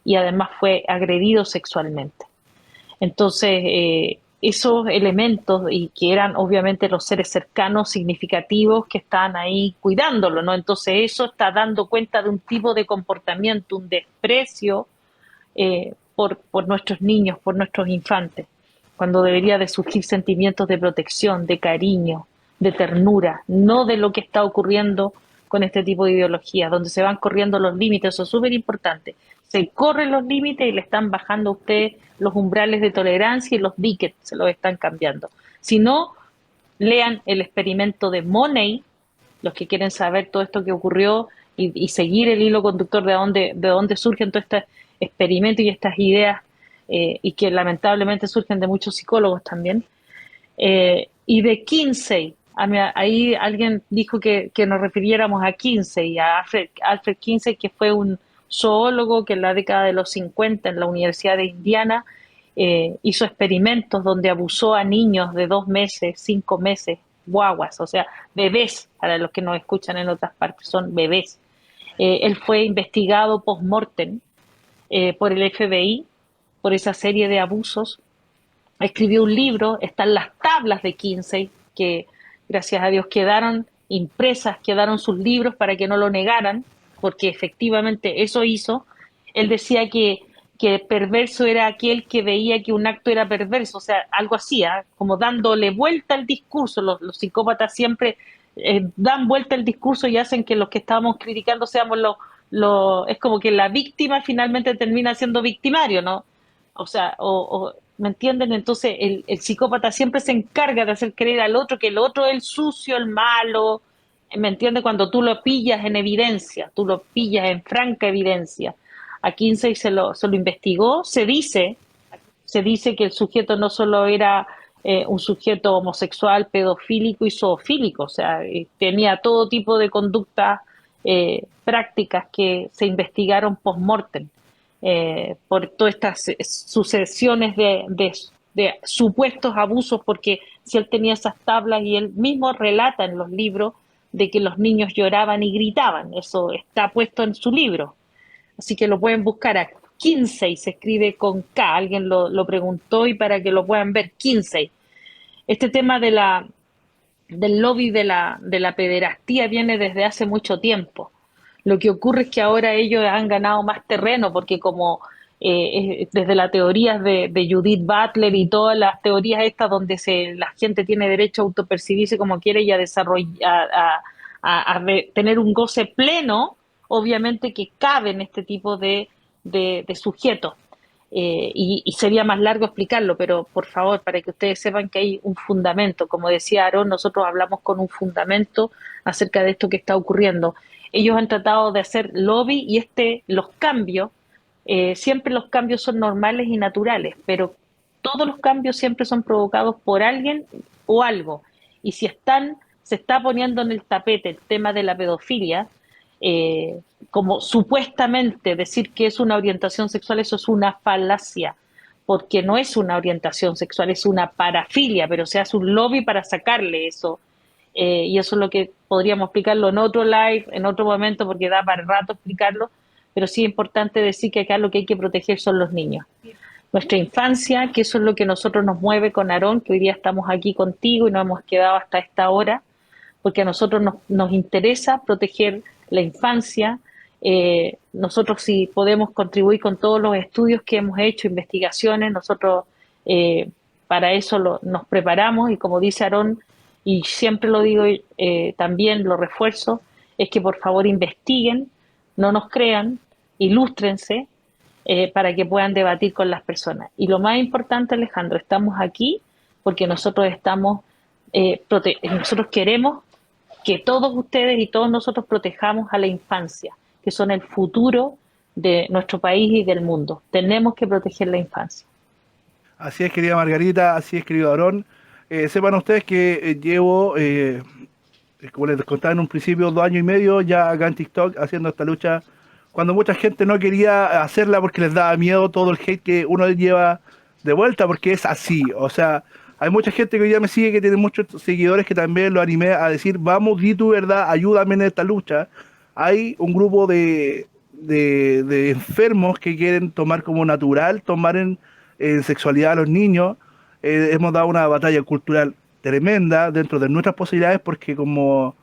y además fue agredido sexualmente. Entonces, esos elementos, y que eran obviamente los seres cercanos, significativos, que estaban ahí cuidándolo, ¿no? Entonces, eso está dando cuenta de un tipo de comportamiento, un desprecio por nuestros niños, por nuestros infantes, cuando debería de surgir sentimientos de protección, de cariño, de ternura, no de lo que está ocurriendo con este tipo de ideologías, donde se van corriendo los límites. Eso es súper importante. Se corren los límites y le están bajando a usted los umbrales de tolerancia, y los diques se los están cambiando. Si no, lean el experimento de Money, los que quieren saber todo esto que ocurrió y seguir el hilo conductor de dónde surgen todos estos experimentos y estas ideas, y que lamentablemente surgen de muchos psicólogos también. Y de Kinsey, ahí alguien dijo que nos refiriéramos a Kinsey, a Alfred Kinsey, que fue un zoólogo que en la década de los 50 en la Universidad de Indiana hizo experimentos donde abusó a niños de 2 meses, 5 meses, guaguas, o sea, bebés, para los que nos escuchan en otras partes, son bebés. Él fue investigado post-mortem por el FBI por esa serie de abusos. Escribió un libro, están las tablas de Kinsey, que gracias a Dios quedaron impresas, quedaron sus libros para que no lo negaran, porque efectivamente eso hizo. Él decía que perverso era aquel que veía que un acto era perverso, o sea, algo así, como dándole vuelta al discurso. Los psicópatas siempre dan vuelta al discurso y hacen que los que estábamos criticando seamos es como que la víctima finalmente termina siendo victimario, ¿no? O sea, ¿me entienden? Entonces el psicópata siempre se encarga de hacer creer al otro que el otro es el sucio, el malo, ¿me entiendes? Cuando tú lo pillas en evidencia, tú lo pillas en franca evidencia. A Kinsey se lo investigó, se dice que el sujeto no solo era un sujeto homosexual, pedofílico y zoofílico, o sea, tenía todo tipo de conductas prácticas que se investigaron post-mortem. Por todas estas sucesiones de supuestos abusos, porque si él tenía esas tablas, y él mismo relata en los libros de que los niños lloraban y gritaban, eso está puesto en su libro, así que lo pueden buscar. A Kinsey se escribe con K, alguien lo preguntó, y para que lo puedan ver, Kinsey. Este tema del lobby de la pederastía viene desde hace mucho tiempo. Lo que ocurre es que ahora ellos han ganado más terreno, porque como desde las teorías de Judith Butler y todas las teorías estas donde la gente tiene derecho a autopercibirse como quiere y a desarrollar, a tener un goce pleno, obviamente que cabe en este tipo de sujetos. Y sería más largo explicarlo, pero por favor, para que ustedes sepan que hay un fundamento. Como decía Aarón, nosotros hablamos con un fundamento acerca de esto que está ocurriendo. Ellos han tratado de hacer lobby, y los cambios, siempre los cambios son normales y naturales, pero todos los cambios siempre son provocados por alguien o algo. Y si se está poniendo en el tapete el tema de la pedofilia, como supuestamente decir que es una orientación sexual, eso es una falacia, porque no es una orientación sexual, es una parafilia, pero se hace un lobby para sacarle eso. Y eso es lo que podríamos explicarlo en otro live, en otro momento, porque da para rato explicarlo, pero sí es importante decir que acá lo que hay que proteger son los niños. Nuestra infancia, que eso es lo que nosotros nos mueve con Aarón, que hoy día estamos aquí contigo y nos hemos quedado hasta esta hora, porque a nosotros nos interesa proteger la infancia. Nosotros, si podemos contribuir con todos los estudios que hemos hecho, investigaciones, nosotros para eso nos preparamos, y como dice Aarón, y siempre lo digo, también lo refuerzo, es que por favor investiguen, no nos crean, ilústrense, para que puedan debatir con las personas. Y lo más importante, Alejandro, estamos aquí porque nosotros nosotros queremos que todos ustedes y todos nosotros protejamos a la infancia, que son el futuro de nuestro país y del mundo. Tenemos que proteger la infancia. Así es, querida Margarita, así es, querido Aarón. Sepan ustedes que llevo, como les contaba en un principio, 2 años y medio ya acá en TikTok haciendo esta lucha, cuando mucha gente no quería hacerla porque les daba miedo todo el hate que uno lleva de vuelta porque es así. O sea, hay mucha gente que hoy día me sigue, que tiene muchos seguidores, que también lo animé a decir, vamos, di tu verdad, ayúdame en esta lucha. Hay un grupo de enfermos que quieren tomar como natural, tomar en sexualidad a los niños. Hemos dado una batalla cultural tremenda dentro de nuestras posibilidades porque como,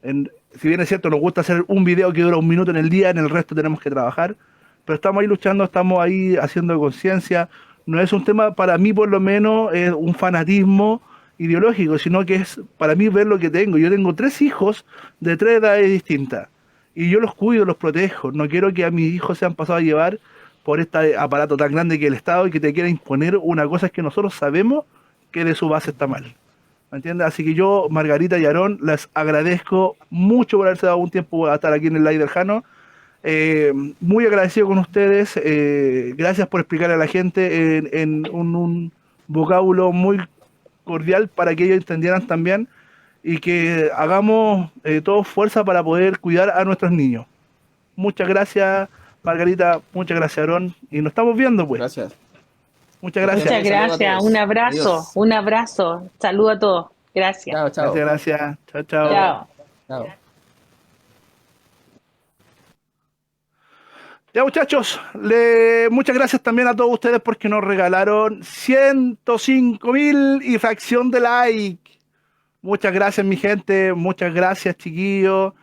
si bien es cierto, nos gusta hacer un video que dura 1 minuto en el día, en el resto tenemos que trabajar, pero estamos ahí luchando, estamos ahí haciendo conciencia. No es un tema, para mí por lo menos, es un fanatismo ideológico, sino que es para mí ver lo que tengo. Yo tengo 3 hijos de 3 edades distintas y yo los cuido, los protejo. No quiero que a mis hijos sean pasados a llevar por este aparato tan grande que es el Estado y que te quiera imponer una cosa que nosotros sabemos que de su base está mal. ¿Me entiendes? Así que yo, Margarita y Aarón, les agradezco mucho por haberse dado un tiempo a estar aquí en el live del Jano. Muy agradecido con ustedes. Gracias por explicarle a la gente en un vocablo muy cordial para que ellos entendieran también y que hagamos todo fuerza para poder cuidar a nuestros niños. Muchas gracias, Margarita. Muchas gracias, Aarón. Y nos estamos viendo, pues. Gracias. Muchas gracias. Muchas gracias. Un abrazo. Adiós. Un abrazo. Saludo a todos. Gracias. Chao, chao. Gracias. Chao, chao. Chao. Chao. Ya, muchachos, muchas gracias también a todos ustedes porque nos regalaron 105.000 y fracción de like. Muchas gracias, mi gente. Muchas gracias, chiquillos.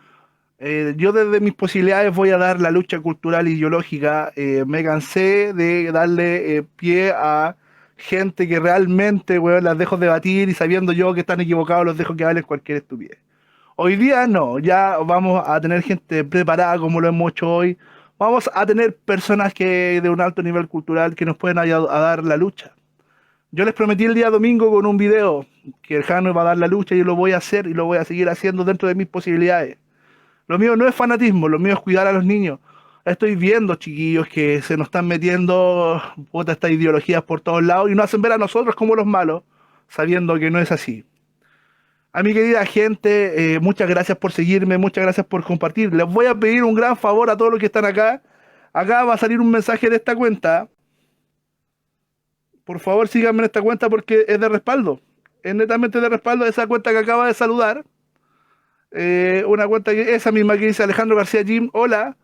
Yo desde mis posibilidades voy a dar la lucha cultural e ideológica. Me cansé de darle pie a gente que realmente, weón, las dejo debatir y sabiendo yo que están equivocados los dejo que hablen cualquier estupidez. Hoy día no, ya vamos a tener gente preparada como lo hemos hecho hoy. Vamos a tener personas que de un alto nivel cultural que nos pueden ayudar a dar la lucha. Yo les prometí el día domingo con un video que el Jano va a dar la lucha y lo voy a hacer y lo voy a seguir haciendo dentro de mis posibilidades. Lo mío no es fanatismo, lo mío es cuidar a los niños. Estoy viendo, chiquillos, que se nos están metiendo estas ideologías por todos lados y nos hacen ver a nosotros como los malos, sabiendo que no es así. A mi querida gente, muchas gracias por seguirme, muchas gracias por compartir. Les voy a pedir un gran favor a todos los que están acá. Acá va a salir un mensaje de esta cuenta. Por favor, síganme en esta cuenta porque es de respaldo. Es netamente de respaldo esa cuenta que acaba de saludar. Una cuenta que esa misma que dice Alejandro García Jim. Hola.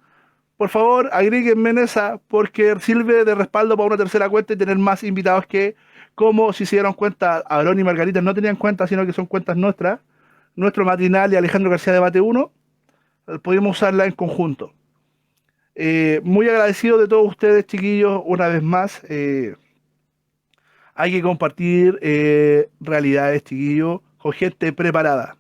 Por favor, agréguenme en esa porque sirve de respaldo para una tercera cuenta y tener más invitados que, como si se dieron cuenta, Aarón y Margarita no tenían cuentas, sino que son cuentas nuestras. Nuestro matinal y Alejandro García Debate 1. Podemos usarla en conjunto. Muy agradecido de todos ustedes, chiquillos, una vez más. Hay que compartir realidades, chiquillos, con gente preparada.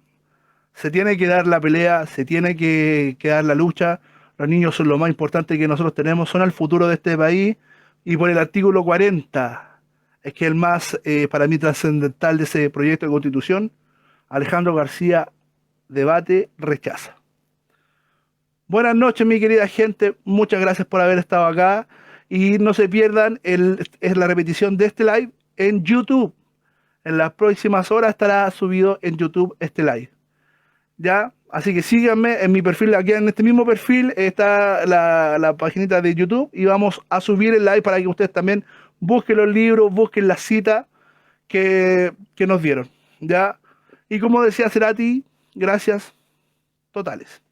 Se tiene que dar la pelea, se tiene que dar la lucha. Los niños son lo más importante que nosotros tenemos, son el futuro de este país. Y por el artículo 40, es que el más, para mí, trascendental de ese proyecto de constitución, Alejandro García Debate rechaza. Buenas noches, mi querida gente. Muchas gracias por haber estado acá. Y no se pierdan, es la repetición de este live en YouTube. En las próximas horas estará subido en YouTube este live. ¿Ya? Así que síganme en mi perfil. Aquí en este mismo perfil está la paginita de YouTube. Y vamos a subir el live para que ustedes también busquen los libros, busquen las citas que nos dieron. ¿Ya? Y como decía Cerati, gracias totales.